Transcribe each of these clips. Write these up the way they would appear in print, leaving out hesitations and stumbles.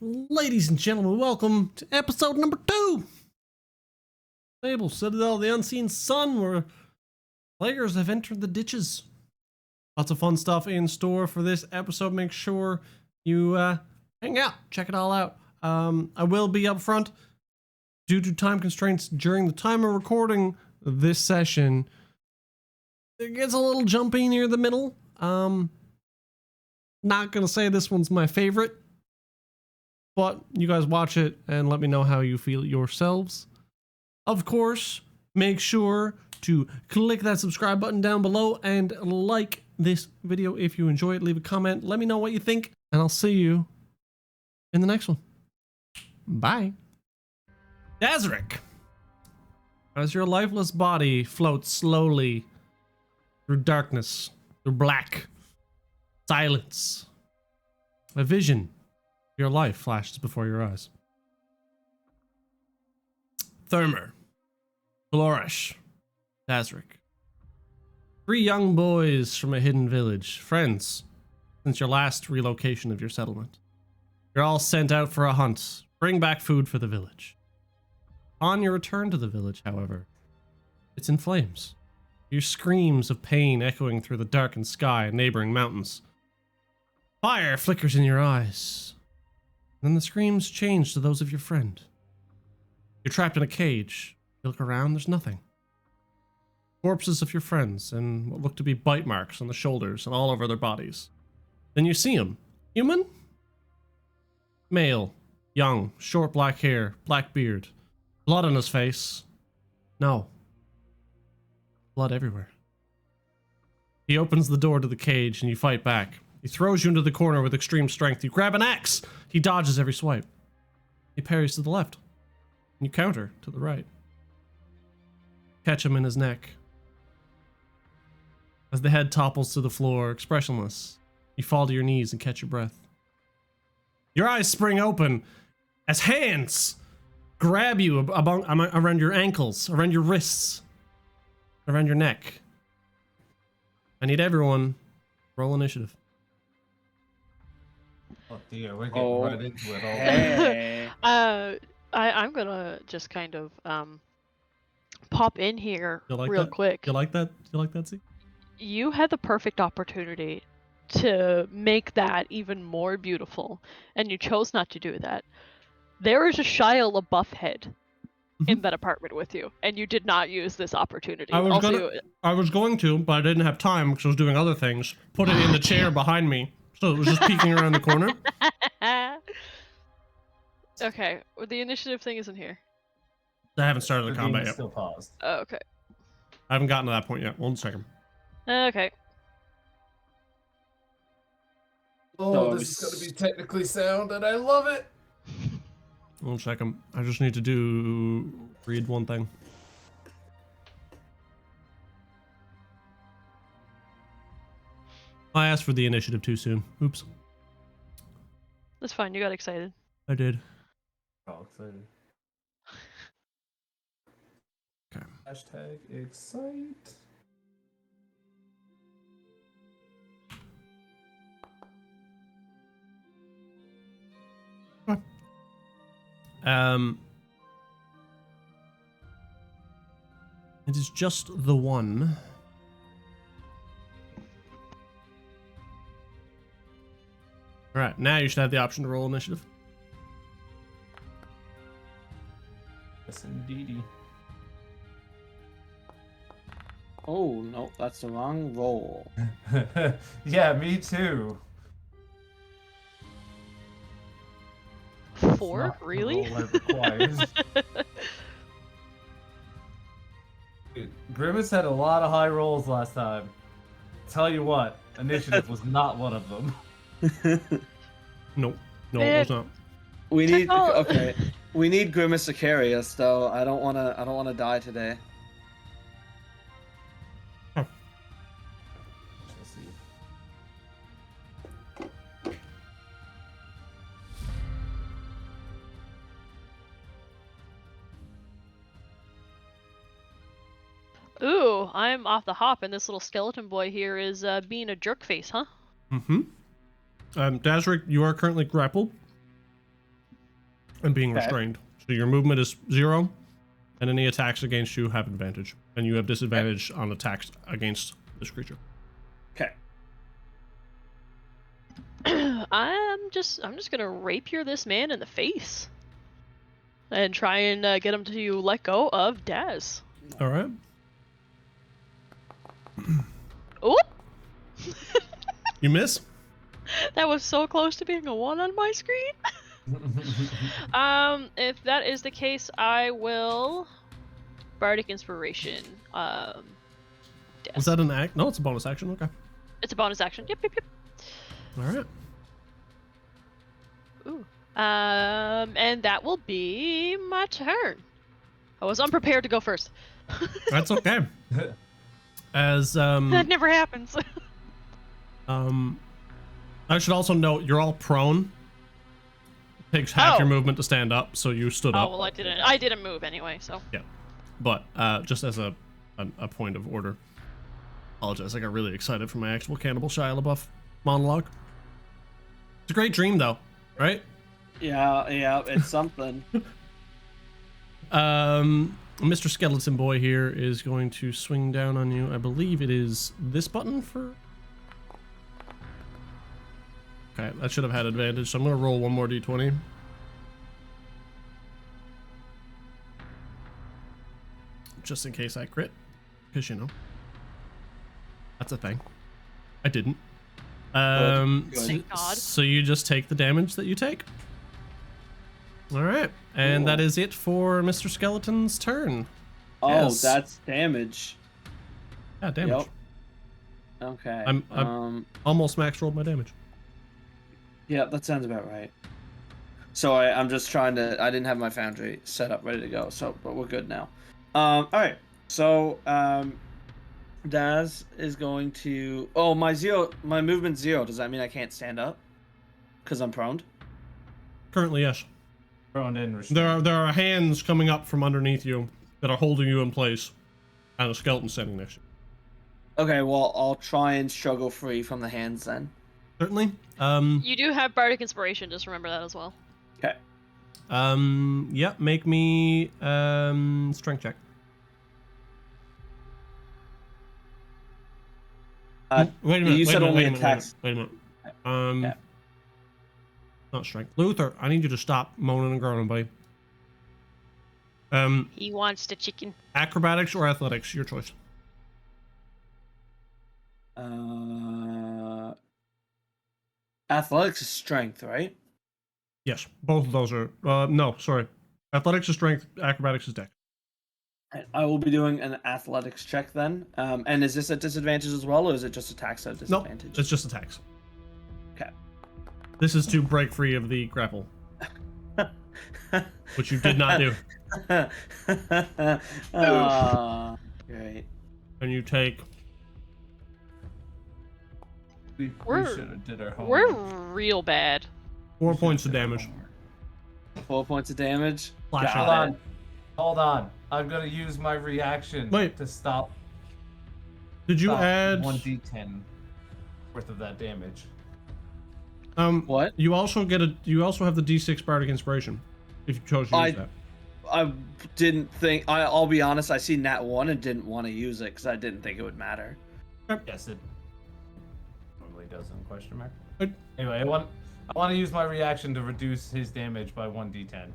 ladies and gentlemen, welcome to episode number 2. Citadel, the Unseen Sun, where players have entered the ditches. Lots of fun stuff in store for this episode. Make sure you hang out, check it all out. I will be up front due to time constraints during the time of recording this session. It gets a little jumpy near the middle. Not gonna say this one's my favorite, but you guys watch it and let me know how you feel yourselves. Of course, make sure to click that subscribe button down below and like this video if you enjoy it. Leave a comment, let me know what you think, and I'll see you in the next one. Bye. Dazric, as your lifeless body floats slowly through darkness, through black silence, a vision of your life flashes before your eyes. Thermer, Glorish, Dazric, 3 young boys from a hidden village, friends since your last relocation of your settlement. You're all sent out for a hunt, bring back food for the village. On your return to the village, however, it's in flames. Your screams of pain echoing through the darkened sky and neighboring mountains. Fire flickers in your eyes. Then the screams change to those of your friend. You're trapped in a cage. You look around, there's nothing. Corpses of your friends and what look to be bite marks on the shoulders and all over their bodies. Then you see him. Human? Male. Young. Short black hair. Black beard. Blood on his face. No. Blood everywhere. He opens the door to the cage and you fight back. He throws you into the corner with extreme strength. You grab an axe. He dodges every swipe. He parries to the left. And you counter to the right. Catch him in his neck. As the head topples to the floor, expressionless, you fall to your knees and catch your breath. Your eyes spring open as hands grab you around your ankles, around your wrists, around your neck. I need everyone roll initiative. Oh dear, we're getting right into it all. Hey. I'm gonna just kind of pop in here real quick. You like that? You like that, Z? You had the perfect opportunity to make that even more beautiful, and you chose not to do that. There is a Shia LaBeouf head in that apartment with you, and you did not use this opportunity. I was going to, but I didn't have time because I was doing other things. Put it in the chair behind me, so it was just peeking around the corner. Okay, well, the initiative thing isn't here. I haven't started the combat yet. Still paused. Oh, okay. I haven't gotten to that point yet. 1 second. Okay. Oh, this is going to be technically sound, and I love it. 1 second. I just need to read one thing. I asked for the initiative too soon. Oops. That's fine, you got excited. I did. Oh, excited. Okay. Hashtag excite. It is just the one. Alright, now you should have the option to roll initiative. Yes, indeedy. Oh, no, that's the wrong roll. Yeah, me too. 4? Not the Really? roll it requires. Dude, Grimace had a lot of high rolls last time. Tell you what, initiative was not one of them. Nope. No, it was not. We need okay. We need Grimace to carry us, though. I don't wanna die today. Let's see. Ooh, I'm off the hop, and this little skeleton boy here is being a jerk face, huh? Mm-hmm. Dazric, you are currently grappled. and being Okay. restrained. So your movement is 0, and any attacks against you have advantage, and you have disadvantage on attacks against this creature. Okay. I'm just gonna rapier this man in the face, and try and get him to let go of Daz. All right. Oop! You miss. That was so close to being a 1 on my screen. If that is the case, I will Bardic Inspiration. Was that an act? No, it's a bonus action. Okay. It's a bonus action. Yep, yep, yep. All right. Ooh. And that will be my turn. I was unprepared to go first. That's okay. As That never happens. I should also note you're all prone. It takes half your movement to stand up, so you stood Oh up. well, I didn't move anyway, so. Yeah, but just as a point of order, apologize. I got really excited for my actual Cannibal Shia LaBeouf monologue. It's a great dream, though, right? Yeah, it's something. Mr. Skeleton Boy here is going to swing down on you. I believe it is this button for. Okay, that should have had advantage, so I'm gonna roll one more d20. Just in case I crit, because you know that's a thing. I didn't. Good. Thank God. So you just take the damage that you take. All right, and that is it for Mr. Skeleton's turn. Oh, Yes. that's damage. Yeah, damage. Yep. Okay. I'm almost max rolled my damage. Yeah, that sounds about right. So I'm just trying to. I didn't have my foundry set up ready to go. So, but we're good now. All right. So Daz is going to. Oh, my movement's 0. Does that mean I can't stand up? Because I'm prone. Currently, yes. Thrown in restraint. There are hands coming up from underneath you that are holding you in place, and a skeleton standing next to you. Okay. Well, I'll try and struggle free from the hands then. Certainly. You do have Bardic Inspiration, just remember that as well. Okay. Yeah, make me strength check. Wait a minute. You said only Wait a attacks. minute. Yeah. Not strength. Luther, I need you to stop moaning and groaning, buddy. He wants the chicken. Acrobatics or athletics, your choice. Athletics is strength, right? Yes, both of those are. No, sorry. Athletics is strength. Acrobatics is dex. I will be doing an athletics check then. And is this at disadvantage as well, or is it just attacks at No, disadvantage? it's just attacks. Okay. This is to break free of the grapple, which you did not do. Great. And you take. We We're- should have did our homework. We're real bad. 4 points of damage. 4 points of damage. Flash Got out. it. Hold on. I'm gonna use my reaction Wait. to stop. Did you add 1d10 worth of that damage? What? You also get a. You also have the D6 Bardic Inspiration, if you chose to use that. I didn't think. I'll be honest. I seen Nat 1 and didn't want to use it because I didn't think it would matter. Yes, it normally does in question mark. But- Anyway, I want to use my reaction to reduce his damage by 1d10,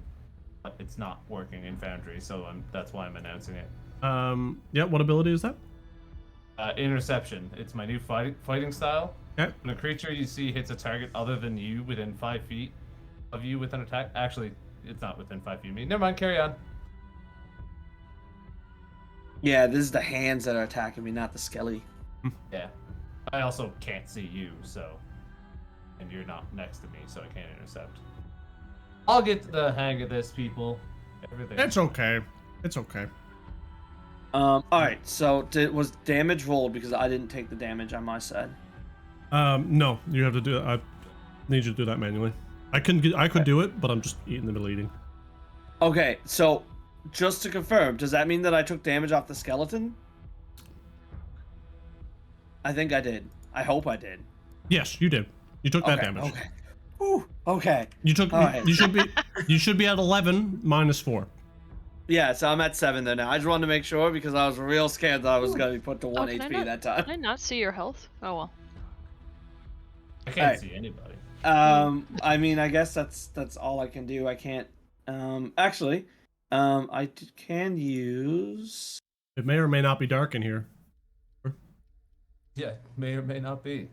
but it's not working in Foundry, so that's why I'm announcing it. Yeah. What ability is that? Interception. It's my new fighting style. Okay. When a creature you see hits a target other than you within 5 feet of you with an attack. Actually, it's not within 5 feet of me. Never mind. Carry on. Yeah, this is the hands that are attacking me, not the skelly. Yeah. I also can't see you, so. And you're not next to me, so I can't intercept. I'll get the hang of this, people. Everything. It's okay. It's okay. All right. So was damage rolled because I didn't take the damage on my side? No, you have to do it. I need you to do that manually. I could do it, but I'm just in the middle of eating. Okay. So just to confirm, does that mean that I took damage off the skeleton? I think I did. I hope I did. Yes, you did. You took that Okay, damage. Okay. Whew. Okay. You took. All right. You should be at 11 minus 4. Yeah, so I'm at 7 though now. I just wanted to make sure because I was real scared that I was gonna be put to 1 can I HP not- that time. Can I not see your health? Oh well. I can't Alright. see anybody. I mean, I guess that's all I can do. I can't. Actually, can use. It may or may not be dark in here. Yeah, may or may not be.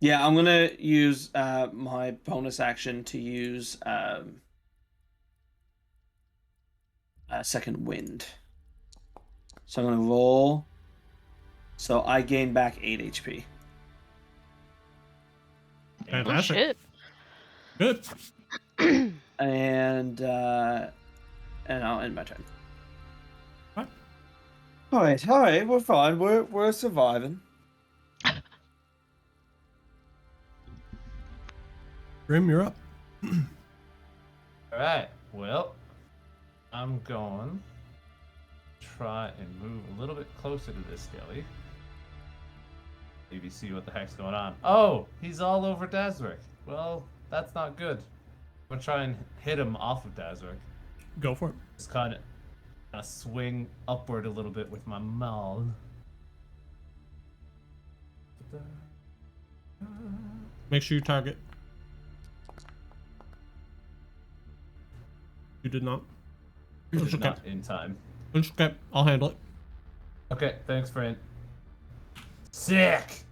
Yeah, I'm gonna use my bonus action to use second wind. So I'm gonna roll. So I gain back 8 HP. Oh Fantastic. shit. Good. And I'll end my turn. What? All right, we're fine. We're surviving. Grim, you're up. Alright, well, I'm going to try and move a little bit closer to this skelly. Maybe see what the heck's going on. Oh, he's all over Dazric. Well, that's not good. I'm going to try and hit him off of Dazric. Go for it. Just kind of swing upward a little bit with my maul. Make sure you target. You did not. It's okay. Not in time. It's okay. I'll handle it. Okay, thanks, friend. Sick!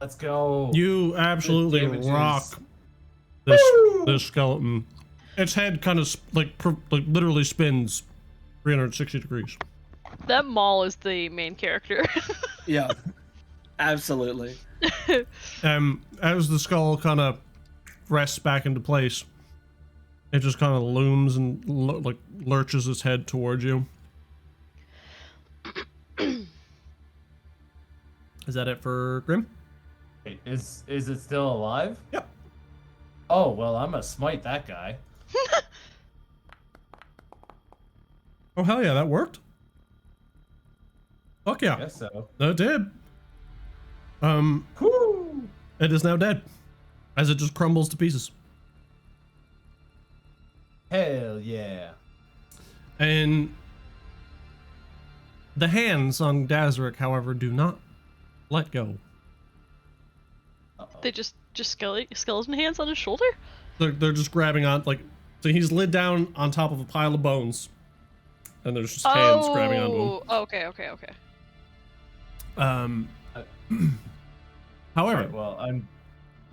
Let's go. You absolutely Good damages. rock this skeleton. Its head kind of like literally spins 360 degrees. That Maul is the main character. Yeah, absolutely. As the skull kind of rests back into place, it just kind of looms and like lurches its head towards you. Is that it for Grim? Wait, is it still alive? Yep. Oh, well, I'm gonna smite that guy. Oh hell yeah, that worked. Fuck yeah. I guess so. It did. Whoo! It is now dead, as it just crumbles to pieces. Hell yeah. And the hands on Dazric, however, do not let go. Uh-oh. They just skeleton hands on his shoulder? They're just grabbing on, like, so he's laid down on top of a pile of bones, and there's just hands grabbing onto him. Oh, okay. However, Alright, well, I'm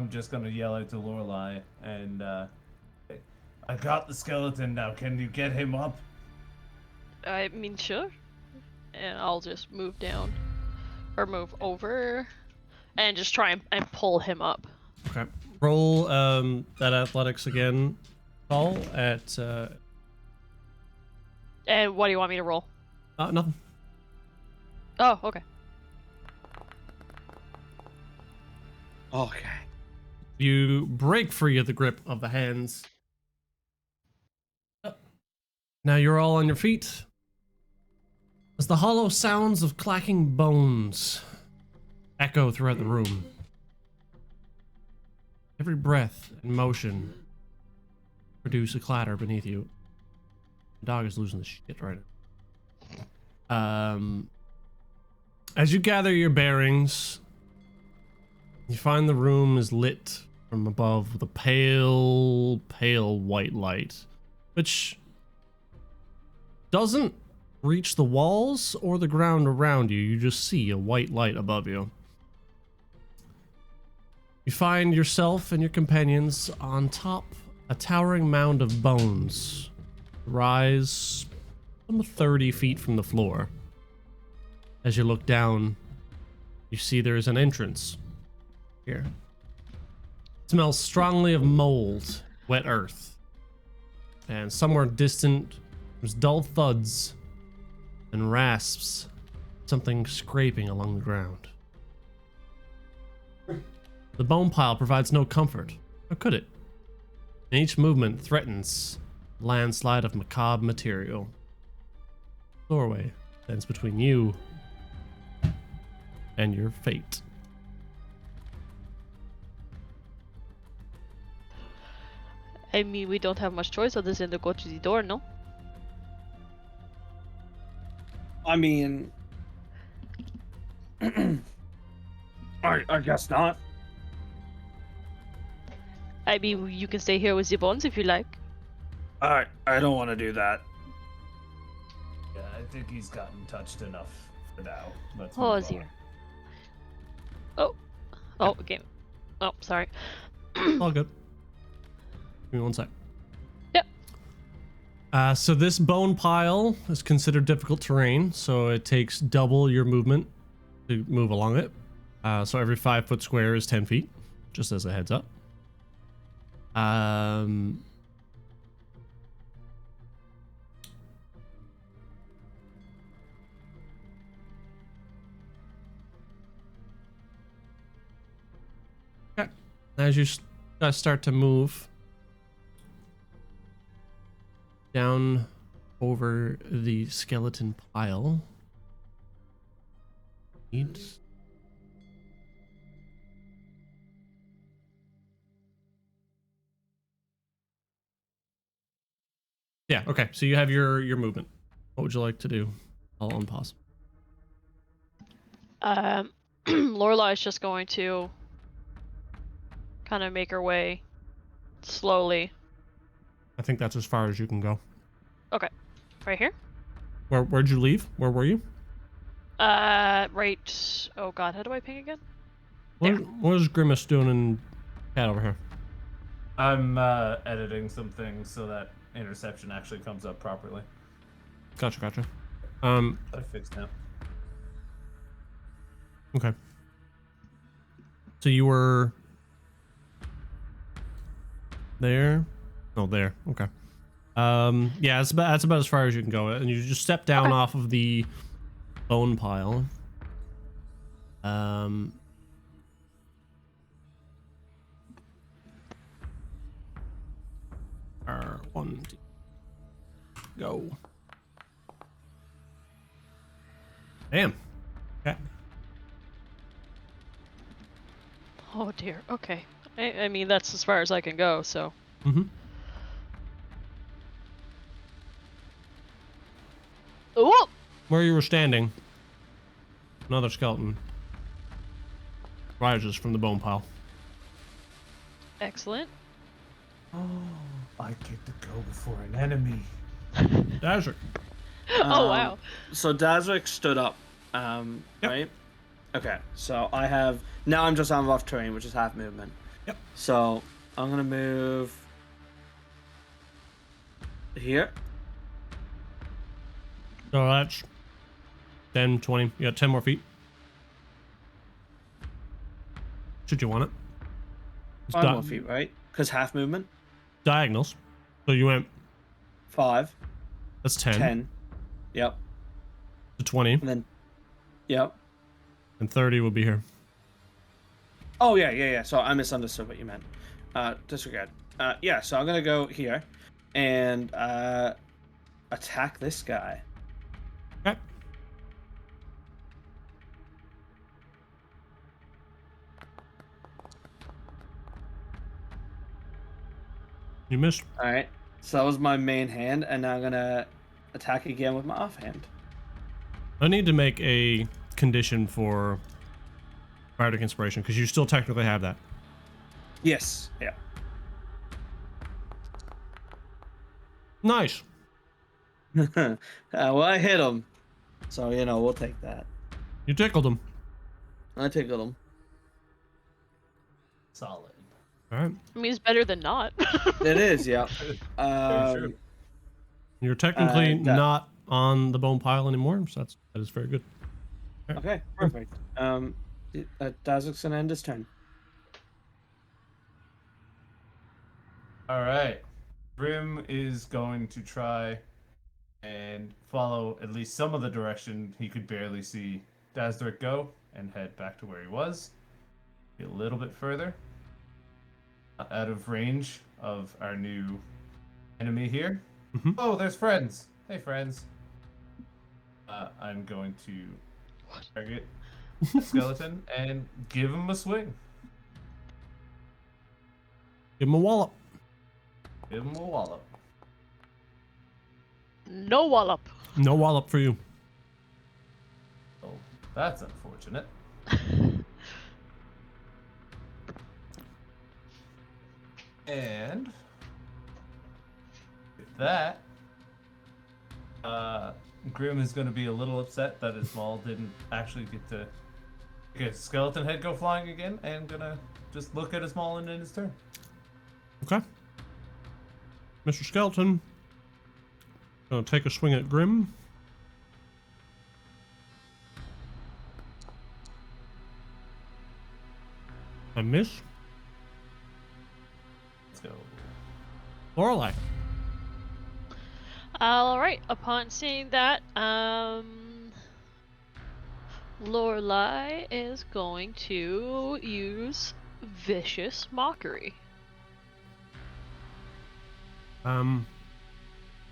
just gonna yell out to Lorelei and I got the skeleton now. Can you get him up? I mean, sure. And I'll just move down, or move over, and just try and pull him up. okay, roll that athletics again, Paul, at And what do you want me to roll? nothing. Oh, okay. Okay. You break free of the grip of the hands. Now you're all on your feet. As the hollow sounds of clacking bones echo throughout the room. Every breath and motion produce a clatter beneath you. The dog is losing the shit right now. As you gather your bearings, you find the room is lit from above with a pale, pale white light, which doesn't reach the walls or the ground around you. You just see a white light above you. You find yourself and your companions on top a towering mound of bones. Rise some 30 feet from the floor. As you look down, you see there is an entrance here. It smells strongly of mold, wet earth, and somewhere distant there's dull thuds and rasps, something scraping along the ground. The bone pile provides no comfort, or could it? And each movement threatens a landslide of macabre material. Doorway stands between you and your fate. I mean, we don't have much choice other than to go to the door, no? I mean, I guess not. I mean, you can stay here with the bones if you like. I don't want to do that. Yeah, I think he's gotten touched enough for now. Let's Oh, move dear. on. Oh, okay. Oh, sorry. All good. Give me one sec. Yep. So this bone pile is considered difficult terrain, so it takes double your movement to move along it. So every 5 foot square is 10 feet, just as a heads up. Okay. As you guys start to move down over the skeleton pile, yeah, okay. So you have your movement. What would you like to do? I'll unpause. Lorelai is just going to kind of make her way slowly. I think that's as far as you can go. Okay. Right here? Where'd you leave? Where were you? Right. Oh god, how do I ping again? What is Grimace doing in Cat over here? I'm editing some things so that interception actually comes up properly. Gotcha. I fixed now. Okay. So you were there? Oh, there. Okay. Yeah, that's about as far as you can go, and you just step down off of the bone pile. One, two, go. Damn. Okay. Oh dear. Okay. I mean, that's as far as I can go, so. Mm-hmm. Oh! Where you were standing, another skeleton rises from the bone pile. Excellent. Oh, I get to go before an enemy. Dazzler. Oh wow. So Dazric stood up, right? Okay, so I have... Now I'm just on rough terrain, which is half movement. Yep. So I'm going to move... here. So that's 10, 20. You got 10 more feet. Should you want it? It's 5 more feet, right? Because half movement. diagonals. So you went 5. that's 10, 10. Yep. to 20, And then... Yep. and 30 would be here. Oh, yeah. So I misunderstood what you meant. Disregard. Yeah, so I'm going to go here and attack this guy. Okay. You missed. All right. So that was my main hand, and now I'm going to attack again with my offhand. I need to make a condition for Bardic Inspiration, because you still technically have that. Yes. Yeah. Nice. Well, I hit him. So, we'll take that. You tickled him. I tickled him. Solid. All right. I mean, it's better than not. It is, yeah. Very true. You're technically that- not on the bone pile anymore, so that is very good. Okay, perfect. Dazik's gonna end his turn. All right. Grim is going to try and follow at least some of the direction he could barely see Dazdrick go and head back to where he was. Be a little bit further. Out of range of our new enemy here. Mhm. Oh, there's friends. Hey, friends. I'm going to target the skeleton and give him a swing. Give him a wallop. Give him a wallop. No wallop. No wallop for you. Oh, that's unfortunate. And with that, Grim is going to be a little upset that his maul didn't actually get to get skeleton head go flying again, and gonna just look at his maul and end his turn. Okay. Mr. Skeleton. Gonna take a swing at Grim. I miss. Let's go. Lorelei. All right. Upon seeing that, Lorelei is going to use vicious mockery.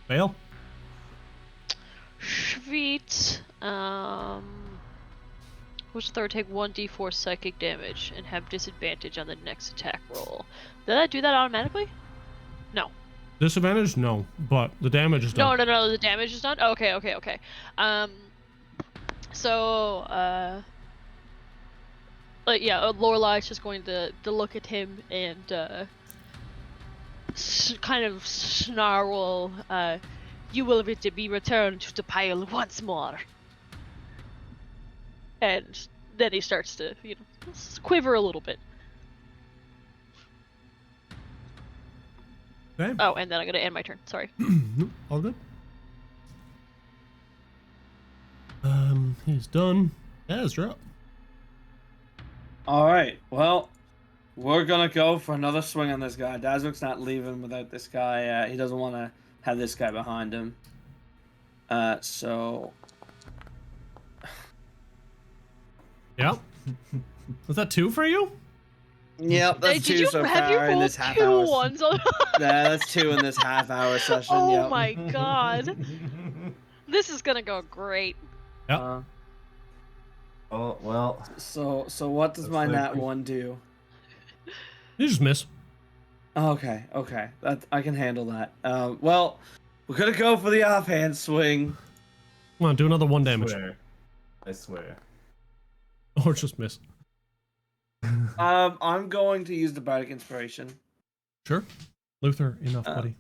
Fail. Sweet. Which third take 1d4 psychic damage and have disadvantage on the next attack roll. Did I do that automatically? No. Disadvantage? No, but the damage is done. No, the damage is done? Okay. Lorelei's just going to look at him and kind of snarl, you will be returned to the pile once more. And then he starts to, quiver a little bit. Okay. Oh, and then I'm going to end my turn. Sorry. All good. He's done. Astra. All right. Well, we're gonna go for another swing on this guy. Dazwick's not leaving without this guy. He doesn't want to have this guy behind him. So. Yep. Was that 2 for you? Yep, that's Did 2 you so have you far in rolled this half 2 hour. ones on? Yeah, that's 2 in this half-hour session. Oh yep. my god. This is gonna go great. Yep. Oh well. So what does That's my like- nat 1 do? You just miss. Okay. That I can handle that. Well, we're gonna go for the offhand swing. Come on, do another 1 damage. I swear. Or just miss. I'm going to use the bardic inspiration. Sure. Luther, enough, buddy.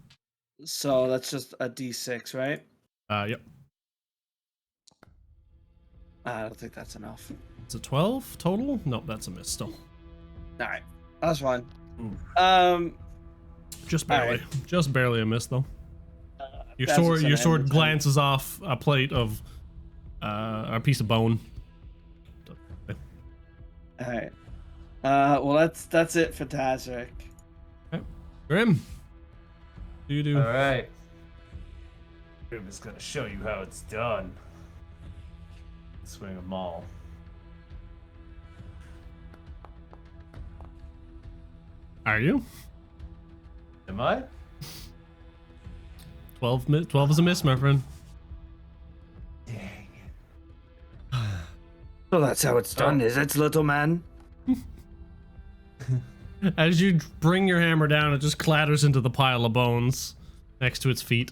So that's just a d6, right? Yep. I don't think that's enough. It's a 12 total? Nope, that's a miss still. All right, that's fine. Ooh. Just barely. Alright. Just barely a miss though. Your That's sword what's your gonna sword end the turn. glances off a plate of a piece of bone. All right. Well, that's it for Tazric. Grim. Do you do? All right. Grim is gonna show you how it's done. Swing a maul. Are you? Am I? 12 is a miss, my friend. Dang. So that's how it's done, is it, little man? As you bring your hammer down, it just clatters into the pile of bones next to its feet.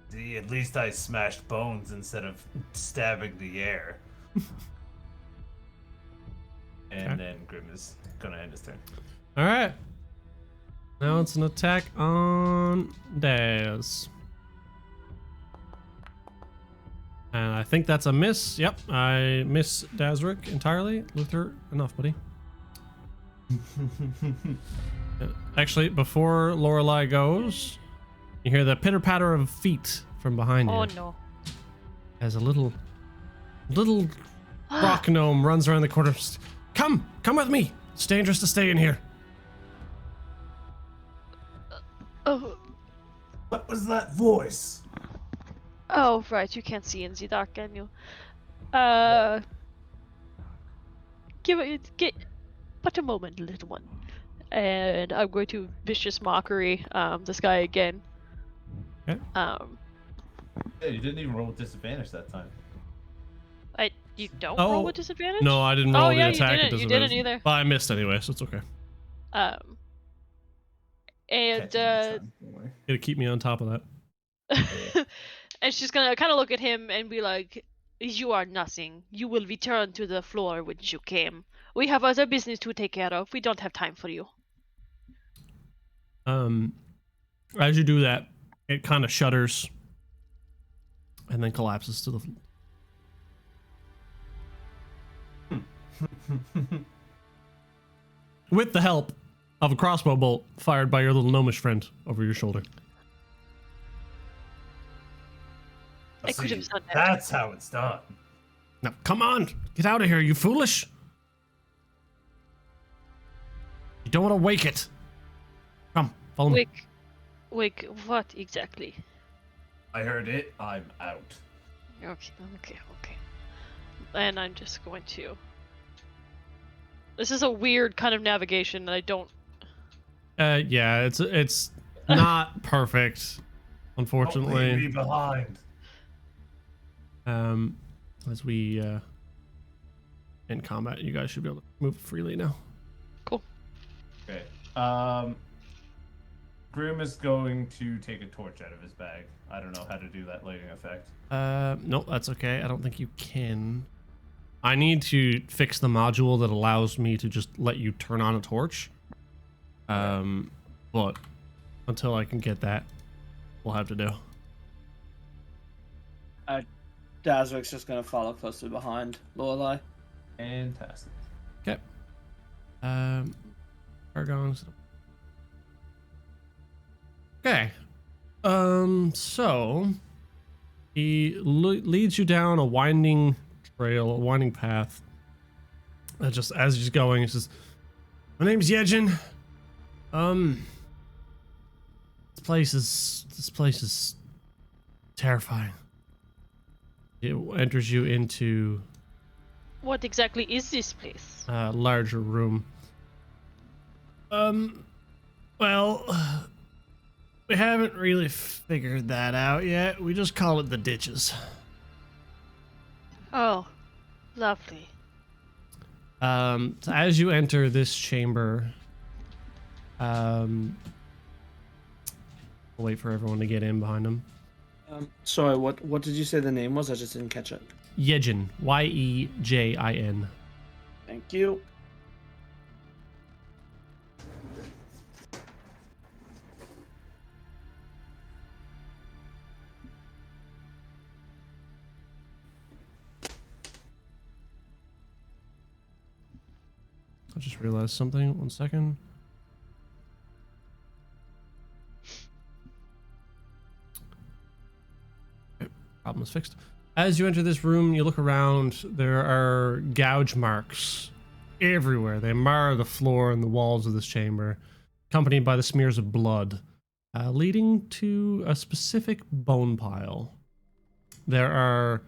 See, at least I smashed bones instead of stabbing the air. And Okay. then Grim is gonna end his turn. All right. Now it's an attack on Daz. And I think that's a miss. Yep, I miss Dazric entirely. Luther, enough, buddy. Actually, before Lorelei goes, you hear the pitter patter of feet from behind you. Oh no. As a little rock gnome runs around the corner. Come with me. It's dangerous to stay in here. Oh, What was that voice? oh, right. You can't see in the dark, can you? But a moment, little one. And I'm going to vicious mockery this guy again. Okay. Yeah, you didn't even roll with disadvantage that time. You don't Oh, roll with disadvantage? No, I didn't roll Oh, the yeah, you attack. didn't. You didn't either. Well, I missed anyway, so it's okay. And Catching my son, boy. Gotta keep me on top of that. and she's gonna kind of look at him and be like, "You are nothing. You will return to the floor which you came. We have other business to take care of. We don't have time for you." As you do that, it kind of shudders and then collapses to the floor. With the help of a crossbow bolt fired by your little gnomish friend over your shoulder. I could See, have done that. that's how it's done. Now, come on, get out of here, you foolish! You don't want to wake it. Come, follow me. Wake, what exactly? I heard it. I'm out. Okay. And I'm just going to... This is a weird kind of navigation that I don't... Yeah, it's not perfect, Don't leave me unfortunately. behind. As we in combat, you guys should be able to move freely now. Cool. Okay. Grim is going to take a torch out of his bag. I don't know how to do that lighting effect. No, that's okay. I don't think you can. I need to fix the module that allows me to just let you turn on a torch. But until I can get that, we'll have to do. Dazric's just gonna follow closely behind Lorelei. Fantastic. Okay. Argon's. Okay. So he leads you down a winding trail, a winding path. Just as he's going, he says, "My name's Yejin. This place is terrifying." It enters you into What exactly is this place? a larger room. Well, we haven't really figured that out yet. We just call it the ditches. Oh, lovely. So as you enter this chamber, I'll wait for everyone to get in behind them. Sorry, what did you say the name was? I just didn't catch it. Yejin, Yejin. Thank you. I just realized something. 1 second. Okay, problem is fixed. As you enter this room, you look around. There are gouge marks everywhere. They mar the floor and the walls of this chamber, accompanied by the smears of blood, leading to a specific bone pile. There are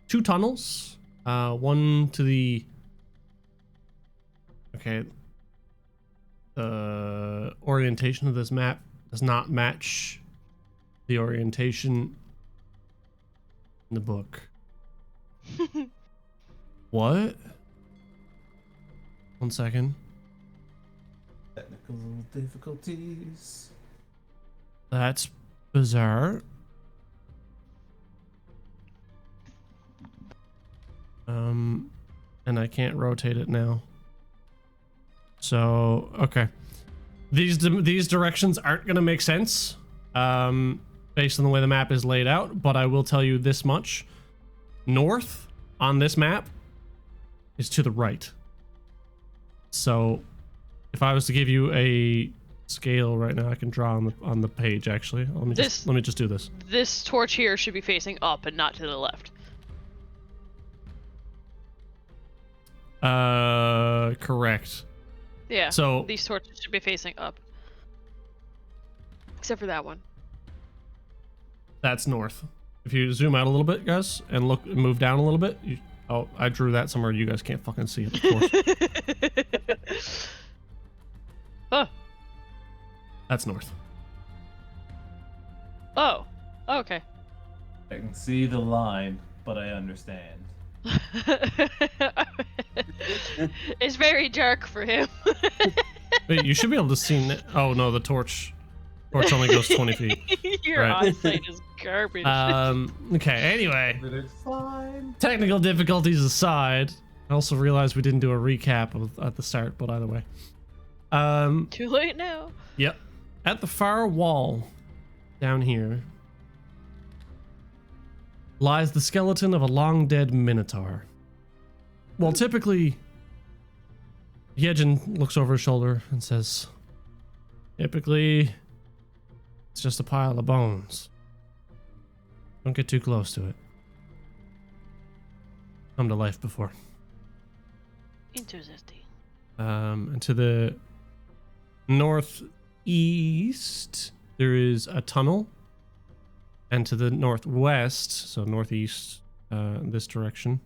2 tunnels, one to the... Okay, the orientation of this map does not match the orientation in the book. What? 1 second. Technical difficulties. That's bizarre. And I can't rotate it now. So, okay. These directions aren't going to make sense based on the way the map is laid out, but I will tell you this much. North on this map is to the right. So, if I was to give you a scale right now, I can draw on the page actually. Let me just do this. This torch here should be facing up and not to the left. Correct. Yeah. So these torches should be facing up. Except for that one. that's north. If you zoom out a little bit, guys, and move down a little bit. Oh, I drew that somewhere you guys can't fucking see it, of course. Oh. That's north. Oh. Okay. I can see the line, but I understand. It's very dark for him. Wait, you should be able to see. Oh no, the torch. Torch only goes 20 feet. Your Right. eyesight is garbage. Okay, anyway. It's fine. Technical difficulties aside, I also realized we didn't do a recap at the start, but either way. Too late now. Yep. At the far wall, down here, lies the skeleton of a long-dead minotaur. Well, typically, Yejin looks over his shoulder and says, typically, it's just a pile of bones. Don't get too close to it. Come to life before. Interesting. And to the northeast, there is a tunnel. And to the northwest, so northeast, this direction.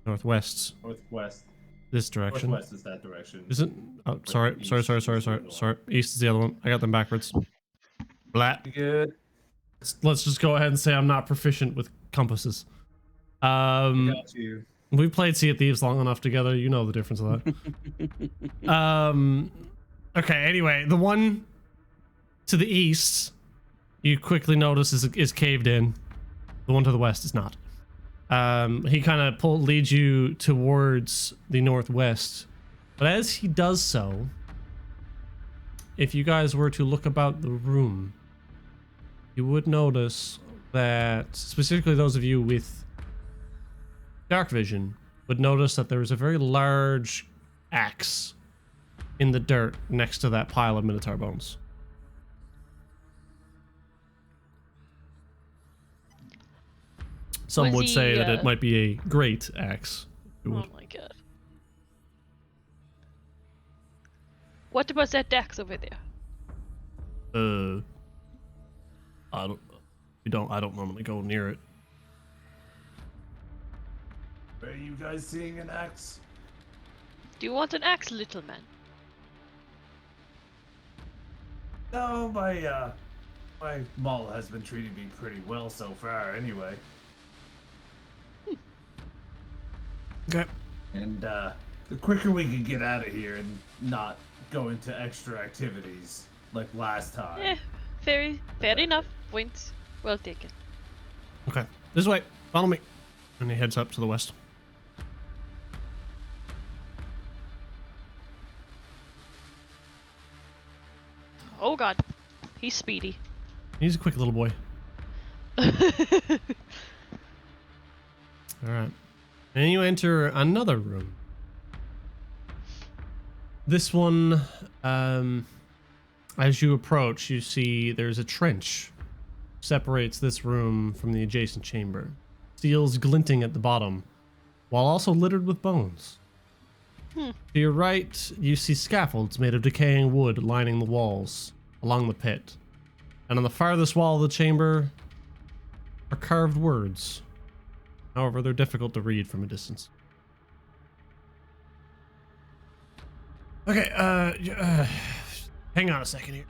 Northwest, Northwest. this direction. Northwest is that direction. Is it? Oh, sorry. East Sorry. is the north. East is the other one. I got them backwards. Blah. You good? Let's just go ahead and say I'm not proficient with compasses. Got you. We've played Sea of Thieves long enough together. You know the difference of that. Okay. Anyway, the one to the east, you quickly notice is caved in. The one to the west is not. He kind of leads you towards the northwest, but as he does so, if you guys were to look about the room, you would notice that, specifically those of you with dark vision, would notice that there is a very large axe in the dirt next to that pile of minotaur bones. Some Was would he, say that it might be a great axe. Oh my god. What about that axe over there? I don't normally go near it. Are you guys seeing an axe? Do you want an axe, little man? No, my mall has been treating me pretty well so far anyway. Okay. And the quicker we can get out of here and not go into extra activities like last time. Fair enough. Points well taken. Okay. This way. Follow me. And he heads up to the west. Oh god. He's speedy. He's a quick little boy. Alright. And you enter another room. This one, as you approach, you see there's a trench separates this room from the adjacent chamber. Steel's glinting at the bottom, while also littered with bones. To your right, you see scaffolds made of decaying wood lining the walls along the pit. And on the farthest wall of the chamber are carved words. However, they're difficult to read from a distance. Okay, hang on a second here.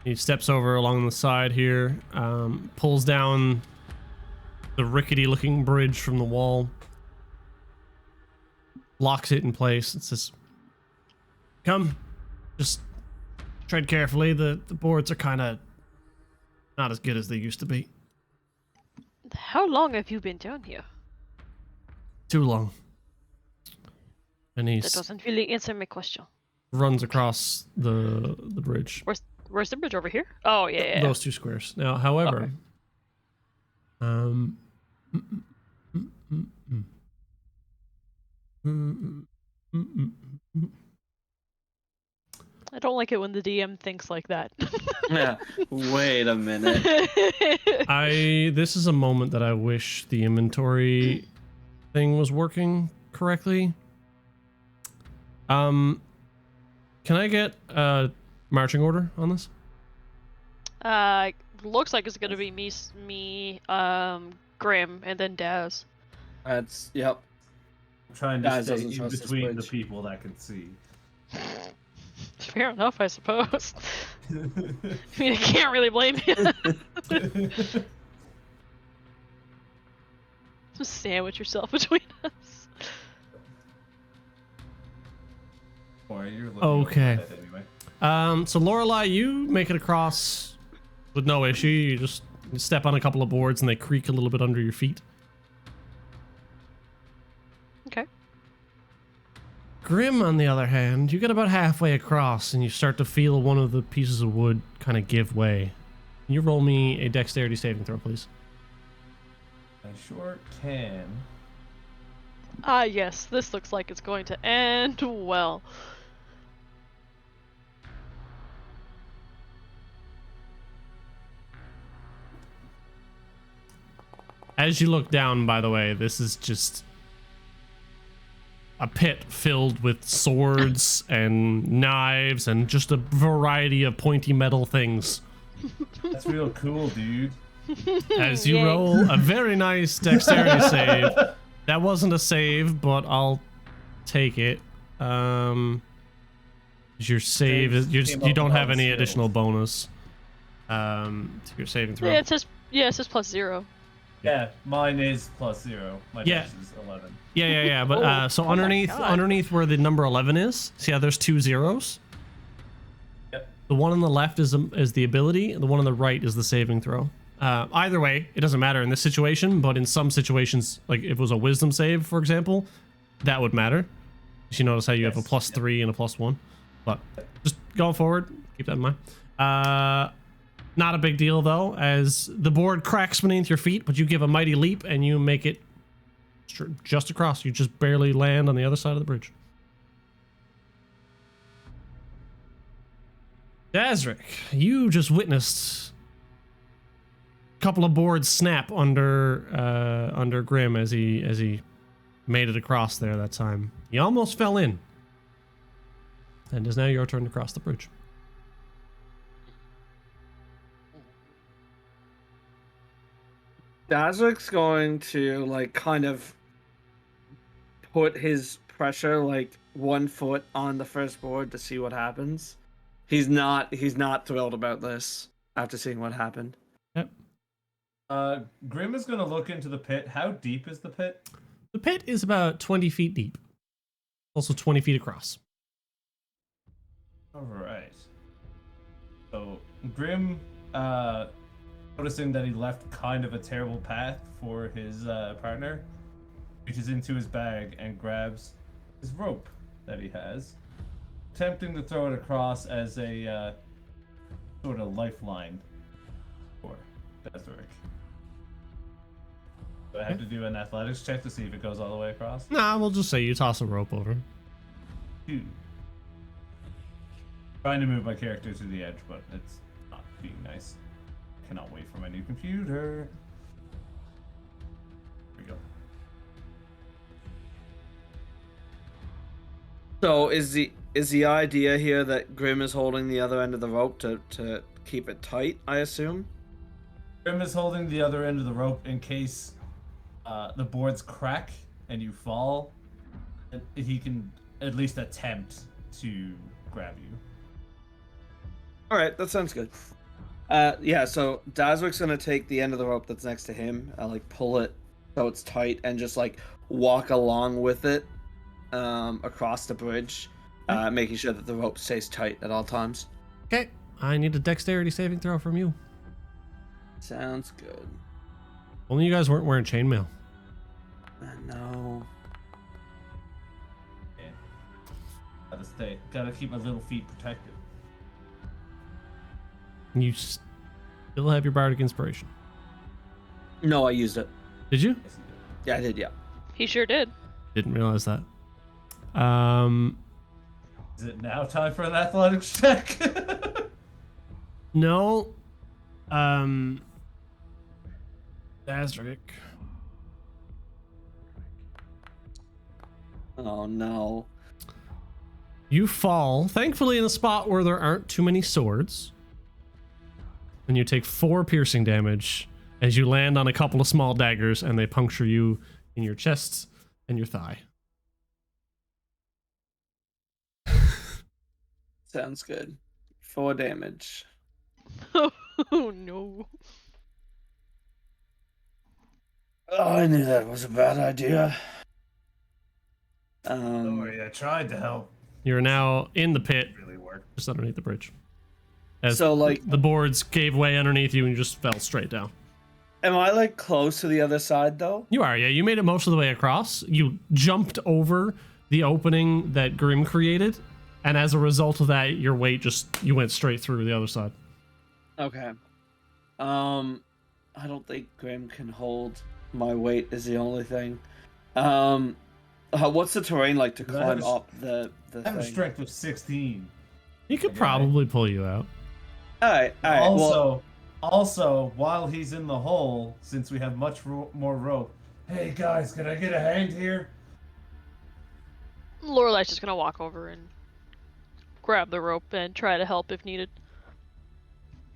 He steps over along the side here, pulls down the rickety looking bridge from the wall, locks it in place, and says, "Come, just tread carefully. The boards are kind of not as good as they used to be. How long have you been down here? Too long." And he That doesn't really answer my question. runs across the bridge. Where's the bridge over here? Oh yeah. Those two squares. Now, however, I don't like it when the DM thinks like that. Yeah. Wait a minute. this is a moment that I wish the inventory thing was working correctly. Can I get a marching order on this? Looks like it's gonna be me, Grim, and then Daz. That's yep. I'm trying Guys to stay doesn't in trust this between the bridge. people that can see. Fair enough, I suppose. I mean, I can't really blame you. Just sandwich yourself between us. Or you're looking Okay. over that anyway. So Lorelei, you make it across with no issue. You just step on a couple of boards and they creak a little bit under your feet. Okay. Grim, on the other hand, you get about halfway across and you start to feel one of the pieces of wood kind of give way. Can you roll me a dexterity saving throw, please? I sure can. Ah, yes, this looks like it's going to end well. As you look down, by the way, this is just a pit filled with swords and knives and just a variety of pointy metal things. That's real cool, dude. As you Yay. roll a very nice dexterity save. That wasn't a save, but I'll take it. Your save is you don't have any additional bonus to your saving throw. Yeah, it says +0. Yeah, mine is +0. My Yeah. dex is 11. Yeah. But so my underneath God. where the number 11 is, see how there's 2 zeros? Yep. The one on the left is the ability, and the one on the right is the saving throw. Either way, it doesn't matter in this situation, but in some situations, like if it was a wisdom save, for example, that would matter. You notice how you have a Yes. +3 and a +1. But just going forward, keep that in mind. Not a big deal though, as the board cracks beneath your feet, but you give a mighty leap and you make it just across. You just barely land on the other side of the bridge. Dazric, you just witnessed a couple of boards snap under Grim as he made it across there that time. He almost fell in. And it is now your turn to cross the bridge. Dazric's going to like kind of put his pressure like 1 foot on the first board to see what happens. He's not thrilled about this after seeing what happened. Yep. Grim is gonna look into the pit. How deep is the pit? The pit is about 20 feet deep. Also 20 feet across. Alright. So Grim noticing that he left kind of a terrible path for his partner, reaches into his bag and grabs his rope that he has, attempting to throw it across as a sort of lifeline for Dazric. Do I have to do an athletics check to see if it goes all the way across? Nah, we'll just say you toss a rope over. 2. Trying to move my character to the edge, but it's not being nice. Cannot wait for my new computer. Here we go. So is the idea here that Grim is holding the other end of the rope to keep it tight, I assume? Grim is holding the other end of the rope in case the boards crack and you fall. He can at least attempt to grab you. All right, that sounds good. Yeah, so Dazric's gonna take the end of the rope that's next to him, like pull it so it's tight, and just like walk along with it across the bridge, making sure that the rope stays tight at all times. Okay, I need a dexterity saving throw from you. Sounds good. Only you guys weren't wearing chainmail. No. Yeah. Gotta keep my little feet protected. You still have your bardic inspiration. No, I used it. Did you? Yes, you do. Yeah, I did. Yeah. He sure did. Didn't realize that. Is it now time for an athletics check? No. Dazric. Oh no. You fall, thankfully in a spot where there aren't too many swords. And you take 4 piercing damage as you land on a couple of small daggers and they puncture you in your chest and your thigh. Sounds good. 4 damage. Oh no. Oh, I knew that was a bad idea. Sorry, I tried to help. You're now in the pit, It really worked. just underneath the bridge. As So, like- the boards gave way underneath you and you just fell straight down. Am I like close to the other side though? You are, yeah. You made it most of the way across. You jumped over the opening that Grim created, and as a result of that, your weight you went straight through the other side. Okay. I don't think Grim can hold my weight is the only thing. What's the terrain like to I have climb a- up the I have a thing? strength of 16. He could Okay. probably pull you out. Alright, alright. Well, Also, while he's in the hole, since we have much more rope, hey guys, can I get a hand here? Lorelai's just gonna walk over and grab the rope and try to help if needed.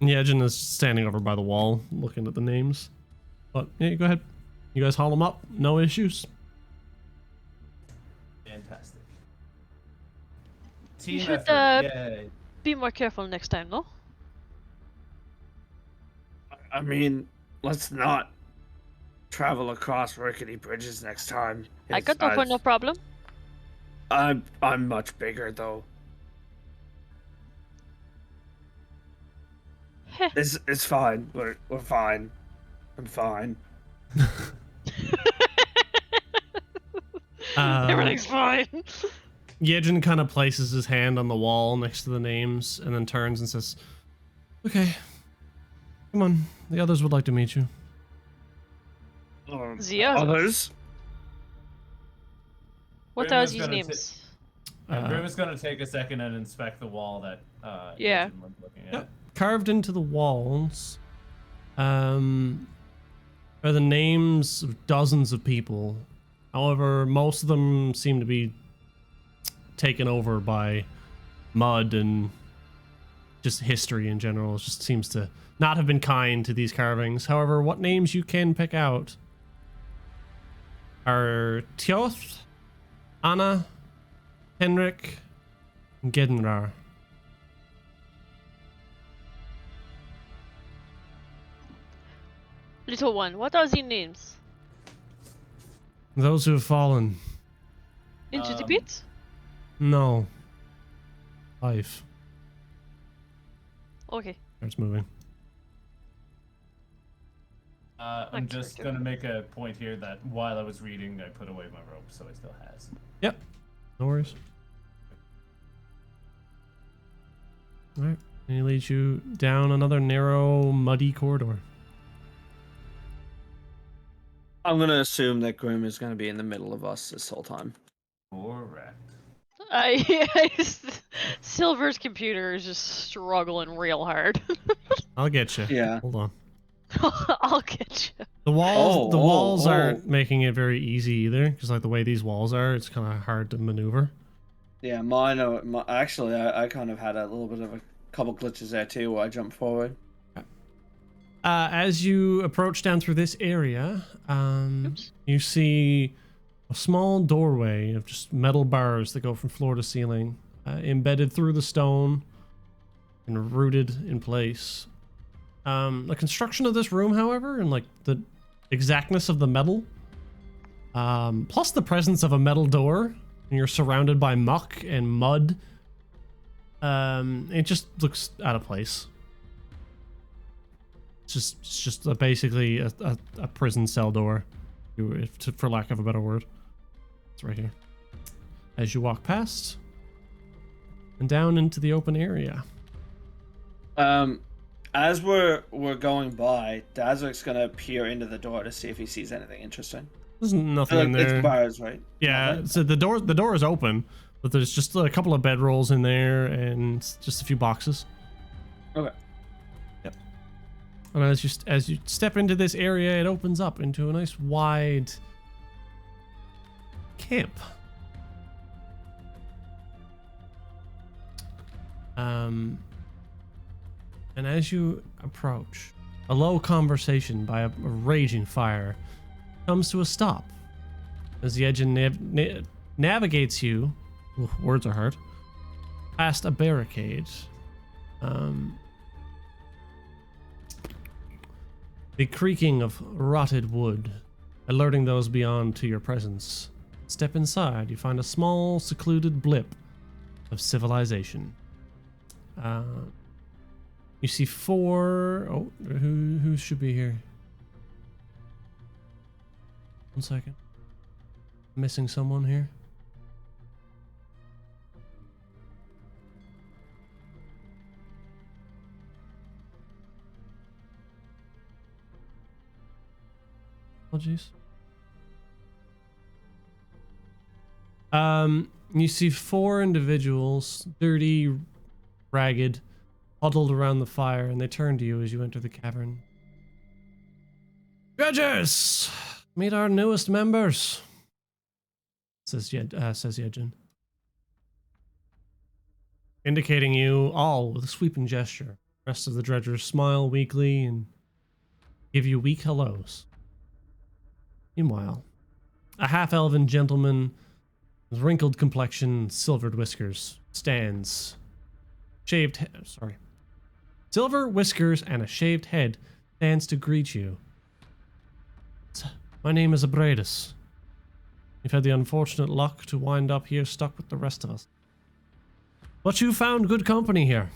Yejin is standing over by the wall, looking at the names. But yeah, go ahead. You guys haul them up. No issues. Fantastic. Team should, effort, yay. Be more careful next time, no? I mean, let's not travel across rickety bridges next time. I got over no problem. I'm much bigger though. Heh. It's fine. We're fine. I'm fine. Everything's fine. Yejin kind of places his hand on the wall next to the names and then turns and says, "Okay, come on. The others would like to meet you." The Others? What Grim are is these gonna names? Grim is going to take a second and inspect the wall that Yeah. Yejin was looking at. Yep. Carved into the walls are the names of dozens of people. However, most of them seem to be taken over by mud and just history in general. It just seems to not have been kind to these carvings. However, what names you can pick out are Tjoth, Anna, Henrik, and Gednrar. Little one, what are the names? Those who have fallen. Into the pit? No. Life. Okay. Starts moving. I'm Okay, just okay. going to make a point here that while I was reading, I put away my rope, so it still has. Yep. No worries. Alright. And he leads you down another narrow, muddy corridor. I'm gonna assume that Grim is gonna be in the middle of us this whole time. Correct. Silver's computer is just struggling real hard. I'll get you. Yeah. Hold on. I'll get you. The walls Oh. aren't making it very easy either, because like the way these walls are, it's kind of hard to maneuver. Yeah, actually, I kind of had a little bit of a couple glitches there too where I jumped forward. As you approach down through this area, you see a small doorway of just metal bars that go from floor to ceiling, embedded through the stone and rooted in place. The construction of this room, however, and like the exactness of the metal, plus the presence of a metal door, and you're surrounded by muck and mud, it just looks out of place. It's just basically a prison cell door, for lack of a better word. It's right here. As you walk past and down into the open area. As we're going by, Dazrik's gonna peer into the door to see if he sees anything interesting. There's nothing in there. It's bars, right? Yeah, Nothing? so the door is open, but there's just a couple of bedrolls in there and just a few boxes. Okay. Yep. And as you step into this area, it opens up into a nice wide camp. And as you approach, a low conversation by a raging fire comes to a stop as Yejin navigates you, words are hard, past a barricade. The creaking of rotted wood alerting those beyond to your presence. Step inside. You find a small, secluded blip of civilization. You see 4... Oh, who should be here? 1 second. Missing someone here. Apologies. You see 4 individuals, dirty, ragged, huddled around the fire, and they turn to you as you enter the cavern. Judges, meet our newest members, says Yejin, indicating you all with a sweeping gesture. The rest of the dredgers smile weakly and give you weak hellos. Meanwhile, a half-elven gentleman with wrinkled complexion and silvered whiskers stands. Silver whiskers and a shaved head stands to greet you. My name is Abradus. You've had the unfortunate luck to wind up here stuck with the rest of us. But you found good company here.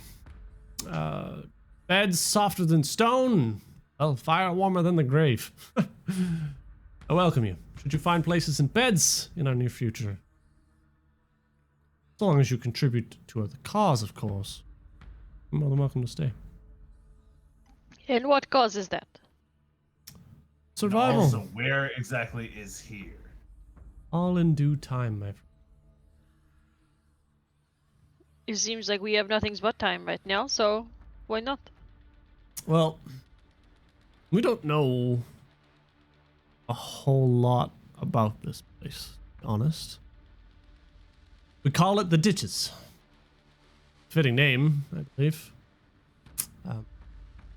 Beds softer than stone. Well, fire warmer than the grave. I welcome you. Should you find places in beds in our near future? As long as you contribute to the cause, of course. You're more than welcome to stay. And what cause is that? Survival. Also, where exactly is here? All in due time, my friend. It seems like we have nothing but time right now, so why not? Well, we don't know a whole lot about this place, to be honest. We call it the Ditches. Fitting name, I believe.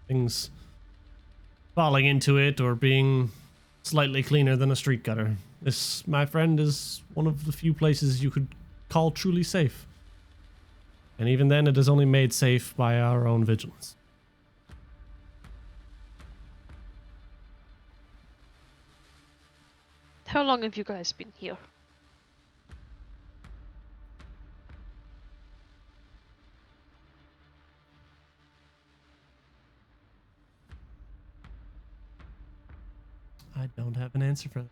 Things falling into it or being slightly cleaner than a street gutter. This, my friend, is one of the few places you could call truly safe. And even then, it is only made safe by our own vigilance. How long have you guys been here? I don't have an answer for that.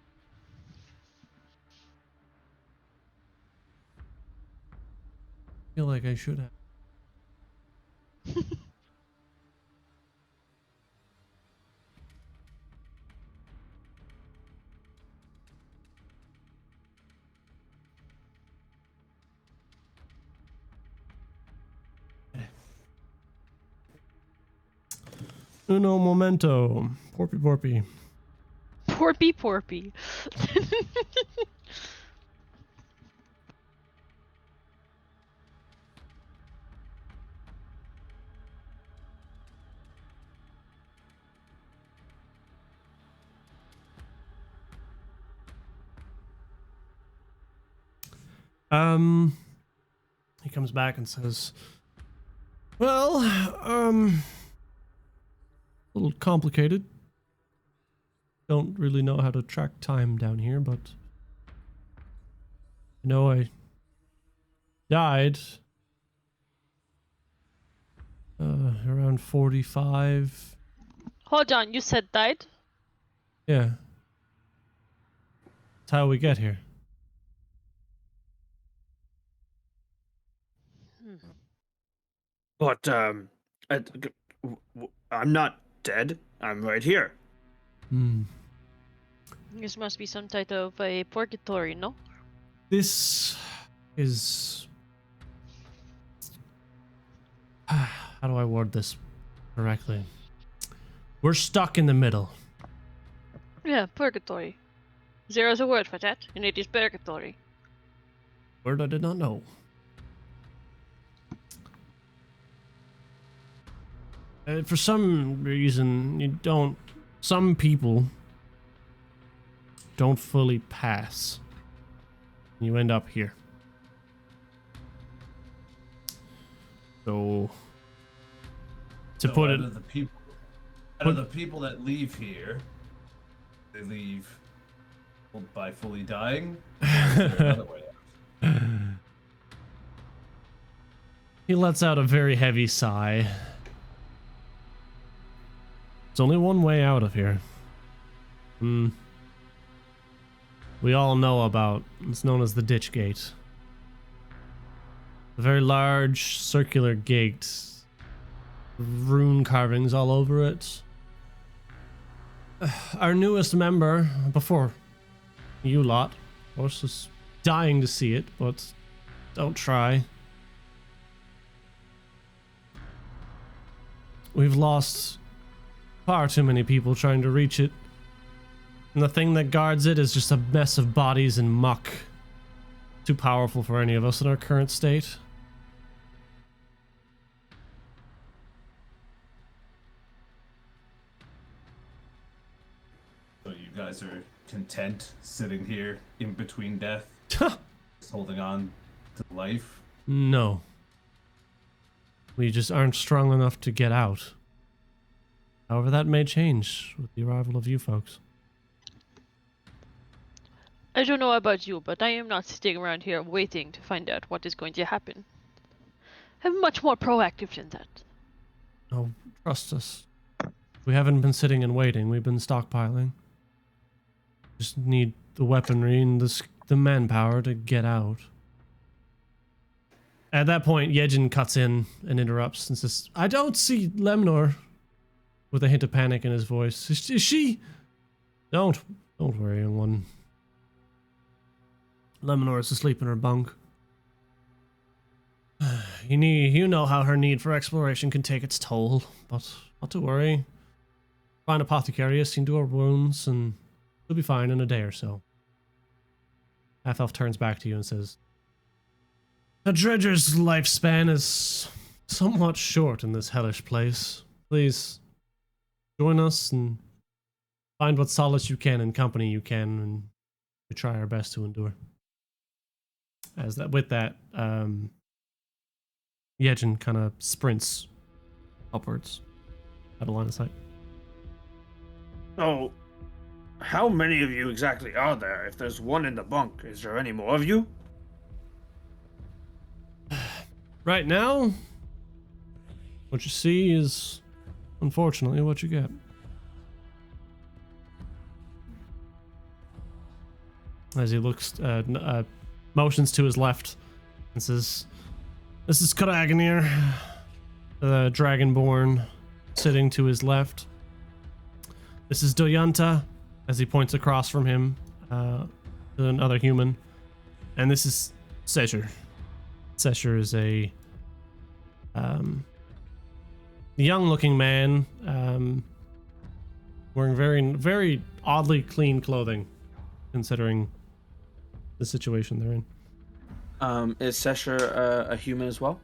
I feel like I should have. Uno momento. Porpy. Porpy. He comes back and says, well, a little complicated. Don't really know how to track time down here, but you know, I died around 45. Hold on, you said died? Yeah. That's how we get here. But I'm not dead. I'm right here. This must be some type of a purgatory, no? This is... How do I word this correctly? We're stuck in the middle. Yeah, purgatory. There is a word for that, and it is purgatory. Word I did not know. For some reason, some people don't fully pass. You end up here. So, put it... Out of the people that leave here, they leave by fully dying? Or is there another way out? He lets out a very heavy sigh. There's only one way out of here. We all know about, it's known as the Ditch Gate. A very large circular gate. Rune carvings all over it. Our newest member, before you lot, of course, is dying to see it, but don't try. We've lost far too many people trying to reach it. And the thing that guards it is just a mess of bodies and muck. Too powerful for any of us in our current state. So you guys are content sitting here in between death, just holding on to life? No. We just aren't strong enough to get out. However, that may change with the arrival of you folks. I don't know about you, but I am not sitting around here waiting to find out what is going to happen. I'm much more proactive than that. Oh, trust us. We haven't been sitting and waiting. We've been stockpiling. Just need the weaponry and the manpower to get out. At that point, Yejin cuts in and interrupts and says, I don't see Lemnor, with a hint of panic in his voice. Is she? Don't worry, young one. Lemnor is asleep in her bunk. You know how her need for exploration can take its toll, but not to worry. Fine apothecary has seen to her wounds, and she'll be fine in a day or so. Half-elf turns back to you and says, a dredger's lifespan is somewhat short in this hellish place. Please, join us and find what solace you can and company you can, and we try our best to endure. With that, Yejin kind of sprints upwards out of line of sight. Oh, how many of you exactly are there? If there's one in the bunk, is there any more of you? Right now, what you see is unfortunately what you get. As he looks, motions to his left and says, this is Karaganir, the Dragonborn, sitting to his left. This is Doyanta, as he points across from him to another human. And this is Sesher. Sesher is a young-looking man, wearing very, very oddly clean clothing, considering the situation they're in. Is Sesher a human as well?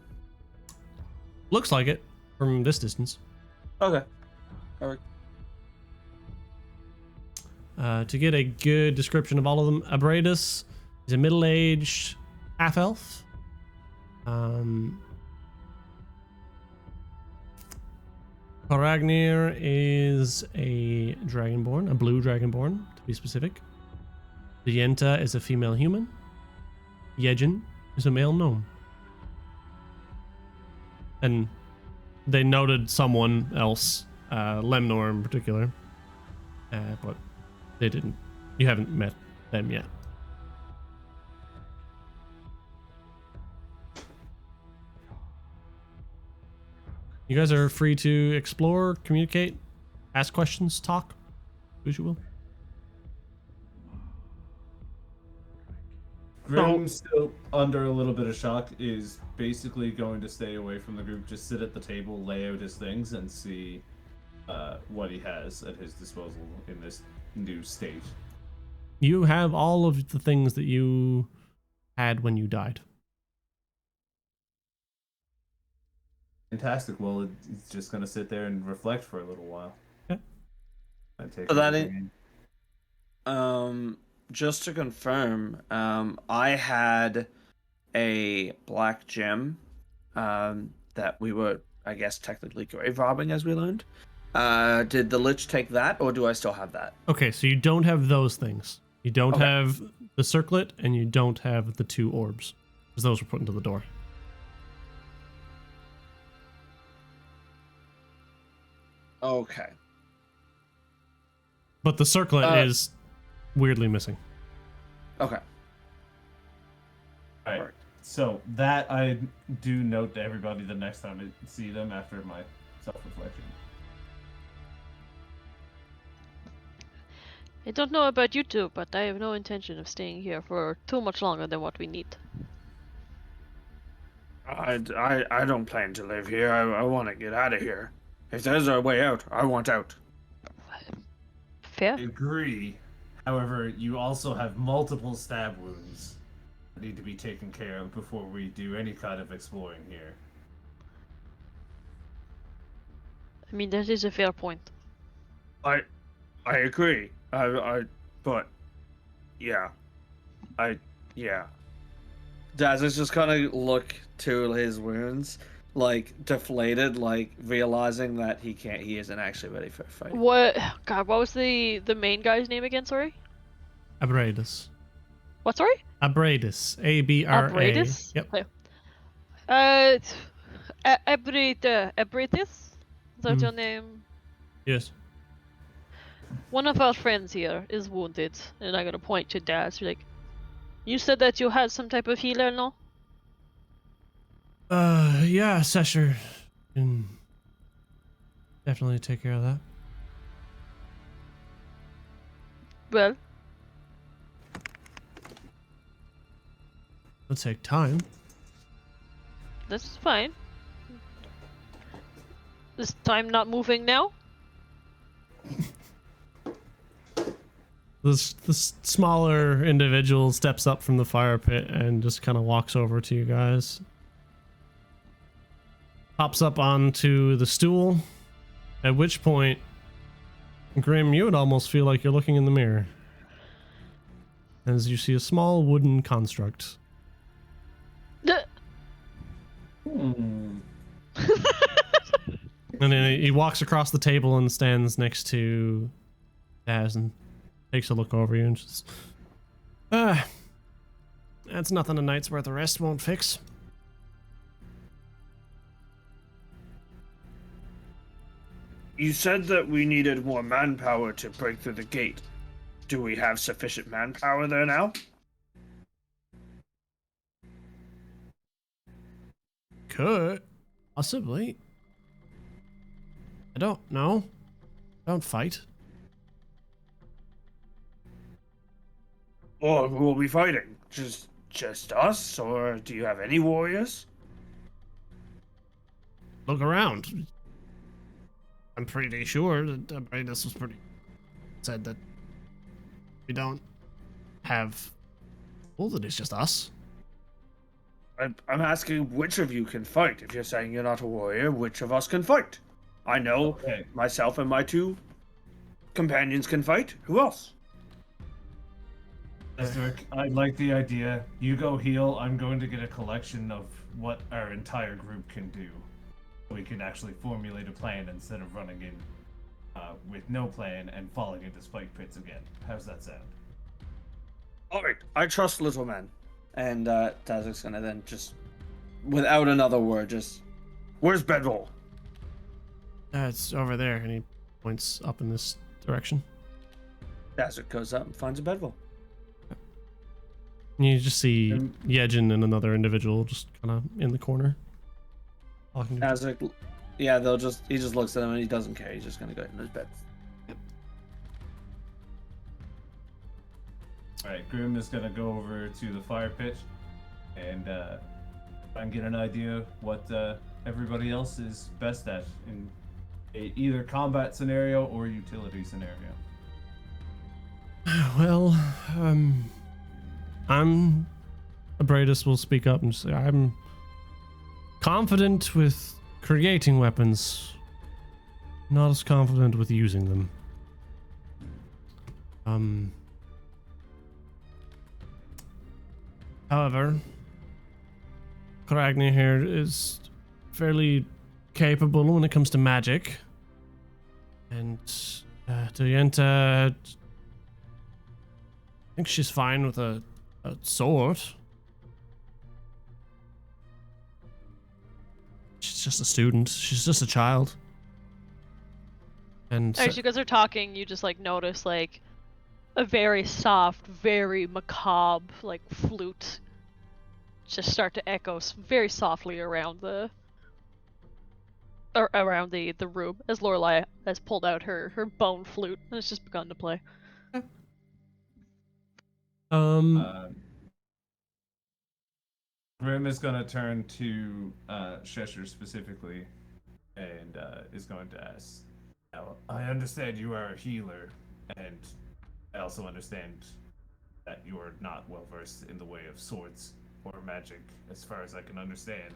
Looks like it from this distance. Okay. All right. To get a good description of all of them, Abradus is a middle-aged half-elf. Karagnir is a dragonborn, a blue dragonborn, to be specific. The Yenta is a female human. Yejin is a male gnome. And they noted someone else, Lemnor in particular, but they didn't. You haven't met them yet. You guys are free to explore, communicate, ask questions, talk, do as you will. Grim, still under a little bit of shock, is basically going to stay away from the group, just sit at the table, lay out his things, and see what he has at his disposal in this new state. You have all of the things that you had when you died. Fantastic. Well, it's just going to sit there and reflect for a little while. Yeah. And take So that everything in. Just to confirm, I had a black gem that we were, I guess, technically grave robbing, as we learned. Did the Lich take that, or do I still have that? Okay, so you don't have those things. You don't Okay. have the circlet, and you don't have the 2 orbs, because those were put into the door. Okay. But the circlet is weirdly missing. Okay. All right. Alright. So that I do note to everybody the next time I see them after my self-reflection. I don't know about you two, but I have no intention of staying here for too much longer than what we need. I don't plan to live here. I want to get out of here. If there's a way out, I want out. Fair? I agree. However, you also have multiple stab wounds that need to be taken care of before we do any kind of exploring here. I mean, that is a fair point. I agree. But yeah. Daz's just kind of look to his wounds, like deflated, like realizing that he isn't actually ready for a fight. What? God, what was the main guy's name again? Sorry. Abradus. What? Sorry. Abradus. A-B-R-A. Abradus? Yep. Okay. Abradus? Is that your name? Yes. One of our friends here is wounded, and I'm gonna point to Daz. Like, you said that you had some type of healer, no? Yeah, Sesher can definitely take care of that. Well, It'll take time. that's fine. Is time not moving now? This smaller individual steps up from the fire pit and just kind of walks over to you guys. Hops up onto the stool, at which point, Grim, you would almost feel like you're looking in the mirror as you see a small wooden construct. Hmm. And then he walks across the table and stands next to Daz and takes a look over you and just, that's nothing a night's worth of rest won't fix. You said that we needed more manpower to break through the gate. Do we have sufficient manpower there now? Could. Possibly. I don't know. Don't fight. Or who will be fighting? Just us? Or do you have any warriors? Look around. I'm pretty sure that Abradus was pretty said that we don't have. Well, that it's just us. I'm asking which of you can fight. If you're saying you're not a warrior, which of us can fight? I know Okay. myself and my 2 companions can fight. Who else? Asterisk, I like the idea. You go heal. I'm going to get a collection of what our entire group can do. We can actually formulate a plan instead of running in with no plan and falling into spike pits again. How's that sound? Alright, I trust little man. And Dazik's gonna then just, without another word, just, where's Bedroll? It's over there, and he points up in this direction. Dazik goes up and finds a Bedroll. And you just see Um, Yejin and another individual just kind of in the corner. Talking to Dazik, yeah, he just looks at him and he doesn't care. He's just gonna go in his bed. Alright, Grim is going to go over to the fire pit and try and get an idea what everybody else is best at in either combat scenario or utility scenario. Well, Abradus will speak up and say, I'm confident with creating weapons, not as confident with using them. However, Kragni here is fairly capable when it comes to magic. And Tuyenta think she's fine with a sword. She's just a student. She's just a child. And As you guys are talking, you just like notice like a very soft, very macabre like flute just start to echo very softly around the room as Lorelai has pulled out her bone flute and it's just begun to play. Grim is going to turn to Cheshire specifically and is going to ask, now, I understand you are a healer, and I also understand that you are not well versed in the way of swords or magic, as far as I can understand.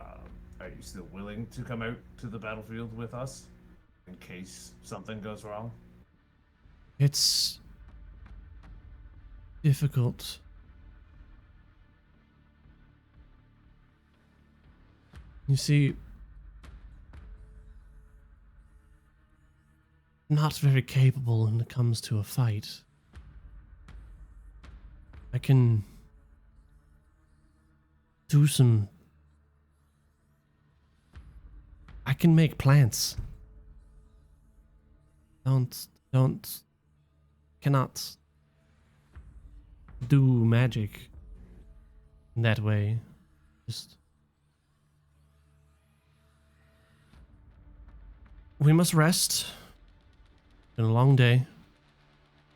Are you still willing to come out to the battlefield with us in case something goes wrong? It's difficult. You see, I'm not very capable when it comes to a fight. I can do some... I can make plants. Cannot do magic in that way. Just... We must rest. Been a long day.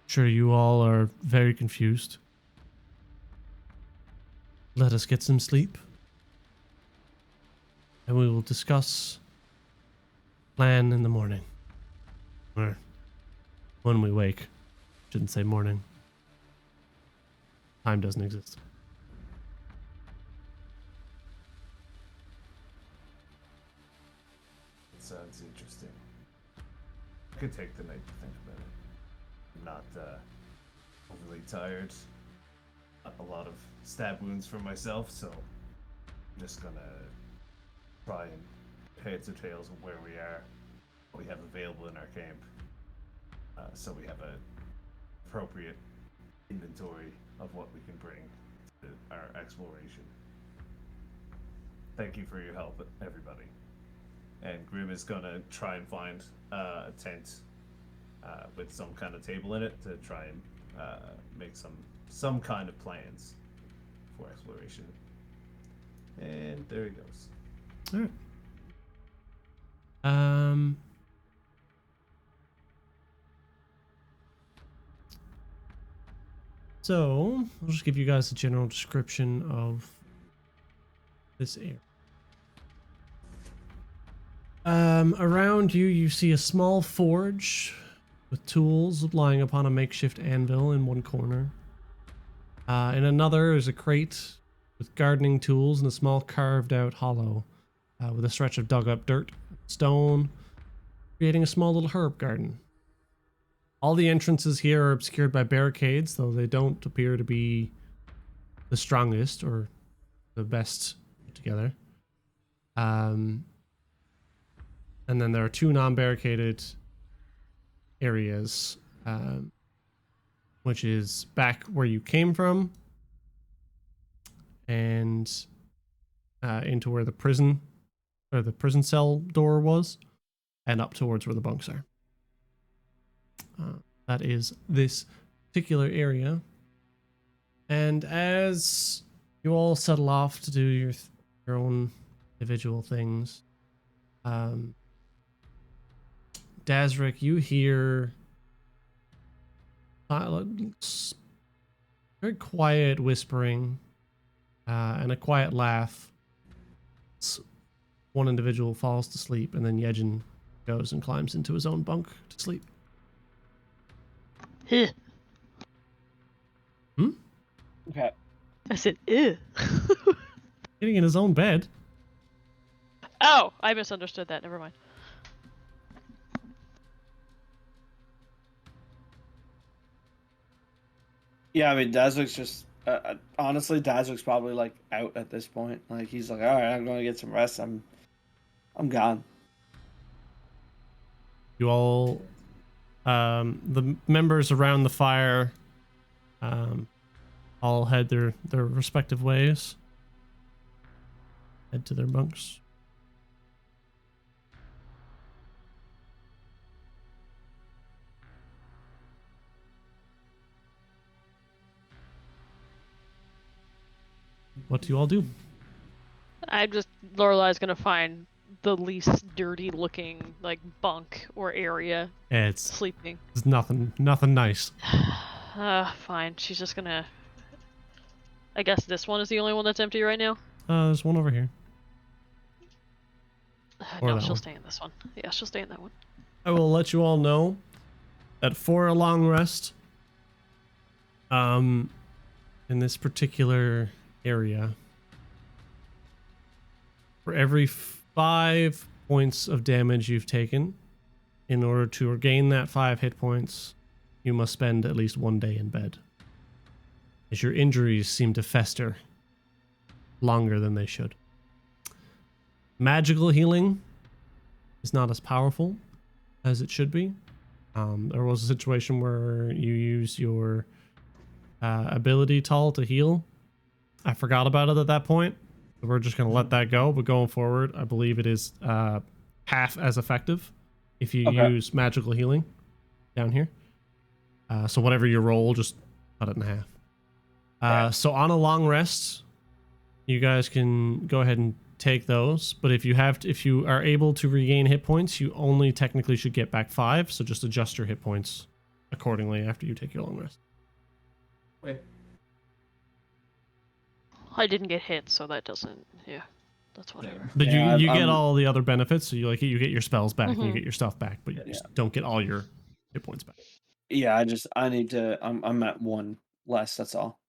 Sure, you all are very confused. Let us get some sleep. And we will discuss plan in the morning. Or when we wake. Shouldn't say morning. Time doesn't exist. It sounds interesting. I could take the night to think about it. I'm not overly tired. Not a lot of stab wounds for myself, so I'm just gonna try and heads or tails of where we are, what we have available in our camp, so we have an appropriate inventory of what we can bring to our exploration. Thank you for your help, everybody. And Grim is gonna try and find a tent with some kind of table in it to try and make some kind of plans for exploration. And there he goes. All right. So I'll just give you guys a general description of this area. Around you, you see a small forge with tools lying upon a makeshift anvil in one corner. In another is a crate with gardening tools and a small carved out hollow with a stretch of dug up dirt, stone, creating a small little herb garden. All the entrances here are obscured by barricades, though they don't appear to be the strongest or the best put together. And then there are two non-barricaded areas, which is back where you came from and into where the prison cell door was, and up towards where the bunks are. That is this particular area. And as you all settle off to do your own individual things, Dazric, you hear very quiet whispering and a quiet laugh. One individual falls to sleep, and then Yejin goes and climbs into his own bunk to sleep. Huh. Okay. I said, ew. Getting in his own bed. Oh, I misunderstood that. Never mind. Yeah, I mean, Dazric's just honestly, Dazric's probably like out at this point. Like he's like, all right, I'm going to get some rest. I'm gone. You all, the members around the fire, all head their respective ways. Head to their bunks. What do you all do? Lorelai's gonna find the least dirty looking like bunk or area It's sleeping. nothing nice. Fine. She's just gonna. I guess this one is the only one that's empty right now. There's one over here. Or No, that she'll one. stay in this one. Yeah, she'll stay in that one. I will let you all know that for a long rest, in this particular area, for every 5 points of damage you've taken, in order to regain that 5 hit points, you must spend at least 1 day in bed, as your injuries seem to fester longer than they should. Magical healing is not as powerful as it should be. There was a situation where you used your ability tall to heal. I forgot about it at that point. So we're just going to let that go. But going forward, I believe it is half as effective if you use magical healing down here. So whatever you roll, just cut it in half. So on a long rest, you guys can go ahead and take those. But if you are able to regain hit points, you only technically should get back 5. So just adjust your hit points accordingly after you take your long rest. Wait. I didn't get hit, so that doesn't. Yeah, that's whatever. But Yeah, you get all the other benefits. So you get your spells back and you Mhm. get your stuff back, but you just don't get all your hit points back. Yeah, I need to. I'm at 1 less. That's all.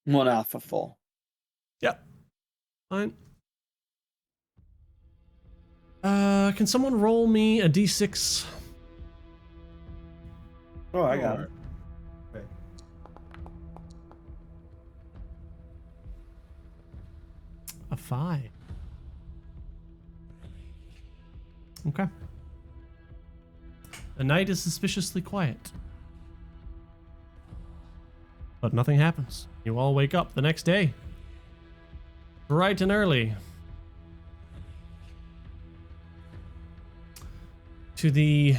1 alpha full. Yep. Fine. Can someone roll me a d6? Oh, I got it. Okay. A 5. Okay. The night is suspiciously quiet. But nothing happens. You all wake up the next day. Bright and early. To the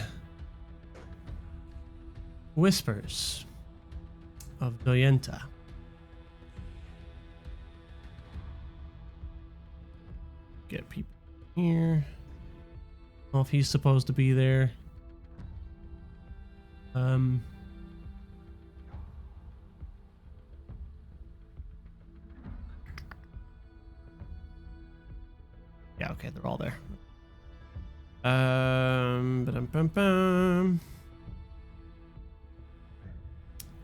whispers of Doyenta. Get people here. I don't know if he's supposed to be there. Yeah, okay, they're all there. Ba-dum-bum-bum.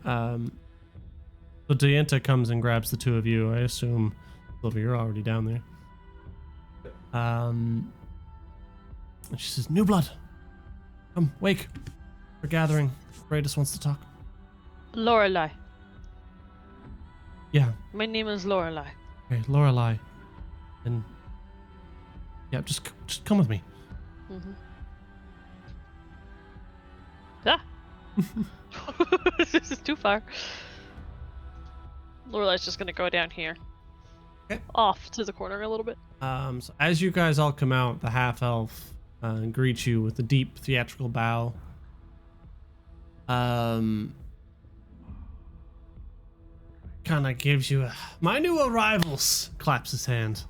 So Dienta comes and grabs the two of you. I assume, Silver, you're already down there. And she says, "New blood, come, wake. We're gathering. Radis wants to talk." Lorelai. Yeah, My name is Lorelai. okay, Lorelai. And yeah, just come with me. Mm-hmm. Ah! This is too far. Lorelai's just gonna go down here. Okay. Off to the corner a little bit. So as you guys all come out, the half elf greets you with a deep theatrical bow. Kind of gives you a, "My new arrivals," claps his hand.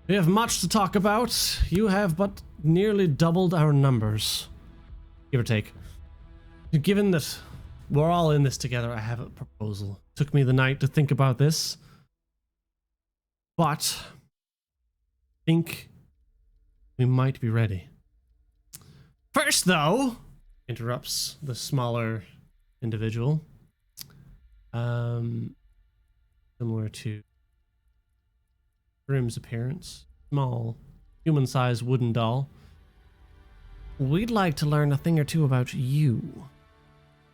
"We have much to talk about. You have but nearly doubled our numbers, give or take. Given that we're all in this together, I have a proposal. Took me the night to think about this, but think we might be ready. First, though," interrupts the smaller individual, similar to Grim's appearance, small, human-sized wooden doll. "We'd like to learn a thing or two about you.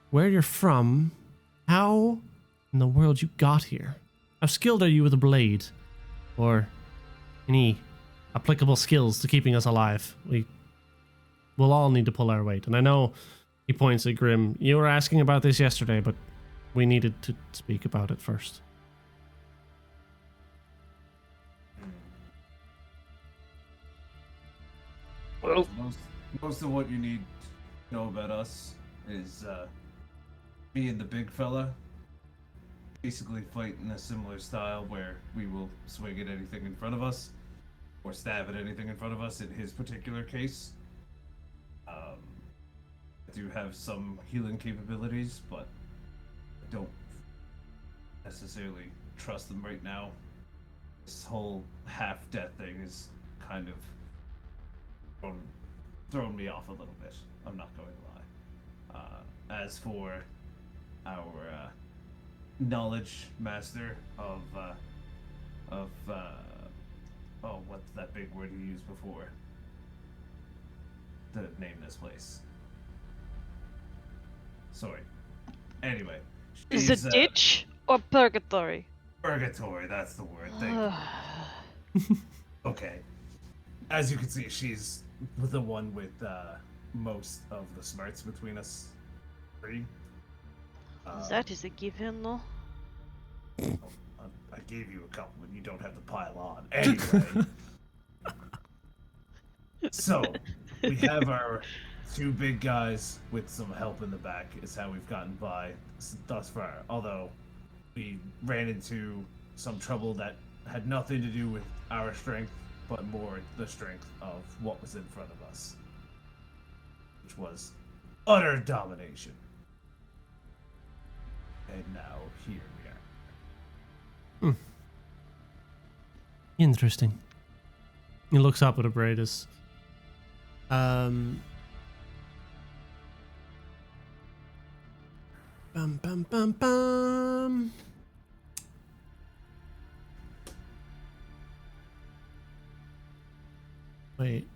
Where you're from, how in the world you got here. How skilled are you with a blade? Or any applicable skills to keeping us alive? We'll all need to pull our weight. And I know He points at Grim. You were asking about this yesterday, but we needed to speak about it first. Well, most of what you need to know about us is me and the big fella basically fight in a similar style where we will swing at anything in front of us or stab at anything in front of us in his particular case. I do have some healing capabilities, but I don't necessarily trust them right now. This whole half-death thing is kind of thrown me off a little bit. I'm not going to lie. As for our knowledge master of oh, what's that big word you used before to name this place? Sorry. Anyway, Is it ditch or purgatory? Purgatory, that's the word. Thank you. Okay. As you can see, she's the one with most of the smarts between us three. That is a given, though. I gave you a couple, and you don't have to pile on. Anyway. So, we have our two big guys with some help in the back, is how we've gotten by thus far. Although, we ran into some trouble that had nothing to do with our strength, but more the strength of what was in front of us, which was utter domination. And now here we are. Interesting. He looks up at Abradus. Bum bum bum bum. Wait.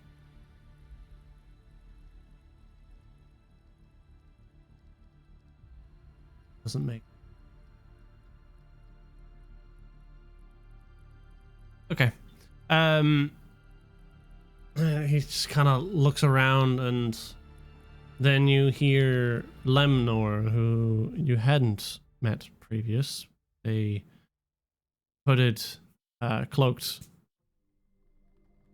Doesn't make. Okay. He just kind of looks around, and then you hear Lemnor, who you hadn't met previous. A hooded, cloaked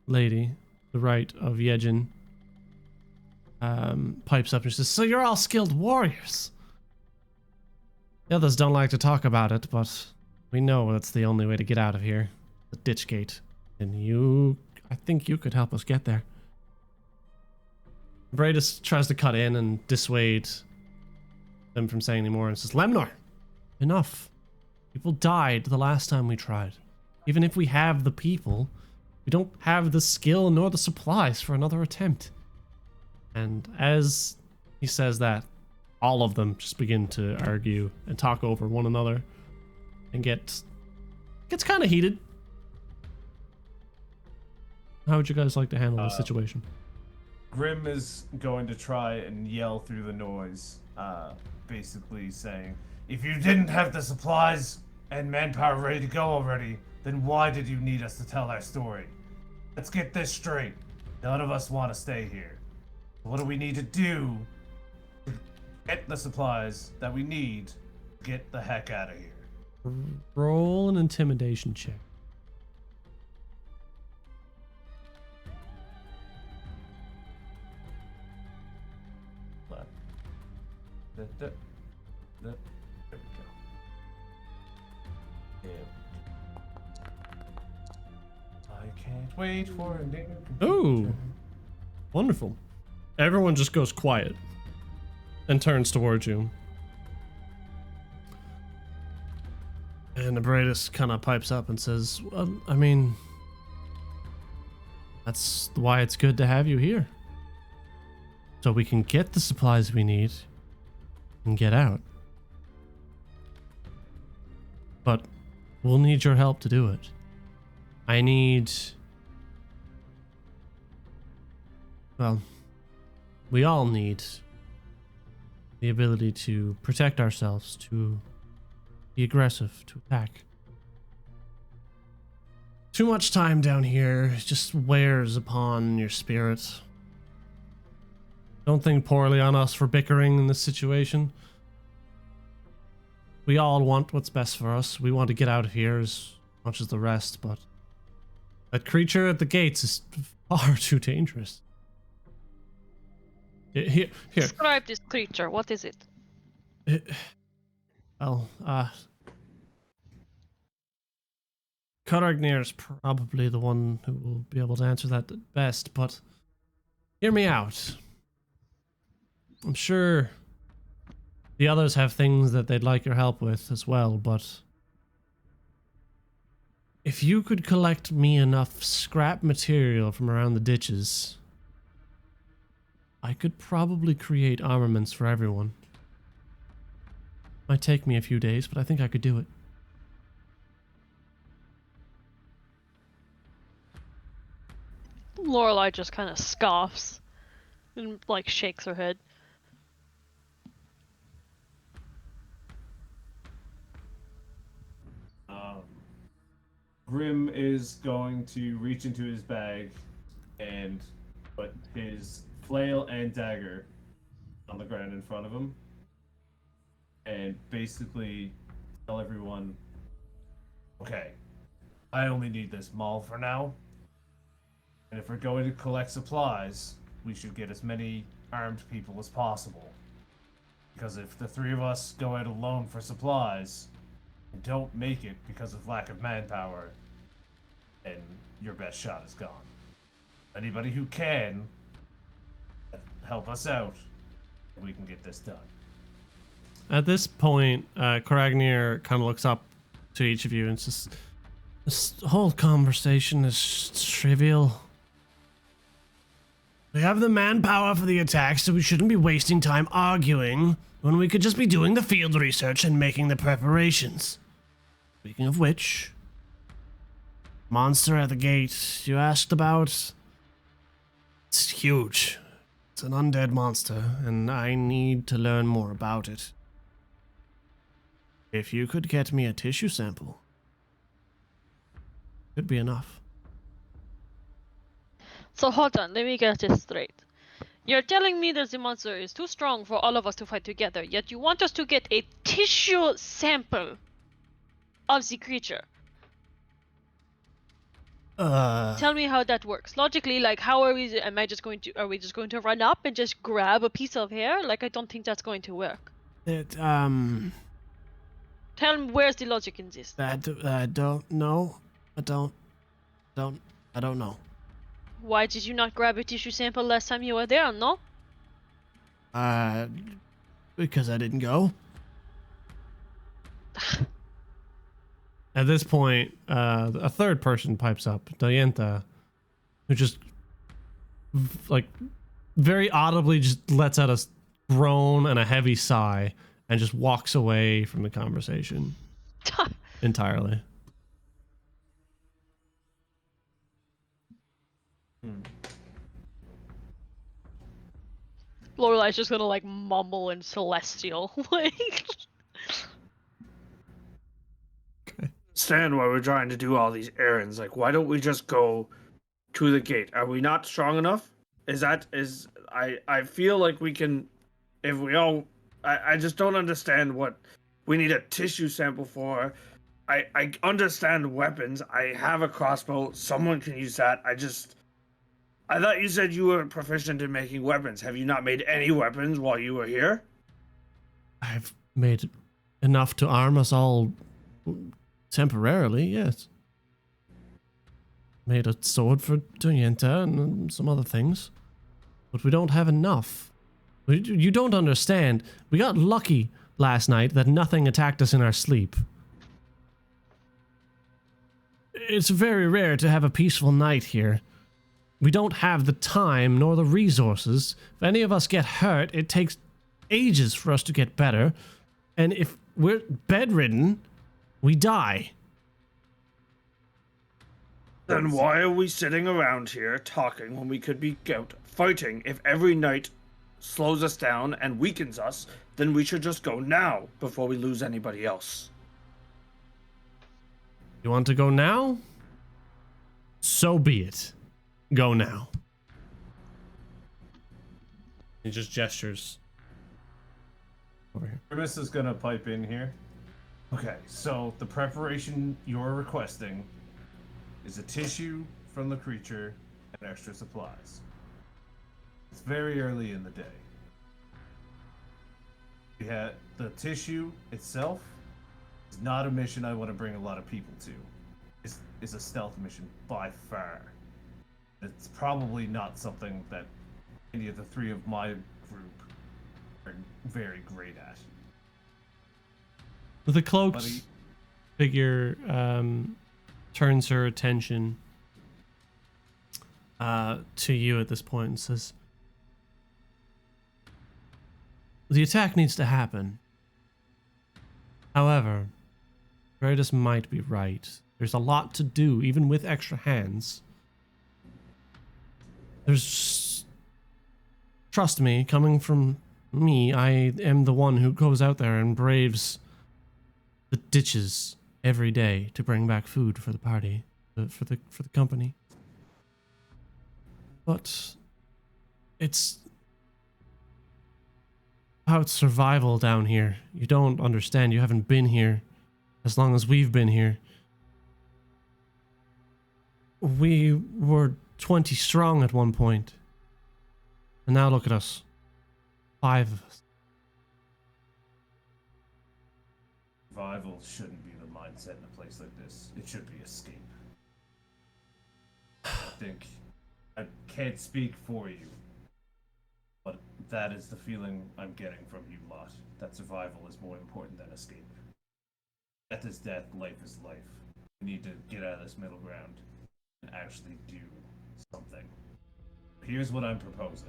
lady, the right of Yejin, pipes up and says, "So you're all skilled warriors. The others don't like to talk about it, but we know that's the only way to get out of here. The ditch gate. And I think you could help us get there." Bradus tries to cut in and dissuade them from saying anymore and says, "Lemnor, enough. People died the last time we tried. Even if we have the people, we don't have the skill nor the supplies for another attempt." And as he says that, all of them just begin to argue and talk over one another and gets kind of heated. How would you guys like to handle this situation? Grim is going to try and yell through the noise, basically saying, "If you didn't have the supplies and manpower ready to go already, then why did you need us to tell our story? Let's get this straight. None of us want to stay here. What do we need to do to get the supplies that we need to get the heck out of here?" Roll an intimidation check. There we go. Yeah. I can't wait for a new computer. Ooh, wonderful. Everyone just goes quiet and turns towards you. And Abradus kind of pipes up and says, "Well, I mean, that's why it's good to have you here. So we can get the supplies we need and get out. But we'll need your help to do it. We all need the ability to protect ourselves, to be aggressive, to attack. Too much time down here just wears upon your spirit. Don't think poorly on us for bickering in this situation. We all want what's best for us. We want to get out of here as much as the rest, but that creature at the gates is far too dangerous. Here. Describe this creature. What is it? Karagnir is probably the one who will be able to answer that best, but hear me out. I'm sure the others have things that they'd like your help with as well, but if you could collect me enough scrap material from around the ditches, I could probably create armaments for everyone. Might take me a few days, but I think I could do it. Lorelai just kind of scoffs and like shakes her head. Grim is going to reach into his bag and put his flail and dagger on the ground in front of him and basically tell everyone, okay, I only need this maul for now, and if we're going to collect supplies, we should get as many armed people as possible, because if the three of us go out alone for supplies and don't make it because of lack of manpower, then your best shot is gone. Anybody who can help us out, we can get this done. At this point, Karagnir kind of looks up to each of you and says, this whole conversation is trivial. We have the manpower for the attack, so we shouldn't be wasting time arguing when we could just be doing the field research and making the preparations. Speaking of which, monster at the gate you asked about, it's huge. It's an undead monster, and I need to learn more about it. If you could get me a tissue sample, could be enough. So hold on, let me get this straight. You're telling me that the monster is too strong for all of us to fight together, yet you want us to get a tissue sample of the creature. Tell me how that works. Logically, like, how are we we just going to run up and just grab a piece of hair? Like, I don't think that's going to work. Tell me, where's the logic in this? I don't know. I don't know. Why did you not grab a tissue sample last time you were there, no? Because I didn't go. At this point, a third person pipes up, Diantha, who just, like, very audibly just lets out a groan and a heavy sigh and just walks away from the conversation entirely. Lorelai's just gonna, like, mumble in Celestial. Like... Understand why we're trying to do all these errands. Like, why don't we just go to the gate? Are we not strong enough? I feel like we can, if we all, I just don't understand what we need a tissue sample for. I understand weapons. I have a crossbow. Someone can use that. I thought you said you were proficient in making weapons. Have you not made any weapons while you were here? I've made enough to arm us all temporarily, yes. Made a sword for Diantha and some other things. But we don't have enough. You don't understand. We got lucky last night that nothing attacked us in our sleep. It's very rare to have a peaceful night here. We don't have the time nor the resources. If any of us get hurt, it takes ages for us to get better. And if we're bedridden, we die. Then why are we sitting around here talking when we could be out fighting? If every night slows us down and weakens us, then we should just go now before we lose anybody else. You want to go now? So be it. Go now. He just gestures over here. Grimace is gonna pipe in here. Okay, so the preparation you're requesting is a tissue from the creature and extra supplies. It's very early in the day. We had the tissue itself is not a mission I want to bring a lot of people to. It's a stealth mission by far. It's probably not something that any of the three of my group are very great at. The cloaked Buddy. figure turns her attention to you at this point and says, "The attack needs to happen. However, Veritas might be right. There's a lot to do, even with extra hands. Trust me, coming from me, I am the one who goes out there and braves the ditches every day to bring back food for the party, for the company. But it's about survival down here. You don't understand. You haven't been here as long as we've been here. We were 20 strong at one point. And now look at us. 5 of us. Survival shouldn't be the mindset in a place like this. It should be escape. I think I can't speak for you, but that is the feeling I'm getting from you lot. That survival is more important than escape. Death is death, life is life. We need to get out of this middle ground and actually do something. Here's what I'm proposing.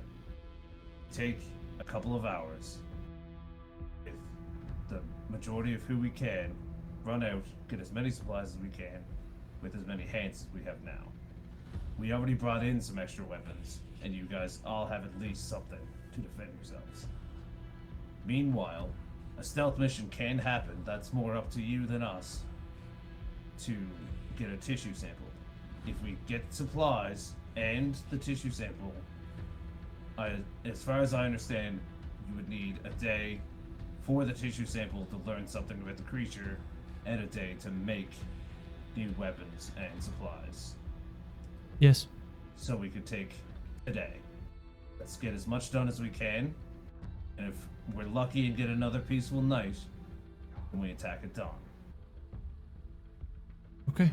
Take a couple of hours with the majority of who we can, run out, get as many supplies as we can, with as many hands as we have now. We already brought in some extra weapons, and you guys all have at least something to defend yourselves. Meanwhile, a stealth mission can happen. That's more up to you than us to get a tissue sample. If we get supplies and the tissue sample, as far as I understand, you would need a day for the tissue sample to learn something about the creature, and a day to make new weapons and supplies. Yes. So we could take a day. Let's get as much done as we can, and if we're lucky and get another peaceful night, then we attack at dawn. Okay.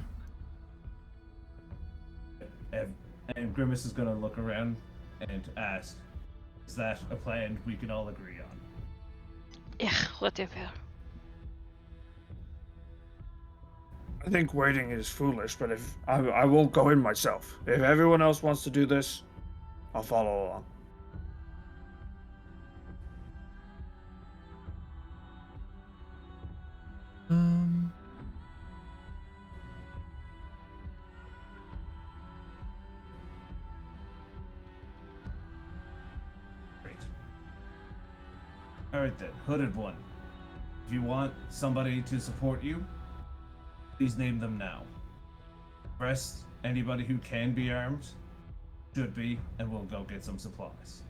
And Grimace is gonna look around and ask, is that a plan we can all agree on? Yeah, whatever. I think waiting is foolish, but if I won't go in myself. If everyone else wants to do this, I'll follow along. Great. Alright then, Hooded One. If you want somebody to support you, please name them now. Rest, anybody who can be armed, should be, and we'll go get some supplies.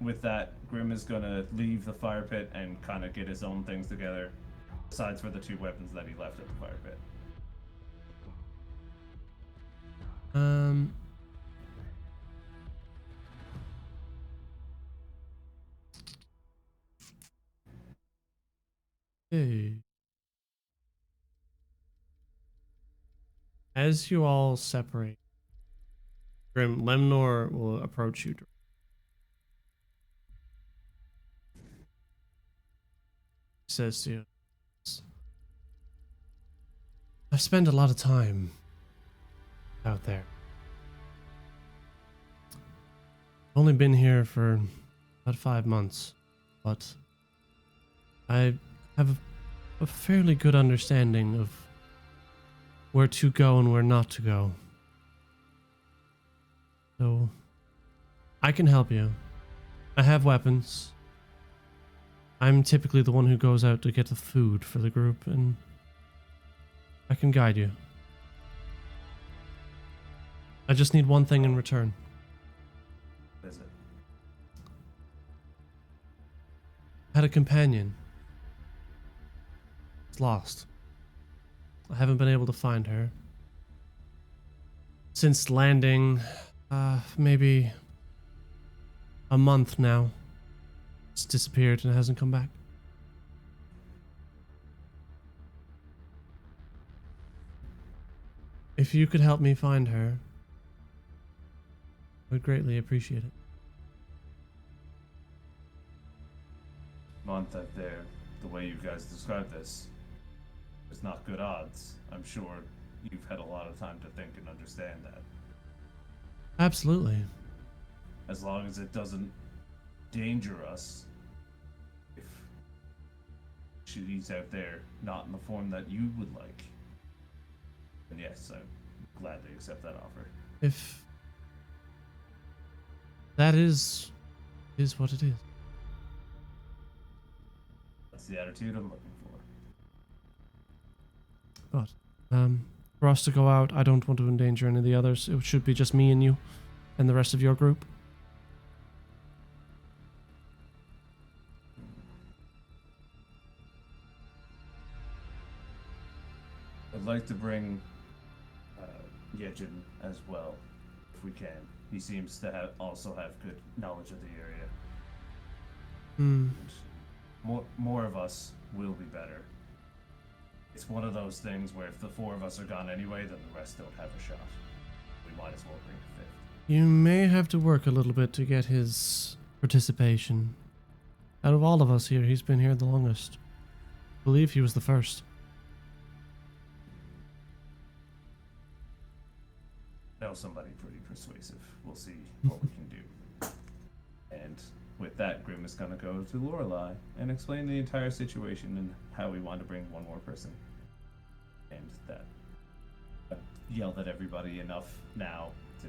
With that, Grim is gonna leave the fire pit and kind of get his own things together, besides for the 2 weapons that he left at the fire pit. Okay. As you all separate, Grim, Lemnor will approach you. He says to you, I've spent a lot of time out there. I've only been here for about 5 months, but I have a fairly good understanding of where to go and where not to go. So, I can help you. I have weapons. I'm typically the one who goes out to get the food for the group, and I can guide you. I just need one thing in return. What is it? I had a companion. It's lost. I haven't been able to find her. Since landing, maybe a month now. It's disappeared and hasn't come back. If you could help me find her, I would greatly appreciate it. Month out there, the way you guys describe this, is not good odds. I'm sure you've had a lot of time to think and understand that. Absolutely. As long as it doesn't danger us, if she's out there not in the form that you would like, then yes, I gladly accept that offer. If that is what it is. That's the attitude I'm looking for. But for us to go out, I don't want to endanger any of the others. It should be just me and you and the rest of your group. I'd like to bring Yejin as well, if we can. He seems to also have good knowledge of the area. Hmm. More of us will be better. It's one of those things where if the four of us are gone anyway, then the rest don't have a shot. We might as well bring a fifth. You may have to work a little bit to get his participation. Out of all of us here, he's been here the longest. I believe he was the first. Know somebody pretty persuasive. We'll see what we can do. And with that, Grim is going to go to Lorelei and explain the entire situation and how we want to bring one more person. And that I've yelled at everybody enough now to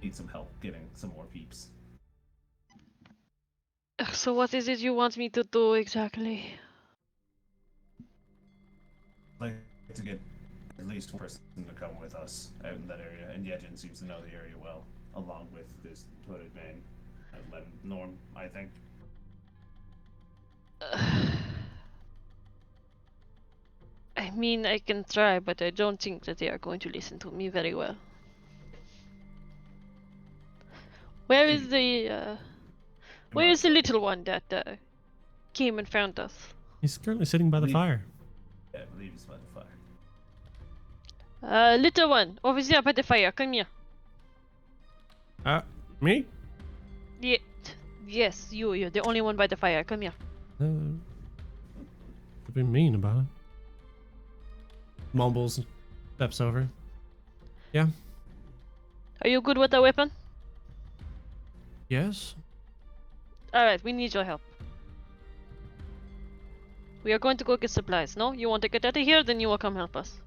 need some help getting some more peeps. So what is it you want me to do exactly? I'd like to get at least one person to come with us out in that area, and Yejin seems to know the area well, along with this hooded man, Norm, I think. I mean, I can try, but I don't think that they are going to listen to me very well. Where is the little one that came and found us? He's currently sitting by the fire. Yeah, I believe he's by the fire. Little one, over there by the fire, come here. Me? Yeah, yes, you're the only one by the fire, come here. Be mean about it. Mumbles, steps over. Yeah. Are you good with the weapon? Yes. Alright, we need your help. We are going to go get supplies, no? You want to get out of here, then you will come help us.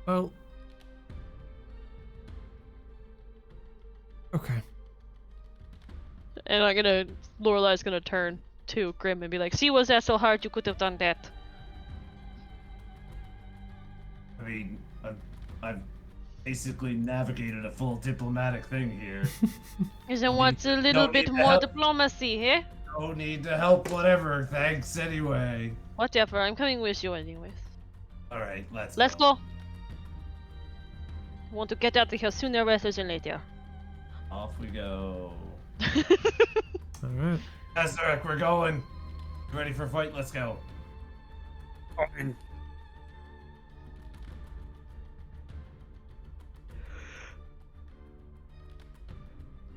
Well. Okay. And Lorelei's gonna turn to Grim and be like, see, was that so hard? You could have done that. I mean, I've basically navigated a full diplomatic thing here. Isn't what's a little bit more diplomacy, eh? No need to help, whatever. Thanks anyway. Whatever, I'm coming with you anyways. Alright, Let's go. I want to get out of here sooner rather than later. Off we go. Alright. Azarek, we're going. You ready for a fight? Let's go. Fine.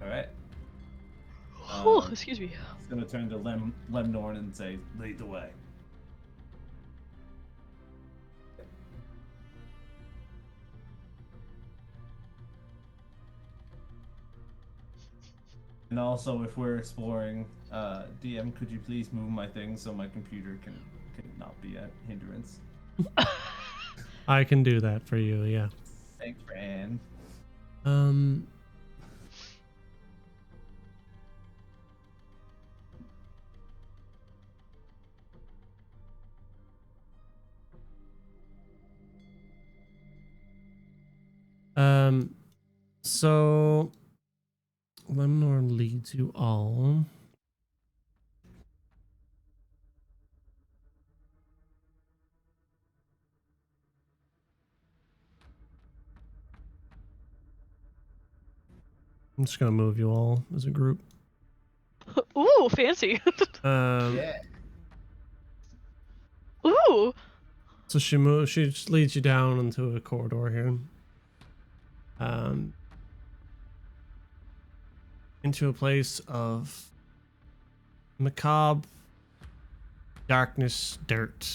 Alright. Oh, excuse me. He's gonna turn to Lemnorn and say, lead the way. And also, if we're exploring, DM, could you please move my thing so my computer can not be a hindrance? I can do that for you, yeah. Thanks, Fran. So Lemnor leads you all. I'm just gonna move you all as a group. Ooh, fancy. Yeah. Ooh. So she just leads you down into a corridor here. Into a place of macabre darkness, dirt,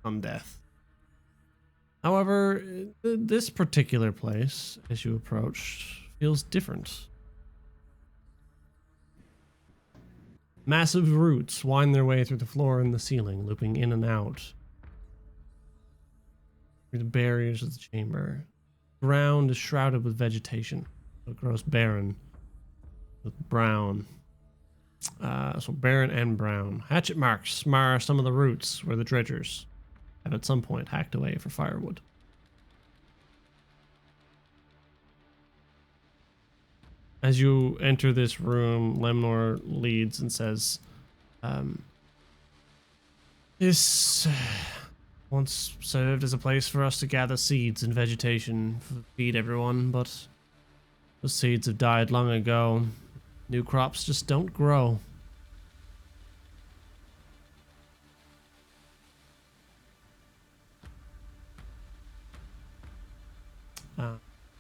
undeath. However, this particular place, as you approach, feels different. Massive roots wind their way through the floor and the ceiling, looping in and out through the barriers of the chamber. The ground is shrouded with vegetation. It grows barren with brown. So barren and brown. Hatchet marks mar some of the roots where the dredgers have at some point hacked away for firewood. As you enter this room, Lemnor leads and says, this once served as a place for us to gather seeds and vegetation to feed everyone, but those seeds have died long ago. New crops just don't grow.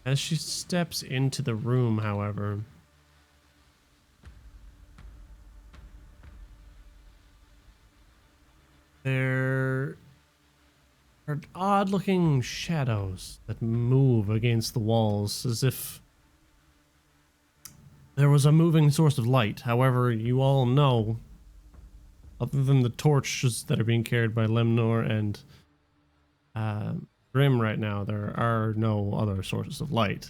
As she steps into the room, however, there are odd-looking shadows that move against the walls as if there was a moving source of light. However, you all know, other than the torches that are being carried by Lemnor and Grim right now, there are no other sources of light.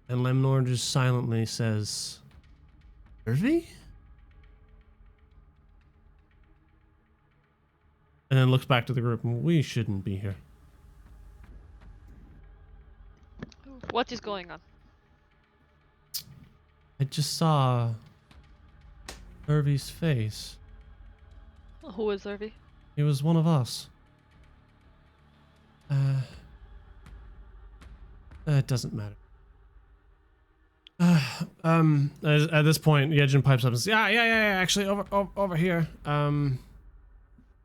And Lemnor just silently says, Irvi? And then looks back to the group, we shouldn't be here. What is going on? I just saw Irvi's face. Who is Irvi? He was one of us. It doesn't matter. At this point, Yejin pipes up and says, yeah, actually, over here. I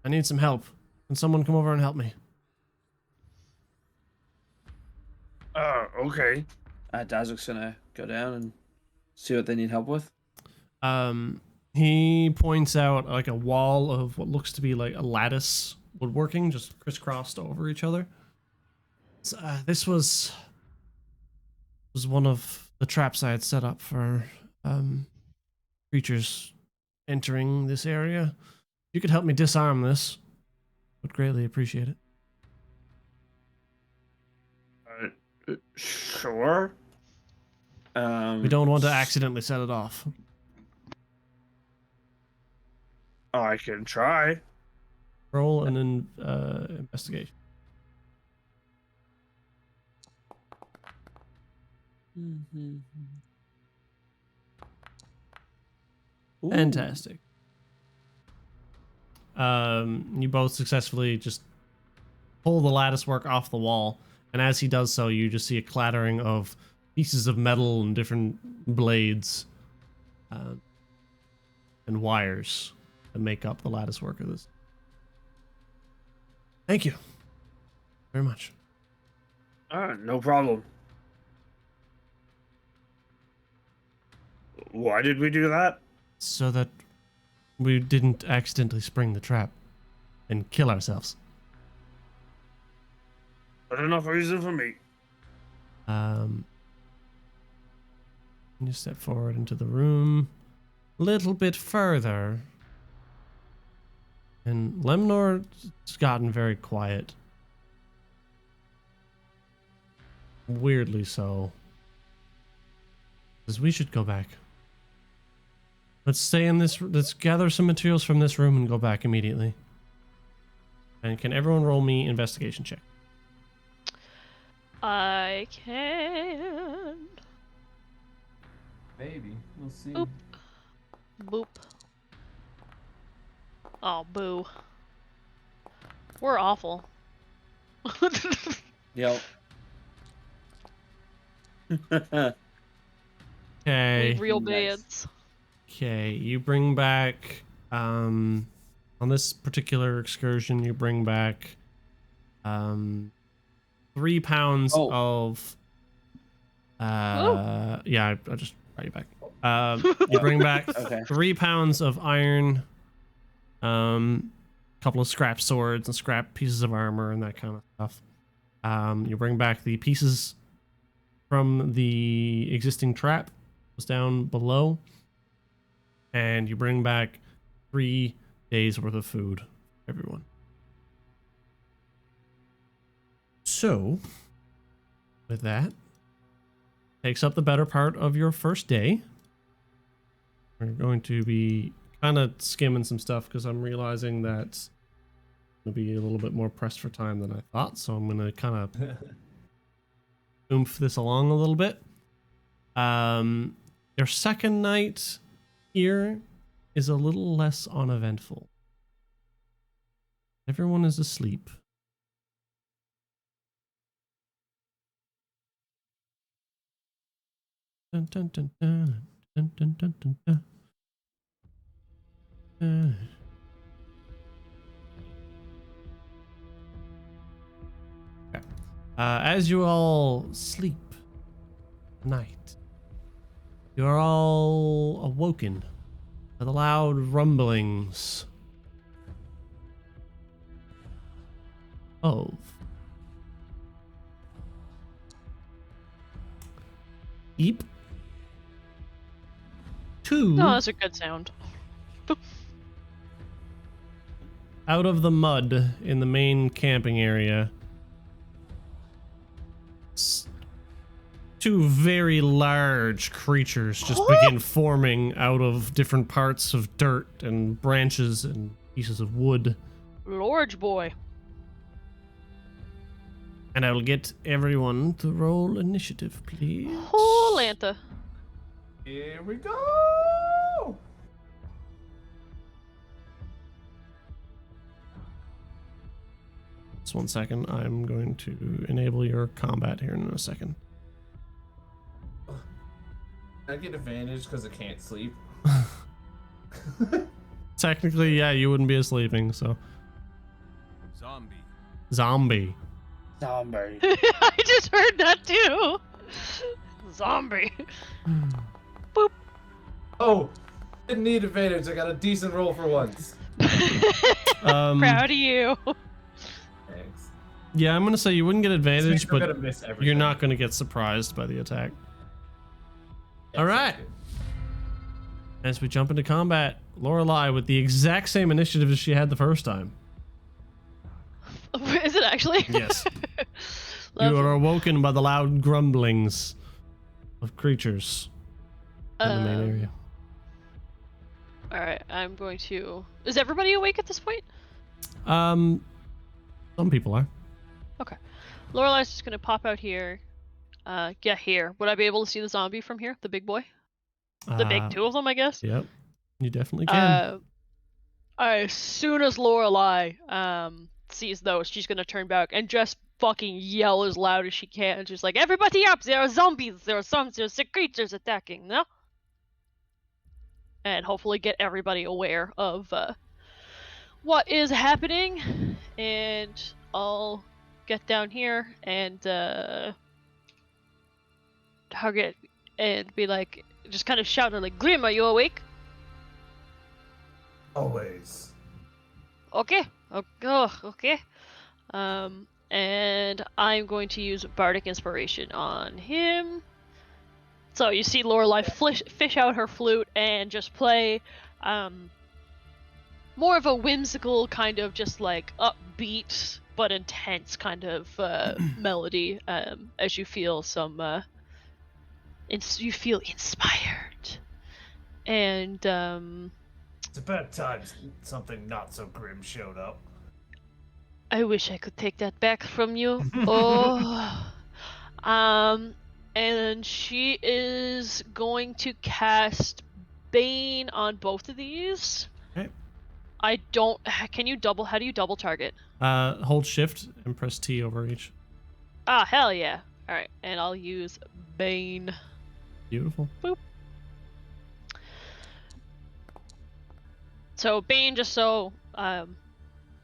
need some help. Can someone come over and help me? Okay. Dazwick's gonna go down and see what they need help with. He points out like a wall of what looks to be like a lattice woodworking, just crisscrossed over each other. So, this was one of the traps I had set up for creatures entering this area. If you could help me disarm this, would greatly appreciate it. Sure. We don't want to accidentally set it off. I can try. Roll an investigation. Fantastic. You both successfully just pull the lattice work off the wall, and as he does so, you just see a clattering of pieces of metal and different blades and wires that make up the lattice work of this. Thank you very much. No problem. Why did we do that? So that we didn't accidentally spring the trap and kill ourselves. That's enough reason for me. You step forward into the room a little bit further, and Lemnor's gotten very quiet. Weirdly so. Because we should go back. Let's stay in this. Let's gather some materials from this room and go back immediately. And can everyone roll me investigation check? I can. Maybe. We'll see. Oop. Boop. Oh, boo. We're awful. Yep. Okay. Real Nice. bads. Okay, you bring back on this particular excursion, you bring back 3 pounds Oh. of yeah, I'll just write you back. You bring back Okay. 3 pounds of iron, couple of scrap swords and scrap pieces of armor and that kind of stuff. You bring back the pieces from the existing trap was down below, and you bring back 3 days worth of food for everyone. So with that, takes up the better part of your first day. We're going to be kind of skimming some stuff because I'm realizing that I'm going to be a little bit more pressed for time than I thought, so I'm going to kind of oomph this along a little bit. Your second night here is a little less uneventful. Everyone is asleep. Dun, dun, dun, dun, dun, dun, dun, dun, dun. Okay. As you all sleep night, you are all awoken by the loud rumblings of Eep. 2 No, that's a good sound. out of the mud in the main camping area. 2 very large creatures just begin forming out of different parts of dirt and branches and pieces of wood. Large boy. And I will get everyone to roll initiative, please. Oh, Lanta. Here we go. Just 1 second. I'm going to enable your combat here in a second. I get advantage because I can't sleep. Technically, yeah, you wouldn't be sleeping, so. Zombie. Zombie. Zombie. I just heard that too. Zombie. Oh, didn't need advantage. I got a decent roll for once. Proud of you. Thanks. Yeah, I'm gonna say you wouldn't get advantage, I'm but gonna miss everything. you're not gonna get surprised by the attack. Yeah, All right. sounds As we jump into combat, Lorelei with the exact same initiative as she had the first time. Is it actually? Yes. Love You are it. awoken by the loud grumblings of creatures in the main area. Alright, I'm going to... Is everybody awake at this point? Some people are. Okay. Lorelei's just gonna pop out here. Get here. Would I be able to see the zombie from here? The big boy? The big 2 of them, I guess? Yep. You definitely can. As soon as Lorelei sees those, she's gonna turn back and just fucking yell as loud as she can. And she's like, "Everybody up! There are zombies! There's creatures attacking, no?" And hopefully get everybody aware of what is happening. And I'll get down here and hug it and be like, just kind of shouting like, "Grim, are you awake?" Always. Okay. Okay. And I'm going to use Bardic Inspiration on him. So you see Lorelei fish out her flute and just play more of a whimsical kind of just like upbeat but intense kind of melody as you feel some you feel inspired. And It's about time something not so grim showed up. I wish I could take that back from you. Oh, And she is going to cast Bane on both of these. Okay. I don't. Can you double? How do you double target? Hold shift and press T over each. Ah, hell yeah. Alright, and I'll use Bane. Beautiful. Boop. So, Bane, just so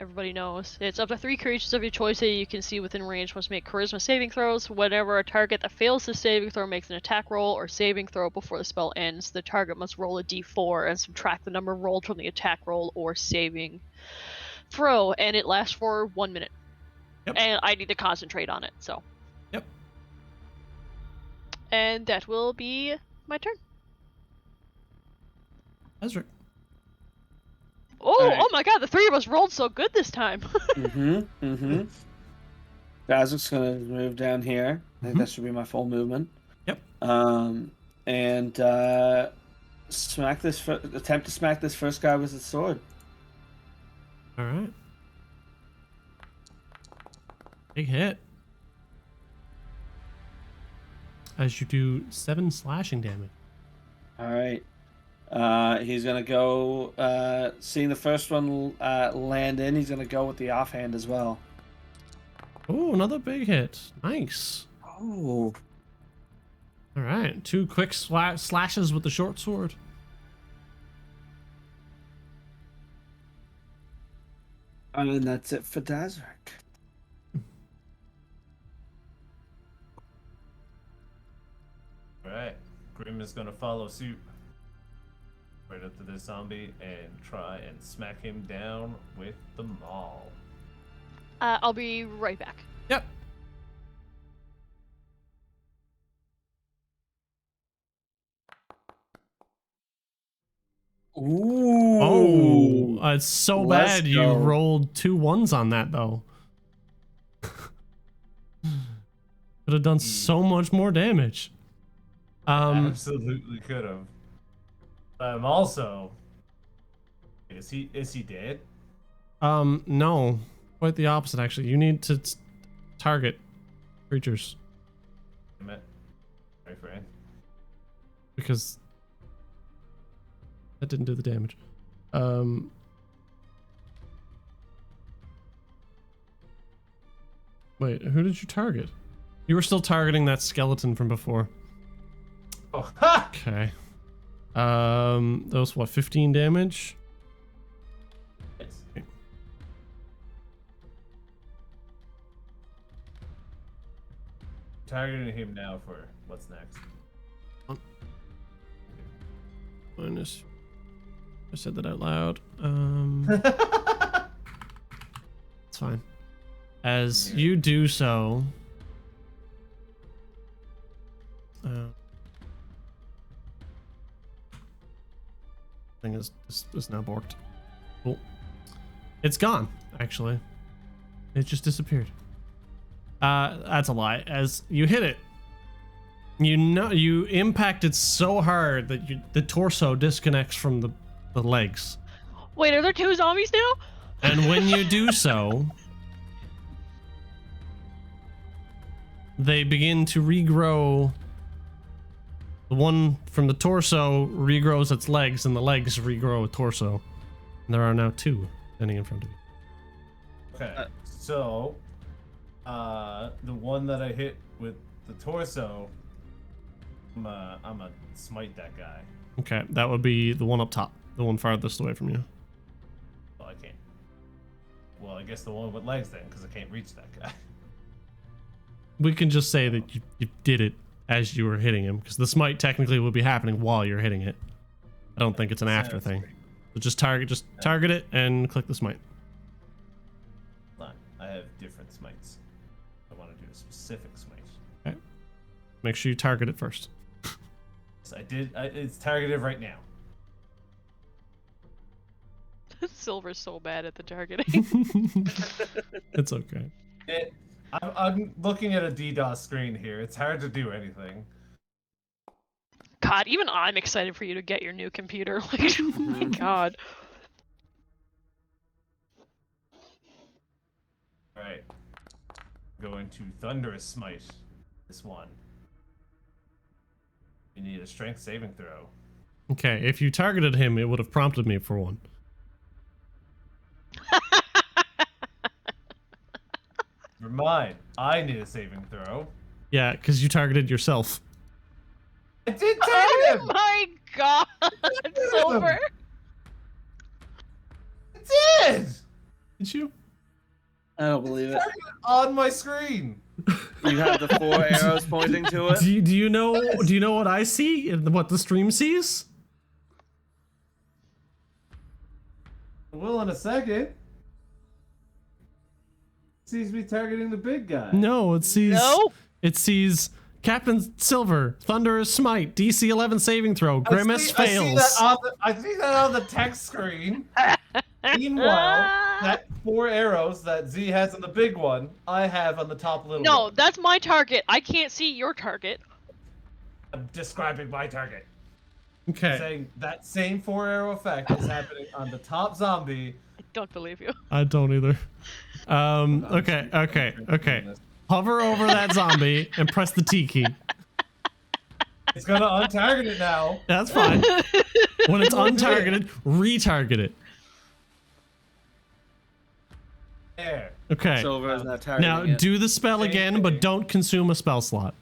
everybody knows, it's up to 3 creatures of your choice that you can see within range must make charisma saving throws. Whenever a target that fails the saving throw makes an attack roll or saving throw before the spell ends, the target must roll a d4 and subtract the number rolled from the attack roll or saving throw, and it lasts for 1 minute. Yep. And I need to concentrate on it, so. Yep. And that will be my turn. Ezra. Oh, Alright. oh my god, the 3 of us rolled so good this time. Dazuk's gonna move down here. I think that should be my full movement. Yep. And attempt to smack this first guy with his sword. All right. Big hit. As you do 7 slashing damage. All right. He's gonna go. Seeing the first one land in, he's gonna go with the offhand as well. Oh, another big hit. Nice. Oh. All right. 2 quick slashes with the short sword. And that's it for Dazrik. Alright. Grim is gonna follow suit right up to this zombie and try and smack him down with the maul. I'll be right back. Yep. Ooh. Oh, it's so Let's bad you go. rolled 2 1s on that though. Could have done so much more damage. Absolutely could have. I'm also. Is he dead? No. Quite the opposite actually. You need to target creatures Damn it. My friend. because that didn't do the damage. Wait, who did you target? You were still targeting that skeleton from before. Oh, ha! Okay. That was what, 15 damage? Yes. Targeting him now for what's next. Minus. I said that out loud. It's fine. As you do so, thing is now borked. Cool. It's gone. Actually, it just disappeared. That's a lie. As you hit it, you impact it so hard that the torso disconnects from the legs. Wait, are there 2 zombies now? And when you do so, they begin to regrow. The one from the torso regrows its legs, and the legs regrow a torso. And there are now 2 standing in front of you. Okay, so the one that I hit with the torso, I'm a smite that guy. Okay, that would be the one up top, the one farthest away from you. Well, I can't. Well, I guess the one with legs then, because I can't reach that guy. We can just say that you did it as you were hitting him, because the smite technically will be happening while you're hitting it. I don't think it's an after Sounds thing. great. So just target it and click the smite. Hold on, I have different smites. I want to do a specific smite. Okay. Make sure you target it first. So I did. It's targeted right now. Silver's so bad at the targeting. It's okay. I'm looking at a DDoS screen here. It's hard to do anything. God, even I'm excited for you to get your new computer. Like, oh my god. All right. Going to thunderous smite. This one. You need a strength saving throw. Okay, if you targeted him, it would have prompted me for one. Never mind. I need a saving throw. Yeah, because you targeted yourself. I did target Oh him! my god, Silver! I did! Did you? I don't believe it. On my screen. You have the 4 arrows pointing to it. Do you know what I see and what the stream sees? I will in a second. Sees me targeting the big guy. No, it sees Nope. it sees Captain Silver, Thunderous Smite, DC 11 saving throw, Grimace fails. I see that on the text screen. Meanwhile, that 4 arrows that Z has on the big one, I have on the top little No, one. that's my target. I can't see your target. I'm describing my target. Okay. Saying that same 4 arrow effect is happening on the top zombie. I don't believe you. I don't either. Okay. Hover over that zombie and press the T key. It's gonna untarget it now. That's fine. When it's untargeted, retarget it. There. Okay. Silver is not targeting Now it. do the spell Same again, thing. but don't consume a spell slot.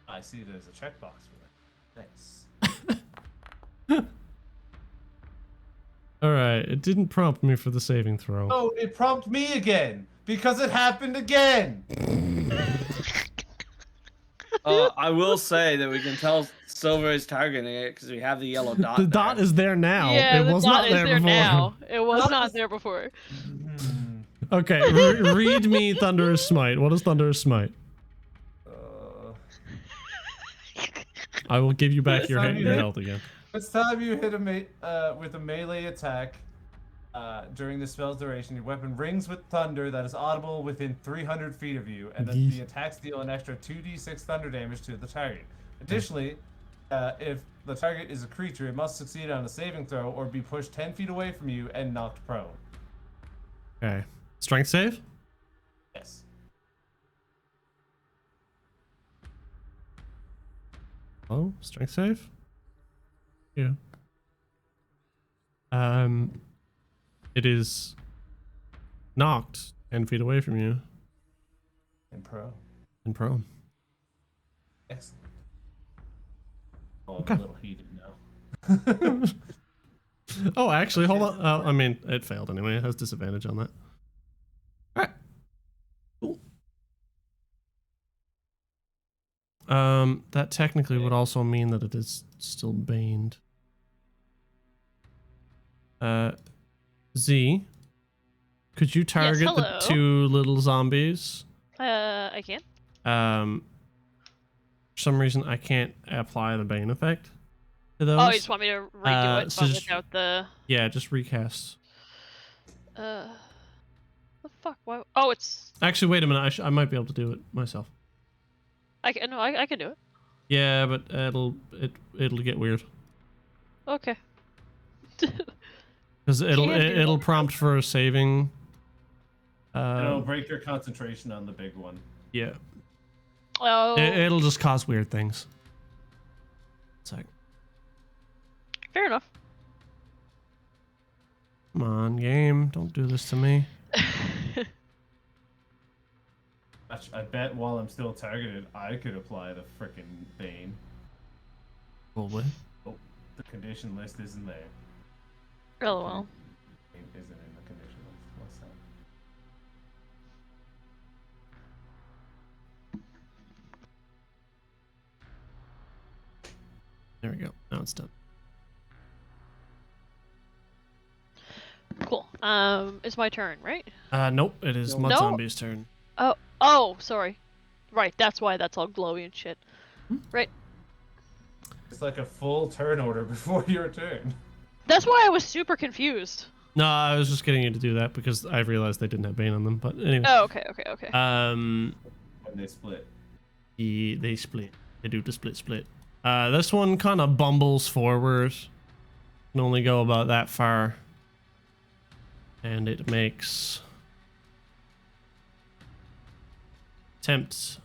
I see there's a checkbox for that. Thanks. All right. It didn't prompt me for the saving throw. Oh, it prompted me again because it happened again. I will say that we can tell Silver is targeting it because we have the yellow dot. The dot there. is there now. Yeah, it the was dot not is there there before. now. It was not there before. Okay. Read me Thunderous Smite. What is Thunderous Smite? I will give you back your health again. It's time you hit with a melee attack. During the spell's duration, your weapon rings with thunder that is audible within 300 feet of you, and the attacks deal an extra 2d6 thunder damage to the target. Additionally, if the target is a creature, it must succeed on a saving throw or be pushed 10 feet away from you and knocked prone. Okay. Strength save? Yes. Oh, strength save? Yeah. It is knocked 10 feet away from you And prone. and prone. Excellent. Oh, Okay. I'm a little heated now. Oh, actually, hold on. I mean, it failed anyway. It has disadvantage on that. All right. Cool. That technically would also mean that it is still baned. Z, could you target the hello. 2 little zombies? I can. For some reason, I can't apply the bane effect to those. Oh, you just want me to redo it, so but just- without the. Yeah, just recast. The fuck? Why? Oh, it's. Actually, wait a minute. I might be able to do it myself. I can. No, I can do it. Yeah, but it'll get weird Okay. because it'll Can't do it'll that. prompt for a saving. And it'll break your concentration on the big one. Yeah, Oh. it'll just cause weird things. It's like, Fair enough. come on, game, don't do this to me. I bet while I'm still targeted, I could apply the frickin' Bane. Probably. Oh, the condition list isn't there. Oh well. Bane isn't in the condition list. What's that? There we go. Now it's done. Cool. It's my turn, right? Nope. It is Mud No. Zombie's turn. Oh, sorry. Right, that's why that's all glowy and shit. Right. It's like a full turn order before your turn. That's why I was super confused. No, I was just getting you to do that because I realized they didn't have Bane on them. But anyway. Oh, okay. When they split. They split. They do the split. This one kind of bumbles forward. Can only go about that far. And it makes attempt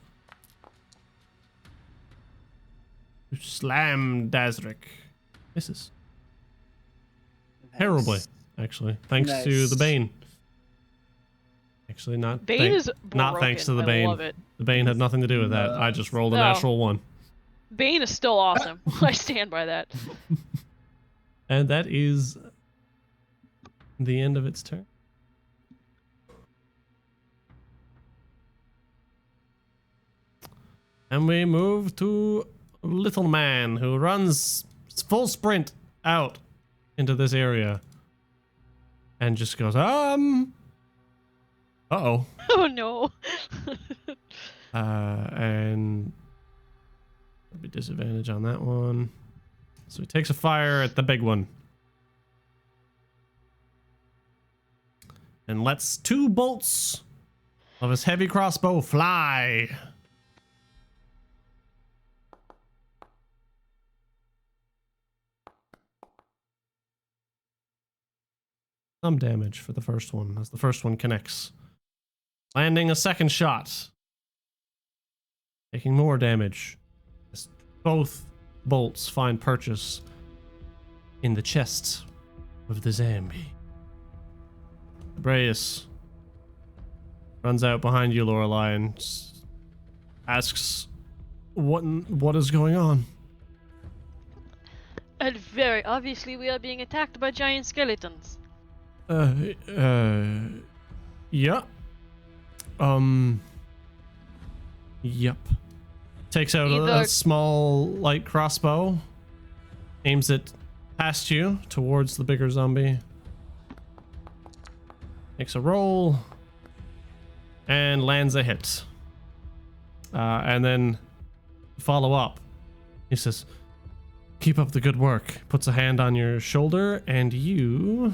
to slam Dazric. Misses. Terribly, actually. Thanks to the Nice. Bane. Actually, not Bane is broken. not thanks to the I Bane. love it. The Bane had nothing to do with that. I just rolled a No. natural 1. Bane is still awesome. I stand by that. And that is the end of its turn. And we move to Little Man, who runs full sprint out into this area. And just goes, uh-oh. Oh no. And there'll be disadvantage on that one. So he takes a fire at the big one. And lets 2 bolts of his heavy crossbow fly. Some damage for the first one, as the first one connects. Landing a second shot. Taking more damage. As both bolts find purchase in the chest of the zombie. Breus runs out behind you, Lorelei, and asks, "What is going on?" And very obviously we are being attacked by giant skeletons. Yeah. Yep. Takes out a small light crossbow, aims it past you towards the bigger zombie. Makes a roll and lands a hit. And then follow up. He says, "Keep up the good work." Puts a hand on your shoulder, and you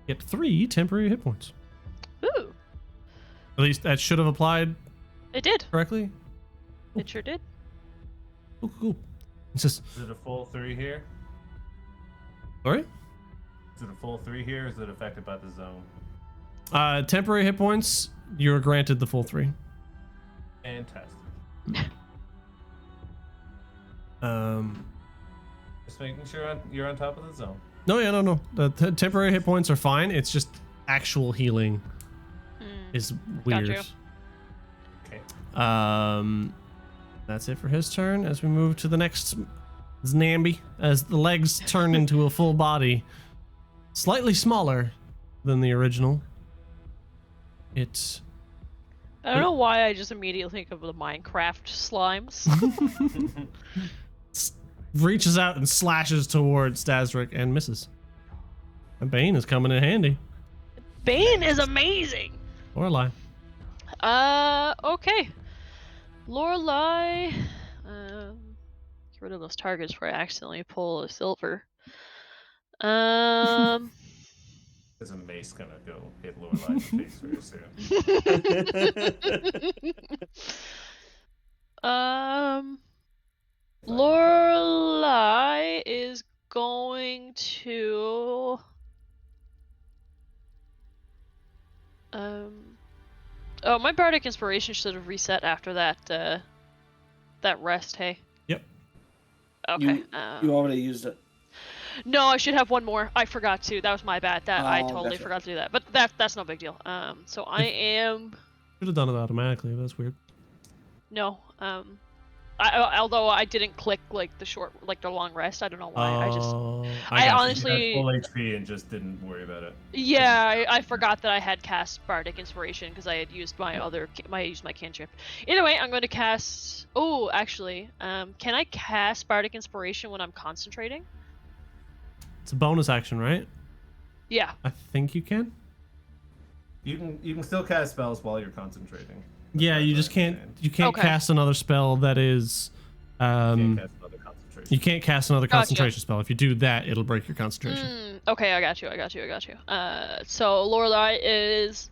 get 3 temporary hit points. Ooh, At least that should have applied it did. correctly. It sure did. Cool. He says, Is it a full 3 here? sorry? Is it a full 3 here, or is it affected by the zone? Temporary hit points, you're granted the full 3. Fantastic. Just making sure you're on top of the zone. No. The temporary hit points are fine. It's just actual healing is weird. Gotcha. Okay. That's it for his turn. As we move to the next Znambi, as the legs turn into a full body, slightly smaller than the original. It's I don't know why I just immediately think of the Minecraft slimes. reaches out and slashes towards Dazric and misses. And Bane is coming in handy. Bane is amazing. Lorelei. Okay. Lorelei, get rid of those targets before I accidentally pull a silver. Is a mace gonna go hit Lorelei in the face very soon? Lorelei is going to oh, my bardic inspiration should have reset after that rest, hey. Yep. Okay. You already used it. No, I should have one more. I forgot to. That was my bad. I Oh, totally gotcha. forgot to do that. But that's no big deal. So I am Should have done it automatically. That's weird. no. Although I didn't click like the long rest. I don't know why. I got you. honestly- You had full HP and just didn't worry about it. Yeah, I forgot that I had cast bardic inspiration because I had used my cantrip. Anyway, I'm going to cast. Oh, actually, can I cast bardic inspiration when I'm concentrating? It's a bonus action, right? Yeah. I think you can. You can still cast spells while you're concentrating. Yeah, you just can't. You can't Okay. cast another spell that is. You can't cast another concentration. You can't cast another Gotcha. concentration spell. If you do that, it'll break your concentration. Okay, I got you. So Lorelei is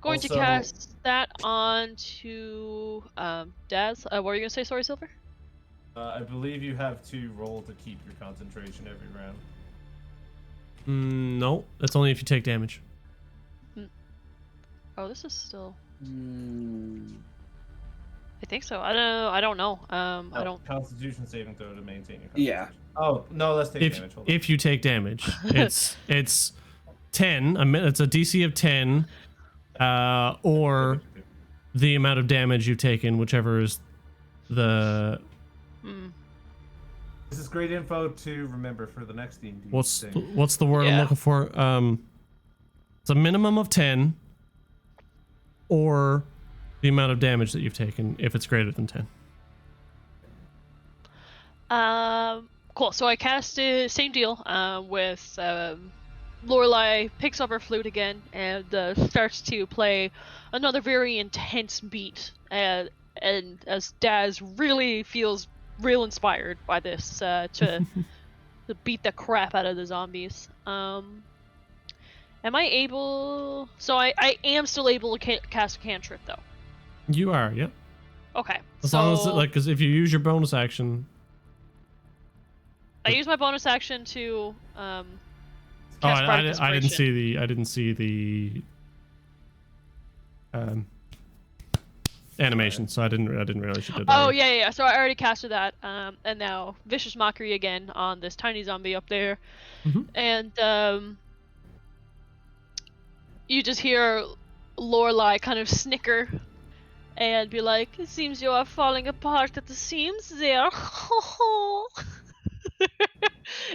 going to Also- cast that on to Daz. What were you gonna say? Sorry, Silver. I believe you have to roll to keep your concentration every round. No, that's only if you take damage. Oh, this is still. Hmm. I think so. I don't know. I Oh, don't. Constitution saving throw to maintain your Yeah. concentration. Oh no, let's take damage. Hold on. If you take damage, it's 10. It's a DC of 10, or the amount of damage you've taken, whichever is the. This is great info to remember for the next D&D What's thing. the word I'm Yeah. looking for? It's a minimum of 10, or the amount of damage that you've taken if it's greater than 10. Cool. So I cast same deal. With Lorelai picks up her flute again and starts to play another very intense beat. And as Daz really feels real inspired by this to to beat the crap out of the zombies. Am I able? So I am still able to cast a cantrip though. You are, yeah. Okay. As long as because if you use your bonus action. I use my bonus action to Oh, cast I Bardic didn't Inspiration. I didn't see the animation, so I didn't realize you did that. Oh yeah. So I already casted that, and now Vicious Mockery again on this tiny zombie up there, and you just hear Lorelai kind of snicker, and be like, "It seems you are falling apart at the seams there,"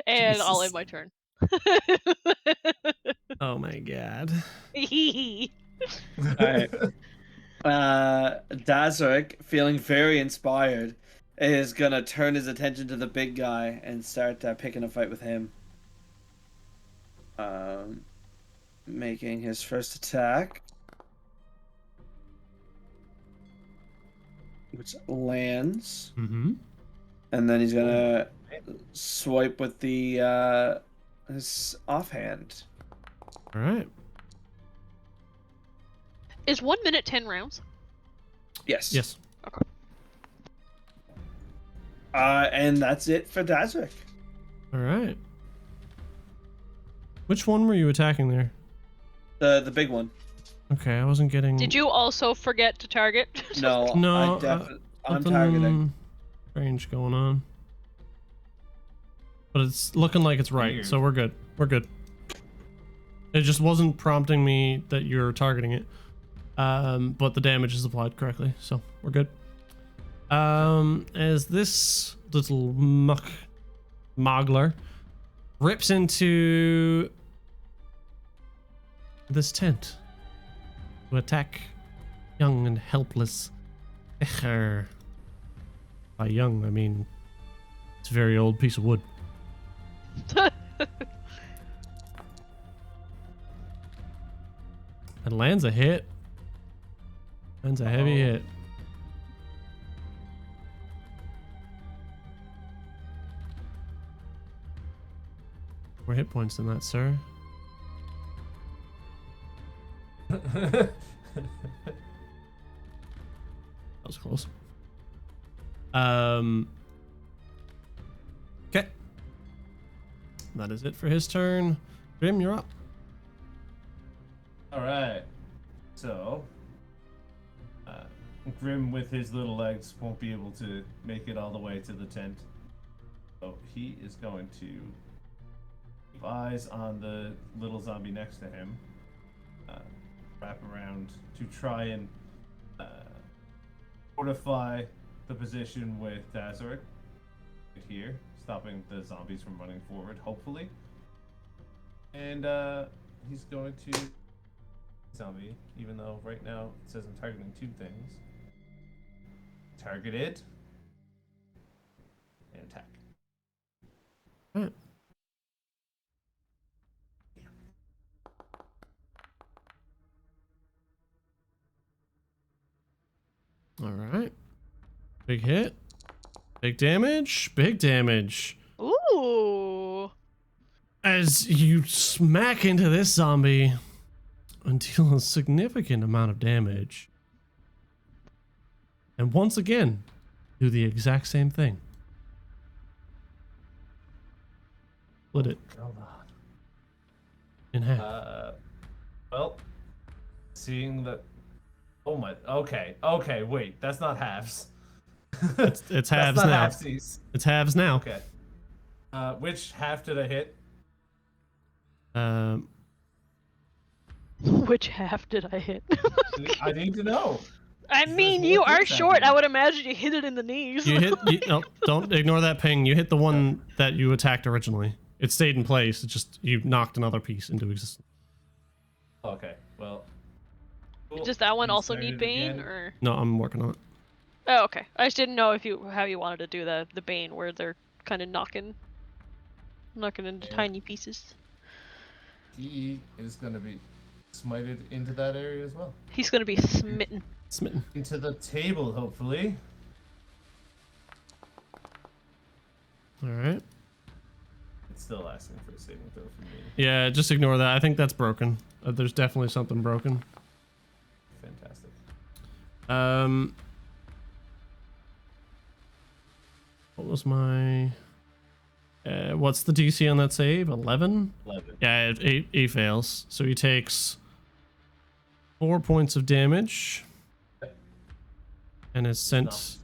and I'll end my turn. Oh my god. Alright. Dazric, feeling very inspired, is gonna turn his attention to the big guy and start picking a fight with him. Making his first attack, which lands, and then he's gonna swipe with the his offhand. All right. Is 1 minute 10 rounds? Yes. Yes. Okay. And that's it for Dazric. All right. Which one were you attacking there? The big one. Okay, I wasn't getting. Did you also forget to target? No, No, I'm nothing targeting. strange going on. But it's looking like it's right, Weird. so we're good. We're good. It just wasn't prompting me that you're targeting it. But the damage is applied correctly, so we're good. As this little mogler rips into this tent to attack young and helpless Echer. By young, I mean it's a very old piece of wood. And lands a hit. Lands a heavy hit. More hit points than that, sir. That was close. Okay. That is it for his turn. Grim, you're up. All right. So, Grim with his little legs won't be able to make it all the way to the tent. So he is going to keep eyes on the little zombie next to him. Wrap around to try and fortify the position with Dazric right here, stopping the zombies from running forward, hopefully. And he's going to zombie, even though right now it says I'm targeting two things. Targeted and attack. Alright. Alright. Big hit. Big damage. Big damage. Ooh. As you smack into this zombie and deal a significant amount of damage. And once again, do the exact same thing. Split it Hold in half. on. Well, seeing that. Oh my. Okay. Wait, that's not halves. It's That's halves not now. halfsies. It's halves now. Okay. Which half did I hit? Which half did I hit? I need to know. I There's mean, more you are things short. happening. I would imagine you hit it in the knees. No, don't ignore that ping. You hit the one that you attacked originally. It stayed in place. It just you knocked another piece into existence. Okay. Well. Cool. Does that one also Restarted need Bane, again. or? No, I'm working on it. Oh, okay. I just didn't know how you wanted to do the Bane, where they're kind of knocking into Yeah. tiny pieces. He is going to be smited into that area as well. He's gonna be smitten. Smitten. Into the table, hopefully. All right. It's still asking for a saving throw from me. Yeah, just ignore that. I think that's broken. There's definitely something broken. Fantastic. What was my? What's the DC on that save? 11. 11. Yeah, he fails. So he takes 4 points of damage, and is sent Knocked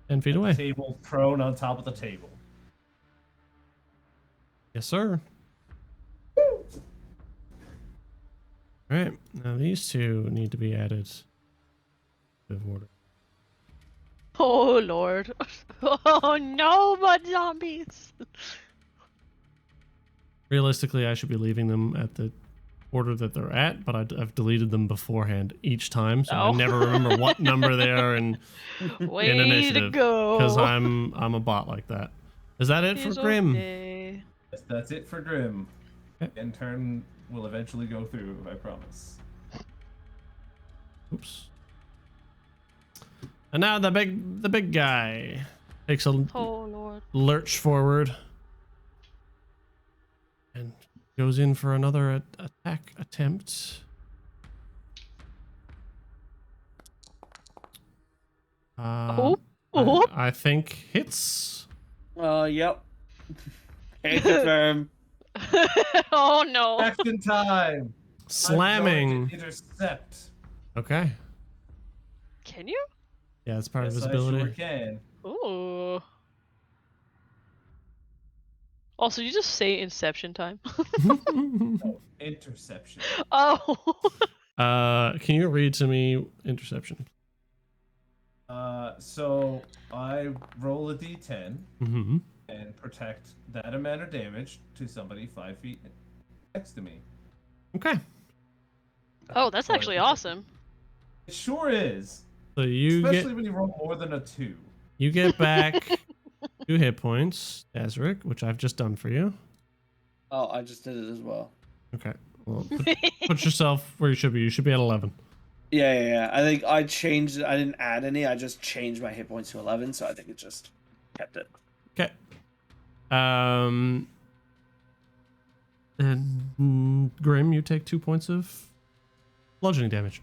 10 feet away. Table prone on top of the table. Yes, sir. All right. Now these two need to be added to order. Oh lord. Oh no, but zombies. Realistically, I should be leaving them at the order that they're at, but I've deleted them beforehand each time, so I Oh. never remember what number they are in Way to initiative. go. Because I'm a bot like that. Is that it for It's Grim? okay. Yes, that's it for Grim. Okay. End turn will eventually go through, I promise. Oops. And now the big guy takes a Oh lord. lurch forward and goes in for another attack attempt. Oh. I think hits. Yep. Hate confirm. Oh no. Action time! I'm going Slamming. to intercept. Okay. Can you? Yeah, it's part of Yes, his I ability. sure can. Ooh. Also, you just say Inception time. Oh, interception. Oh. Can you read to me interception? So I roll a d10 Mm-hmm. and protect that amount of damage to somebody 5 feet next to me. Okay. Oh, that's actually awesome. It sure is. So you Especially when you roll more than a 2. get back 2 hit points, Azric, which I've just done for you. Oh, I just did it as well. Okay. Well, put yourself where you should be. You should be at 11. Yeah. I think I changed it. I didn't add any. I just changed my hit points to 11, so I think it just kept it. Okay. And Grim, you take 2 points of bludgeoning damage.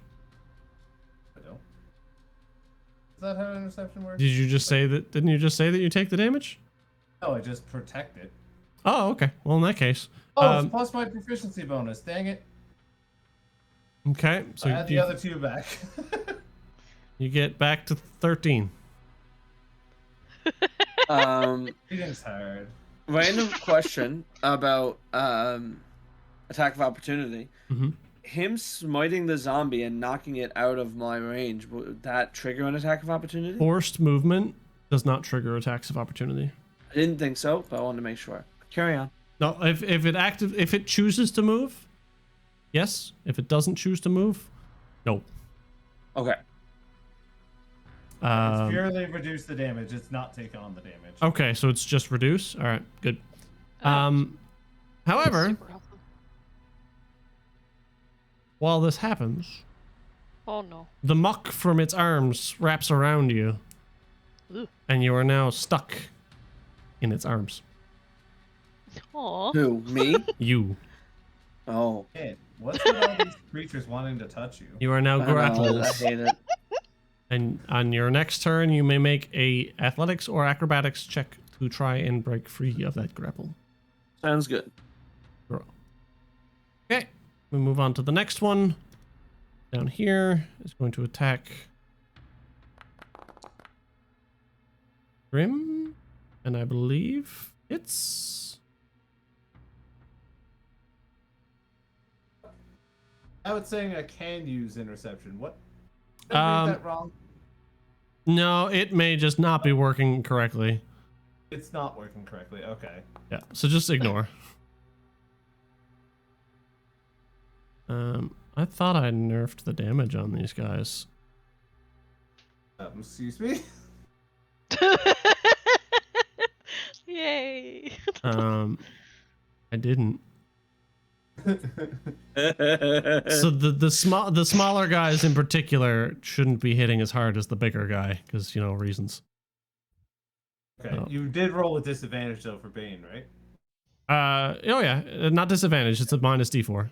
I don't. Is that how interception works? Did you just say that? Didn't you just say that you take the damage? No, I just protect it. Oh, okay. Well, in that case, Oh, it's plus my proficiency bonus. Dang it. okay. So I add the other 2 back. you get back to 13. Reading's hard. Random question about attack of opportunity. Mm-hmm. Him smiting the zombie and knocking it out of my range, would that trigger an attack of opportunity? Forced movement does not trigger attacks of opportunity. I didn't think so, but I wanted to make sure. Carry on. No, if it chooses to move, yes. If it doesn't choose to move, no. Okay. It's purely reduce the damage. It's not take on the damage. Okay, so it's just reduce. All right, good. Oh. However, Super helpful. while this happens, Oh no. the muck from its arms wraps around you, Ugh. and you are now stuck in its arms. Aw. Who? Me? You. Oh. Man, what's with all these creatures wanting to touch you? You are now I know, grappled, I hate it. and on your next turn, you may make a athletics or acrobatics check to try and break free of that grapple. Sounds good. Okay, we move on to the next one. Down here is going to attack Grim, and I believe it's... I was saying I can use interception. What? Did I read that wrong? No, it may just not be working correctly. It's not working correctly. Okay. Yeah, so just ignore. I thought I nerfed the damage on these guys. Excuse me? Yay. I didn't. So the smaller guys in particular shouldn't be hitting as hard as the bigger guy because, you know, reasons. Okay, Oh. you did roll a disadvantage though for Bane, right? Oh yeah, not disadvantage. It's a minus D4.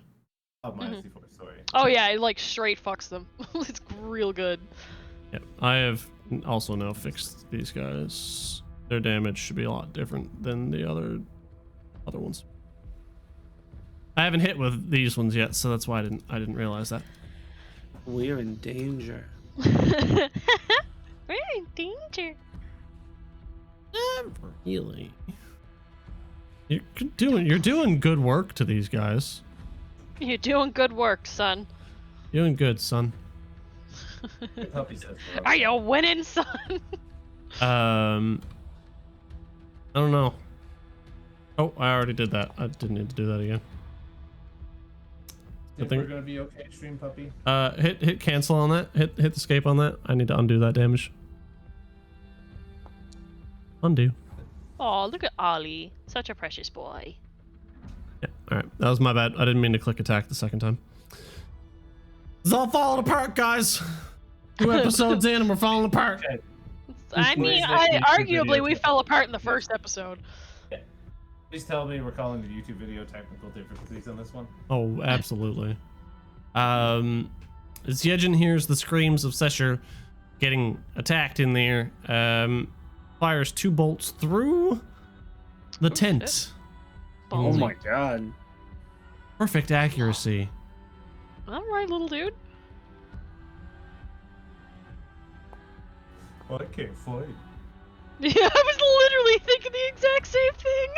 Oh, minus D4, sorry. Oh yeah, it like straight fucks them. It's real good. Yeah, I have also now fixed these guys. Their damage should be a lot different than the other ones. I haven't hit with these ones yet, so that's why I didn't realize that. We're in danger. We're in danger. Really? You're doing good work to these guys. You're doing good work, son. Doing good, son. The puppy says so. Are you winning, son? I don't know. Oh, I already did that. I didn't need to do that again. Think we're gonna be okay, stream puppy? Hit cancel on that. Hit escape on that. I need to undo that damage. Undo. Oh, look at Ollie. Such a precious boy. Yeah, alright. That was my bad. I didn't mean to click attack the second time. It's all falling apart, guys. 2 episodes in and we're falling apart. Okay. I mean, arguably we fell apart in the first episode. Yeah. Please tell me we're calling the YouTube video technical difficulties on this one. Oh, absolutely. As Yejin hears the screams of Sesher getting attacked in there, fires 2 bolts through the tent. Shit. Oh Ballsy. my god. Perfect accuracy. All right, little dude. Oh, I can't fight. Yeah, I was literally thinking the exact same thing.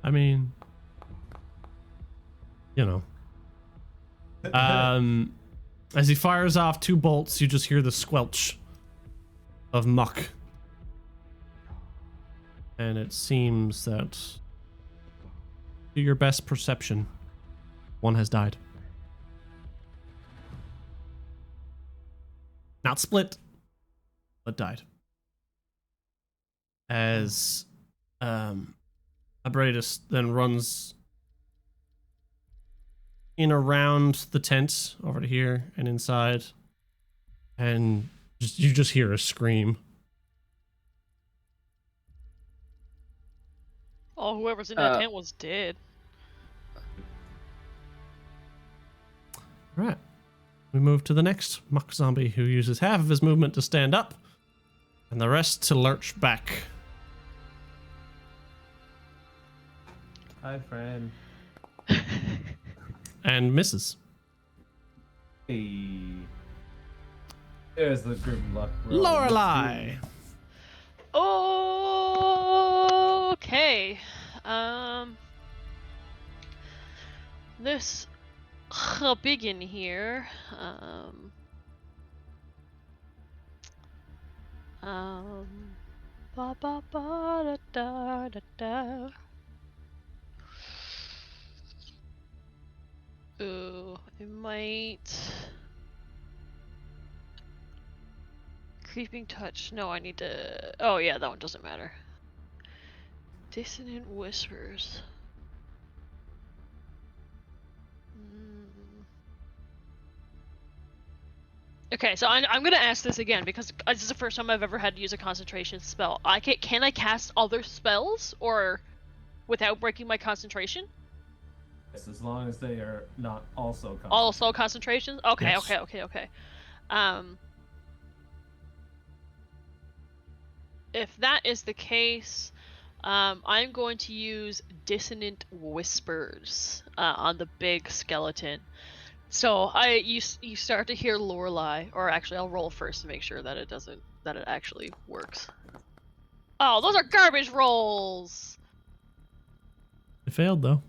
I mean, you know. As he fires off 2 bolts, you just hear the squelch of muck. And it seems that, to your best perception, one has died. Not split, but died. As Abradus then runs in around the tent over to here and inside, and you just hear a scream. Oh, whoever's in that tent was dead. Right. We move to the next muck zombie, who uses half of his movement to stand up and the rest to lurch back. Hi, friend. And misses. Hey. There's the grim luck. Lorelei! Okay. This biggin here. Ba ba ba da da da da. Ooh, I might. Creeping touch. No, I need to. Oh yeah, that one doesn't matter. Dissonant whispers. Okay, so I'm gonna ask this again because this is the first time I've ever had to use a concentration spell. Can I cast other spells or without breaking my concentration? Yes, as long as they are not also Also concentrations? Okay, Yes. okay. if that is the case, I'm going to use Dissonant Whispers on the big skeleton. So you start to hear Lorelei, or actually I'll roll first to make sure that it actually works. Oh, those are garbage rolls. It failed though.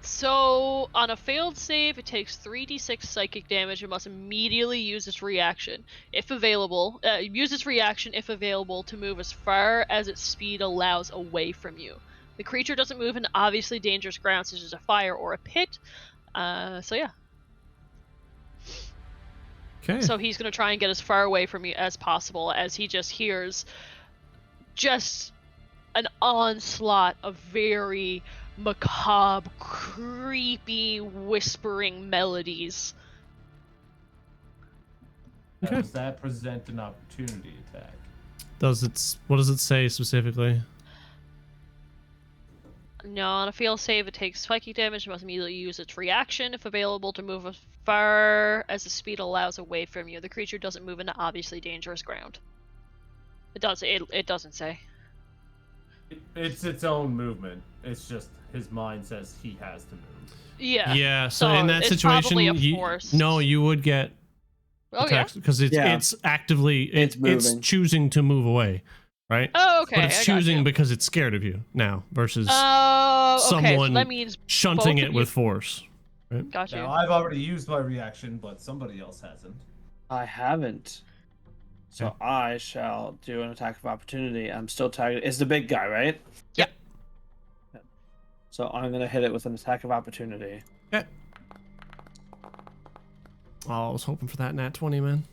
So on a failed save, it takes 3d6 psychic damage and must immediately use its reaction, if available. Use its reaction if available to move as far as its speed allows away from you. The creature doesn't move in obviously dangerous ground such as a fire or a pit. So yeah. Okay. So he's gonna try and get as far away from you as possible as he just hears just an onslaught of very macabre, creepy, whispering melodies. Okay. Does that present an opportunity attack? What does it say specifically? No, on a fail save, it takes psychic damage and must immediately use its reaction if available to move as far as the speed allows away from you. The creature doesn't move into obviously dangerous ground. It doesn't say. It's its own movement. It's just his mind says he has to move. Yeah. Yeah. So in that it's situation, probably a force. you would get Oh yeah. because it's actively it's moving. choosing to move away, right? Oh okay. But it's I got choosing you. because it's scared of you now versus Oh, okay. someone So that means shunting both it of with you- force. Got you. Now I've already used my reaction, but somebody else hasn't. I haven't. So Okay. I shall do an attack of opportunity. I'm still targeted. It's the big guy, right? Yep. So I'm gonna hit it with an attack of opportunity. Okay. Oh, I was hoping for that nat 20, man.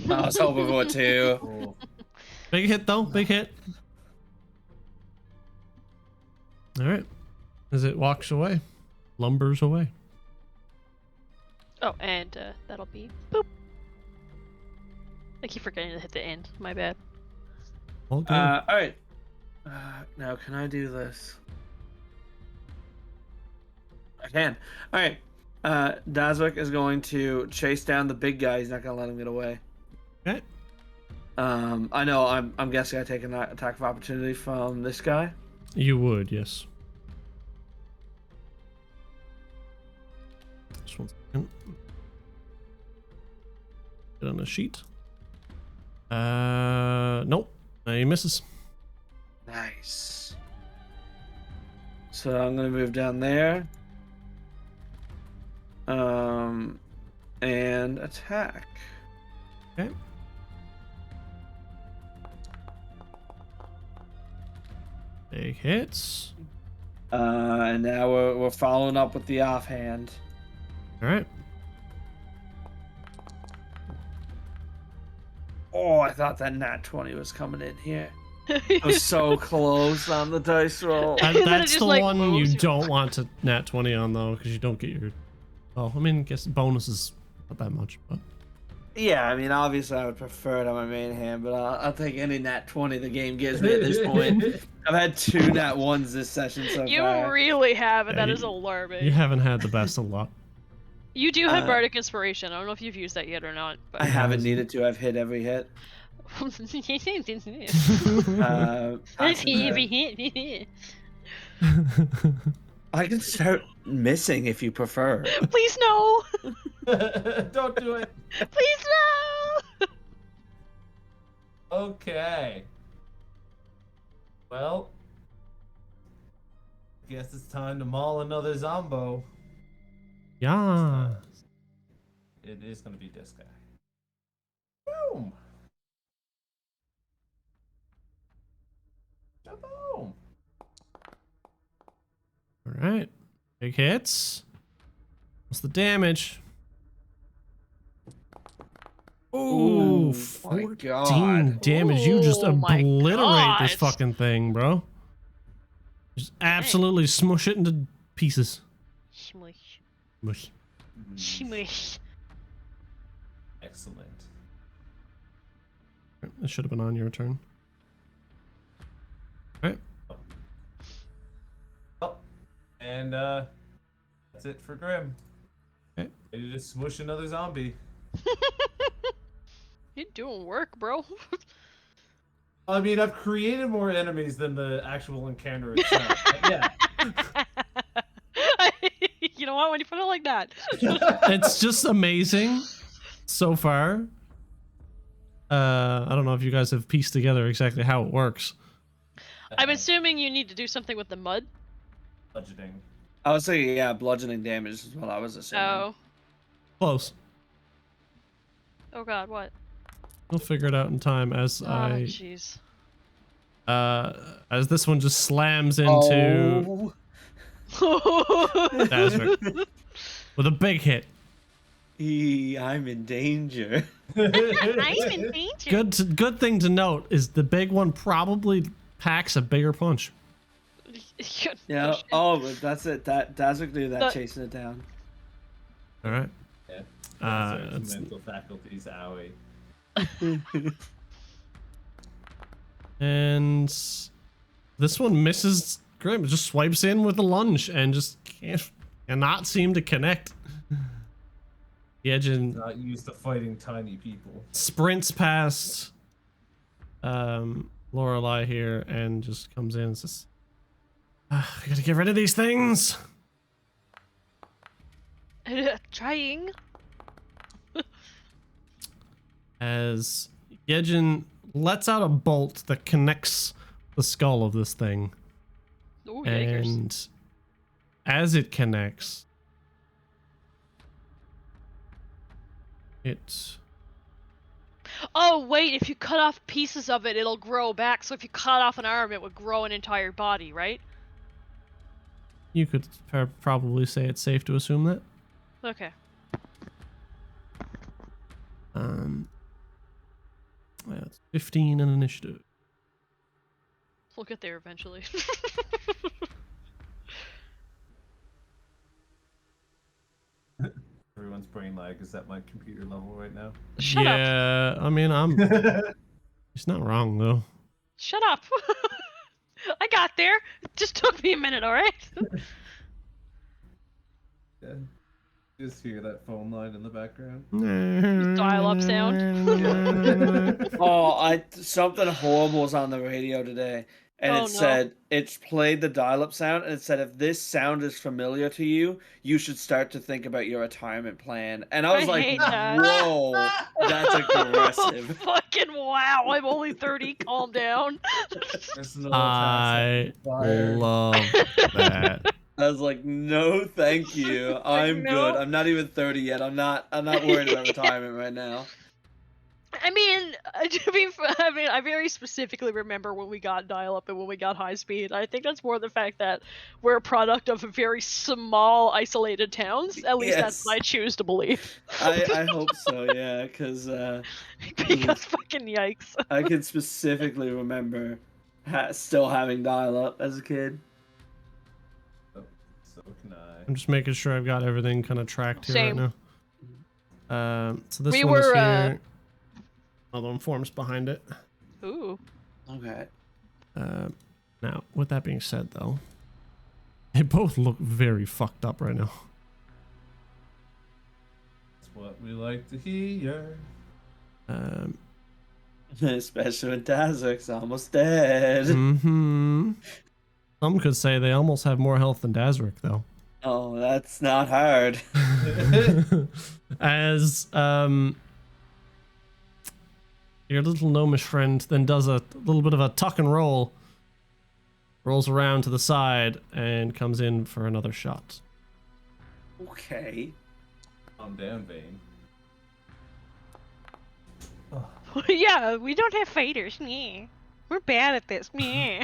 I was hoping for it too. Oh, Big hit though. Big hit. All right. As it walks away, lumbers away. Oh, and that'll be boop. I keep forgetting to hit the end. My bad. All good. All right. Now can I do this? I can. All right. Dazwick is going to chase down the big guy. He's not gonna let him get away. Okay. I know. I'm guessing I take an attack of opportunity from this guy. You would, yes. Just 1 second. Get on the sheet. Nope. He misses. Nice. So I'm gonna move down there. And attack. Okay. Big hits. And now we're following up with the offhand. All right. Oh, I thought that nat 20 was coming in here. It was so close on the dice roll. That, And then it that's just, the like, one you moves. don't want to nat 20 on though, because you don't get your. Oh, I mean, I guess bonus is not that much, but Yeah, I mean, obviously I would prefer it on my main hand, but I'll take any nat 20 the game gives me at this point. I've had 2 nat 1s this session so You far. really have, and Yeah, that is you alarming. you haven't had the best of luck. You do have Uh, Bardic Inspiration. I don't know if you've used that yet or not. But... I haven't needed to. I've hit every hit. I can start missing if you prefer. Please no! don't do it. Please no! Okay. Well, guess it's time to maul another zombo. Yeah. It is gonna be this guy. Boom. Boom. All right. Big hits. What's the damage? Ooh, my 14 God. damage. You just Oh my obliterate this God. fucking thing, bro. Just absolutely smush it into pieces. Smush. Mush. Smush. Excellent. It should have been on your turn. All right. Oh, and that's it for Grim. Okay. Ready to smush another zombie. You're doing work, bro. I mean, I've created more enemies than the actual encounter itself. But yeah. You know what? When you put it like that. It's just amazing so far. I don't know if you guys have pieced together exactly how it works. I'm assuming you need to do something with the mud. Budgeting. I was saying, yeah, bludgeoning damage is what I was assuming. Oh. Close. Oh god, what? We'll figure it out in time as Oh, jeez. as this one just slams into Dasric with a big hit. I'm in danger. I'm in danger. Good thing to note is the big one probably packs a bigger punch. Yeah. Oh, but that's it. That Dazzler do that, But- chasing it down. All right. Yeah. It's- Mental faculties, owie. And this one misses Grim. Just swipes in with a lunge and just cannot seem to connect. Yejin Not used to fighting tiny people. sprints past Lorelei here and just comes in and says, I gotta get rid of these things. Trying. As Yejin lets out a bolt that connects the skull of this thing. Ooh, yikers. And as it connects, it... Oh, wait, if you cut off pieces of it, it'll grow back. So if you cut off an arm, it would grow an entire body, right? You could probably say it's safe to assume that. Okay. That's 15 in initiative. We'll get there eventually. Everyone's brain lag is at my computer level right now. Shut up. Yeah, I mean, it's not wrong though. Shut up. I got there. It just took me a minute, alright? Yeah. Just hear that phone line in the background. Dial-up sound. Oh, something horrible was on the radio today, and Oh, it no. said it played the dial-up sound, and it said if this sound is familiar to you, you should start to think about your retirement plan. And I was I like, hate that. whoa, that's aggressive. Fucking wow, I'm only 30, calm down. Personal I attacks on fire. love that. I was like, no, thank you. I'm no. good. I'm not even 30 yet. I'm not worried about retirement right now. I mean, I very specifically remember when we got dial-up and when we got high speed. I think that's more the fact that we're a product of very small, isolated towns. At least that's what I choose to believe. I hope so, yeah, because Because fucking yikes. I can specifically remember still having dial-up as a kid. So can I. I'm just making sure I've got everything kind of tracked here Same. right now. So this We one is were, here. Other one forms behind it. Ooh. Okay. Now, with that being said, though, they both look very fucked up right now. That's what we like to hear. Especially when Dazik's almost dead. Mm-hmm. Some could say they almost have more health than Dasric, though. Oh, that's not hard. As your little gnomish friend then does a little bit of a tuck and roll, rolls around to the side, and comes in for another shot. Okay. Calm down, Vane. Yeah, we don't have fighters. Meh. We're bad at this. Meh.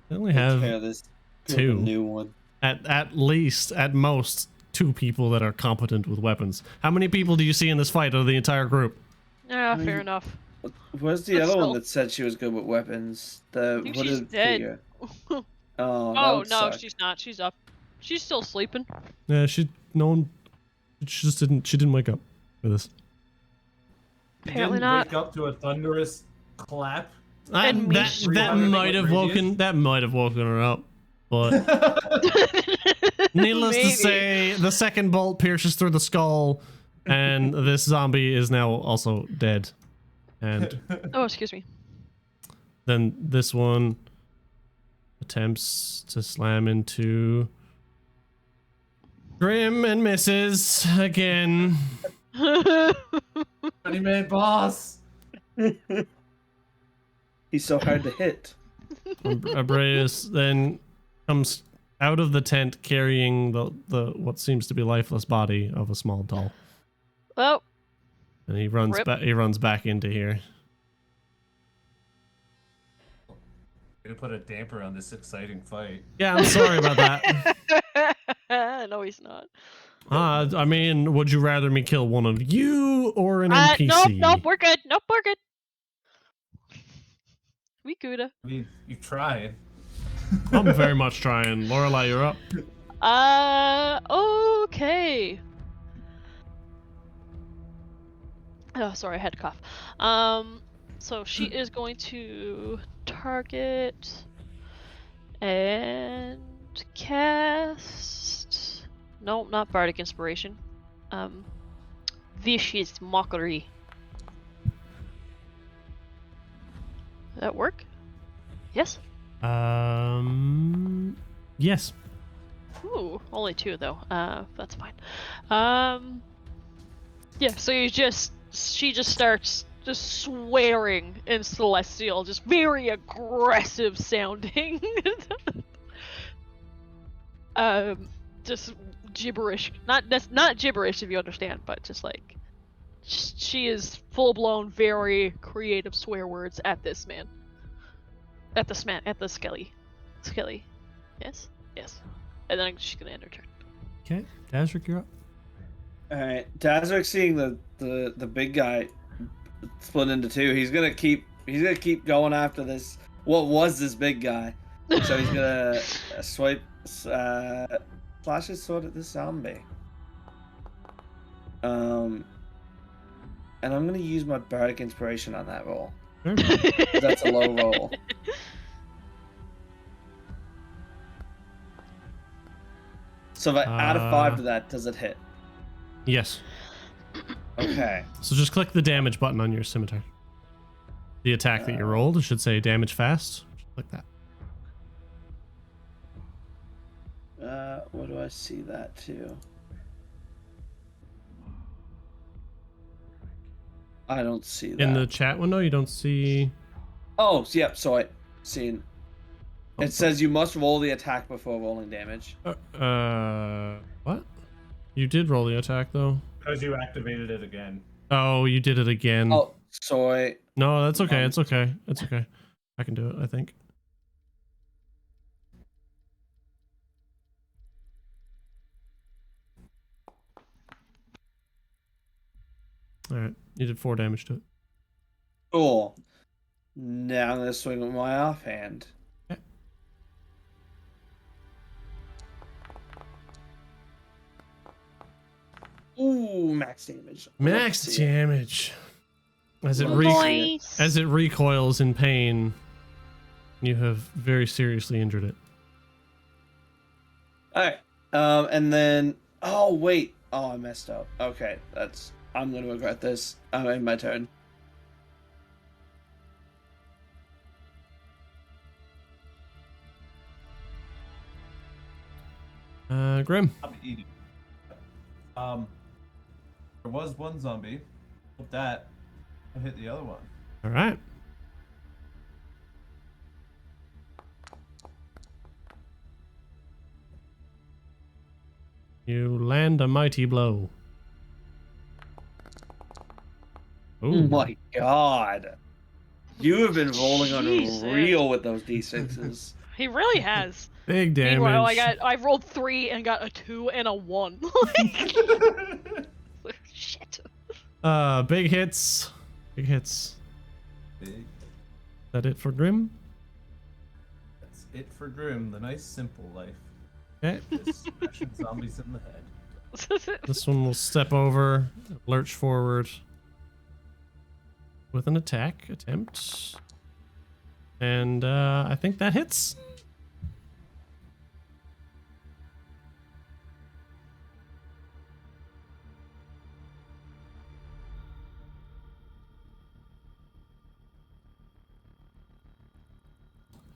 They only Care have this two. new one. at least, at most, 2 people that are competent with weapons. How many people do you see in this fight out of the entire group? Yeah, I mean, fair enough. Where's the But other still. one that said she was good with weapons? The think what she's did dead. figure? Oh, that Oh, would no, suck. she's not. She's up. She's still sleeping. Yeah, she just didn't wake up for this. You Apparently didn't not. wake up to a thunderous clap. And me That screaming might have woken her up, but needless to Maybe. say, the second bolt pierces through the skull, and this zombie is now also dead. And Oh, excuse me. then this one attempts to slam into Grim and misses again. 20-man boss. He's so hard to hit. Abreus then comes out of the tent carrying the what seems to be lifeless body of a small doll, Oh, and he runs Rip. back. He runs back into here. Gonna put a damper on this exciting fight. Yeah, I'm sorry about that. no, he's not. I mean, would you rather me kill one of you or an NPC? Nope, we're good. Nope, we're good. We coulda. I mean, you trying. I'm very much trying. Lorelai, you're up. Okay. Oh, sorry, I had to cough. So she is going to target and cast. No, not Bardic Inspiration. Vicious Mockery. That work? Yes. Yes. Ooh, only 2 though. That's fine. Yeah. So she just starts just swearing in Celestial, just very aggressive sounding. Just gibberish. Not gibberish if you understand, but just like she is full blown, very creative swear words at this man. At the Skelly. Skelly. Yes? Yes. And then she's gonna end her turn. Okay, Dazric, you're up. All right, Dazric seeing the big guy split into 2. He's gonna keep going after this. What was this big guy? So he's gonna swipe, flash his sword at this zombie. And I'm gonna use my bardic inspiration on that roll. That's a low roll. So if I add a 5 to that, does it hit? Yes. Okay. So just click the damage button on your scimitar. The attack that you rolled, it should say damage fast. Just click that. Where do I see that too? I don't see that. In the chat window, you don't see. Oh, yep. So I seen. It says you must roll the attack before rolling damage. What? You did roll the attack though. Because you activated it again. Oh, you did it again. Oh, sorry. No, that's okay. It's okay. It's okay. I can do it, I think. All right, you did 4 damage to it. Cool. Now I'm gonna swing with my offhand. Okay. Ooh, max damage. Max Let's see. damage. As it Nice. as it recoils in pain, you have very seriously injured it. All right. And then. Oh wait. Oh, I messed up. Okay, I'm gonna regret this. I'm in my turn. Grim. I'm eating. There was one zombie. With that, I hit the other one. All right. You land a mighty blow. Oh Ooh. my god. You have been rolling Jesus. unreal with those d6s. He really has. Big damage. Meanwhile, I rolled 3 and got a 2 and a 1. Shit. Big hits. Big hits. Big. Is that it for Grim? That's it for Grim, the nice simple life. Okay. Just smashing zombies in the head. This one will step over, lurch forward with an attack attempt. And I think that hits.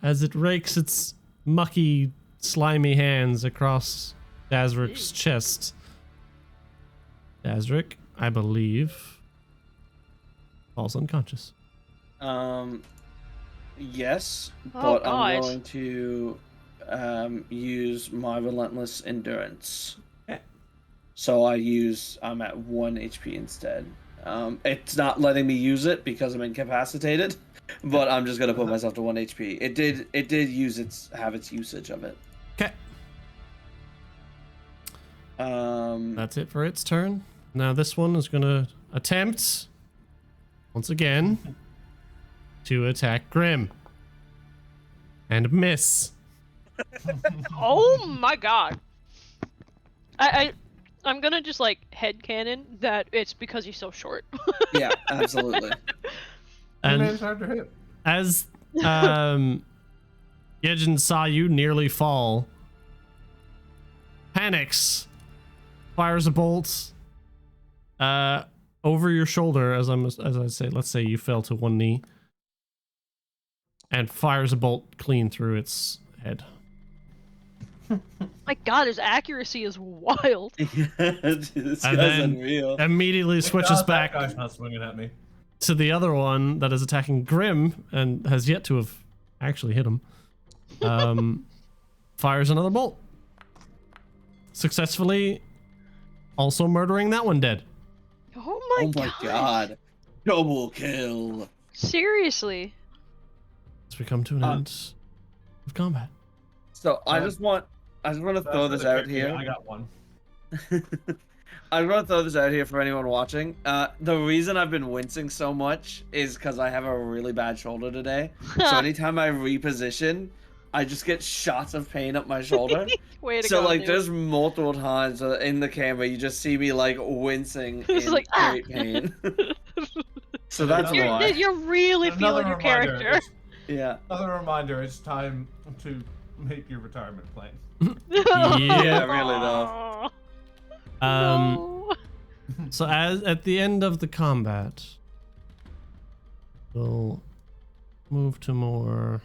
as it rakes its mucky, slimy hands across Dazrik's chest. Dazrik, I believe, falls unconscious. Yes, Oh, but I'm God. going to use my relentless endurance. Yeah. So I'm at 1 HP instead. It's not letting me use it because I'm incapacitated, but I'm just gonna put myself to 1 HP. It did have its usage of it. Okay. That's it for its turn. Now this one is gonna attempt once again to attack Grim and miss. Oh my god. I'm gonna just like headcanon that it's because he's so short. Yeah, absolutely. And It's hard to hit. as Yejin saw you nearly fall, panics, fires a bolt over your shoulder as I say, let's say you fell to one knee, and fires a bolt clean through its head. My god, his accuracy is wild. This And guy's then unreal. immediately switches That back guy's not swinging at me. to the other one that is attacking Grim and has yet to have actually hit him. Fires another bolt. Successfully also murdering that one dead. Oh Oh my god. Double kill. Seriously. As we come to an end of combat. So I just want to throw this out here. I got one. I want to throw this out here for anyone watching. The reason I've been wincing so much is because I have a really bad shoulder today. So anytime I reposition, I just get shots of pain up my shoulder. Way to So go, like, dude. there's multiple times in the camera you just see me like wincing It's in like, ah. great pain. So that's You're- why. You're really feeling your character. Yeah. Another reminder, it's time to make your retirement plan. Yeah, really though. No. So as at the end of the combat, we'll move to more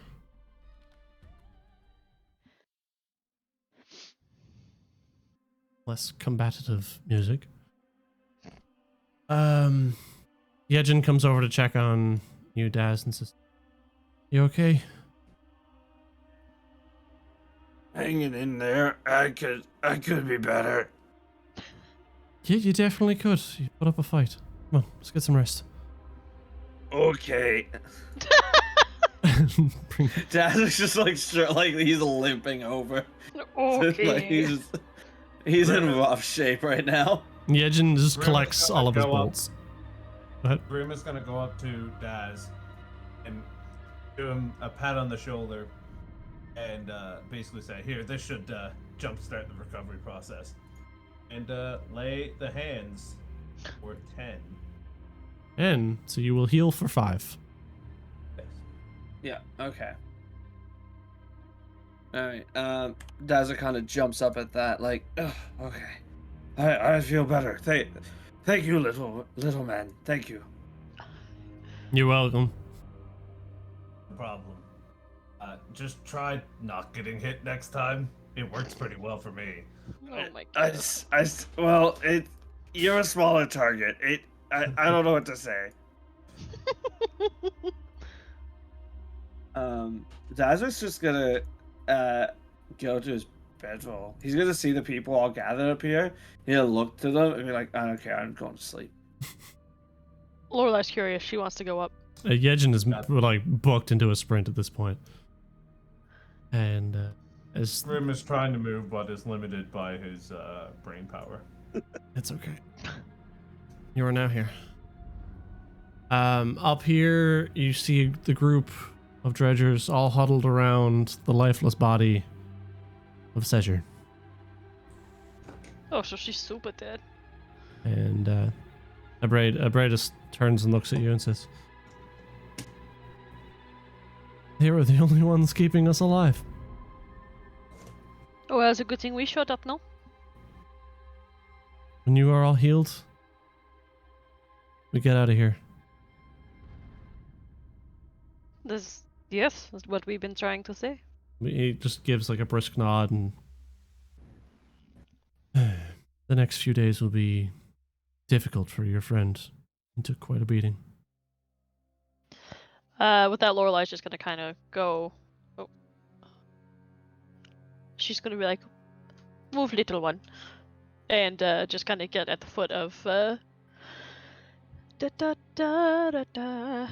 less combative music. Yejin comes over to check on you, Daz, and says, "You okay?" Hanging in there. I could be better. Yeah, you definitely could. You put up a fight. Come on, let's get some rest. Okay. Bring- Dad is just like he's limping over. Okay. Like, he's in rough shape right now. Yejin just Grim is collects gonna all of his go up. bolts. Go ahead. Grim is gonna go up to Daz and give him a pat on the shoulder and basically say, "Here, this should jumpstart the recovery process." And lay the hands for 10. And so you will heal for 5. Yes. Yeah. Okay. All right. Dazzler kind of jumps up at that, like, ugh, okay. I feel better. Thank you, little man. Thank you. You're welcome. No problem. Just try not getting hit next time. It works pretty well for me. Oh my god. Well, you're a smaller target. I don't know what to say. Dazzler's just gonna go to his bedroll. He's gonna see the people all gathered up here. He'll look to them and be like, I don't care, I'm going to sleep. Lorelai's curious. She wants to go up. Yejin is like booked into a sprint at this point. And as Grim is trying to move, but is limited by his brain power. it's okay. You are now here. Up here, you see the group of dredgers all huddled around the lifeless body of Sejourn. Oh, so she's super dead. And Abradus turns and looks at you and says, "They were the only ones keeping us alive." Oh, well, it's a good thing we showed up, no? When you are all healed, we get out of here. Does Yes, that's what we've been trying to say. He just gives like a brisk nod, and the next few days will be difficult for your friend. He took quite a beating. With that, Lorelai's just gonna kind of go. Oh. She's gonna be like, "Move, little one," and just kind of get at the foot of. Da da da da da.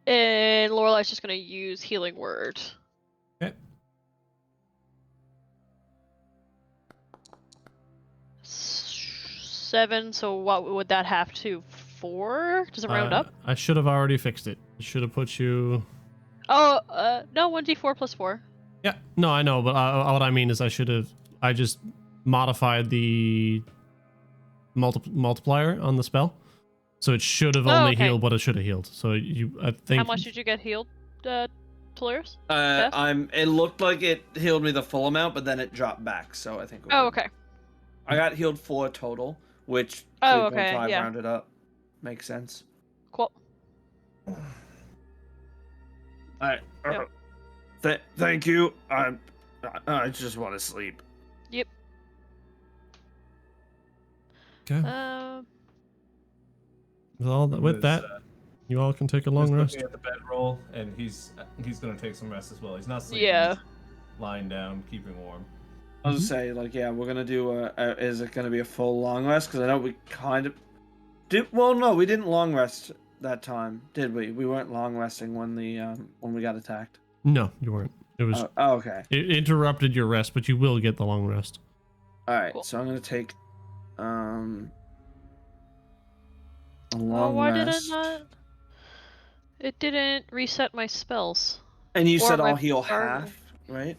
And Lorelai's just gonna use healing word. Okay. Seven. So what would that have to? 4? Does it round up? I should have already fixed it. It should have put you. Oh, no, 1d4 plus 4. Yeah, no, I know, but what I mean is I just modified the multiplier on the spell, so it should have only okay. healed what it should have healed. So I think. How much did you get healed, Tularius? It looked like it healed me the full amount, but then it dropped back. So I think. Oh, okay. I got healed 4 total, which 3.5 Oh, okay, yeah. rounded up. Makes sense. Cool. Alright. Yep. Thank you. I just want to sleep. Yep. Okay. With that, you all can take a long He's rest. looking at the bedroll, and he's gonna take some rest as well. He's not sleeping. Yeah. He's lying down, keeping warm. I was gonna say, like, yeah, we're gonna do is it gonna be a full long rest? Because I know we kind of did. Well, no, we didn't long rest that time, did we? We weren't long resting when we got attacked. No, you weren't. It was. Oh, okay. It interrupted your rest, but you will get the long rest. All right, Cool. so I'm gonna take a long Why did it rest. not? It didn't reset my spells. And you or said my I'll heal burn. half, right?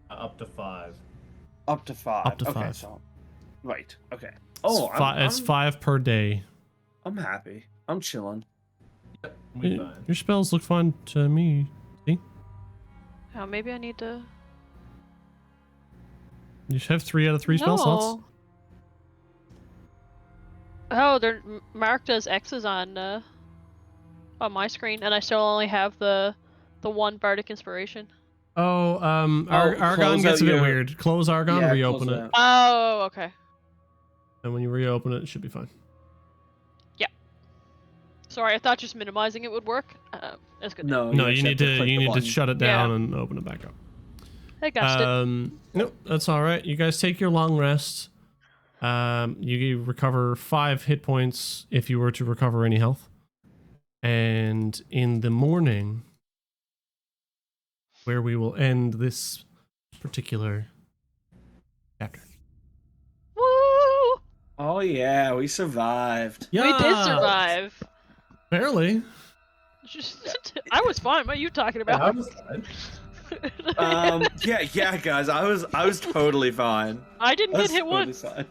Up to 5. Up to 5. Up to okay, 5. So, right. Okay. Oh, It's 5 per day. I'm happy. I'm chilling. We fine. Your spells look fine to me. See? Oh, maybe I need to. You have 3 out of 3 spell slots. Oh, they're marked as X's on my screen, and I still only have the 1 bardic inspiration. Oh, Argon close gets a out bit your- weird. Close Argon, Yeah, reopen close it, out. Oh, okay. and when you reopen it, it should be fine. Sorry, I thought just minimizing it would work. That's good. No, No, you just need have to click the you need to button. shut it down Yeah. and open it back up. I got it. Nope, that's all right. You guys take your long rest. You recover 5 hit points if you were to recover any health. And in the morning, where we will end this particular chapter. Woo! Oh yeah, we survived. We did survive. Barely. I was fine. What are you talking Yeah, I about? was fine. Yeah, guys, I was totally fine. I didn't I get was hit totally once. fine.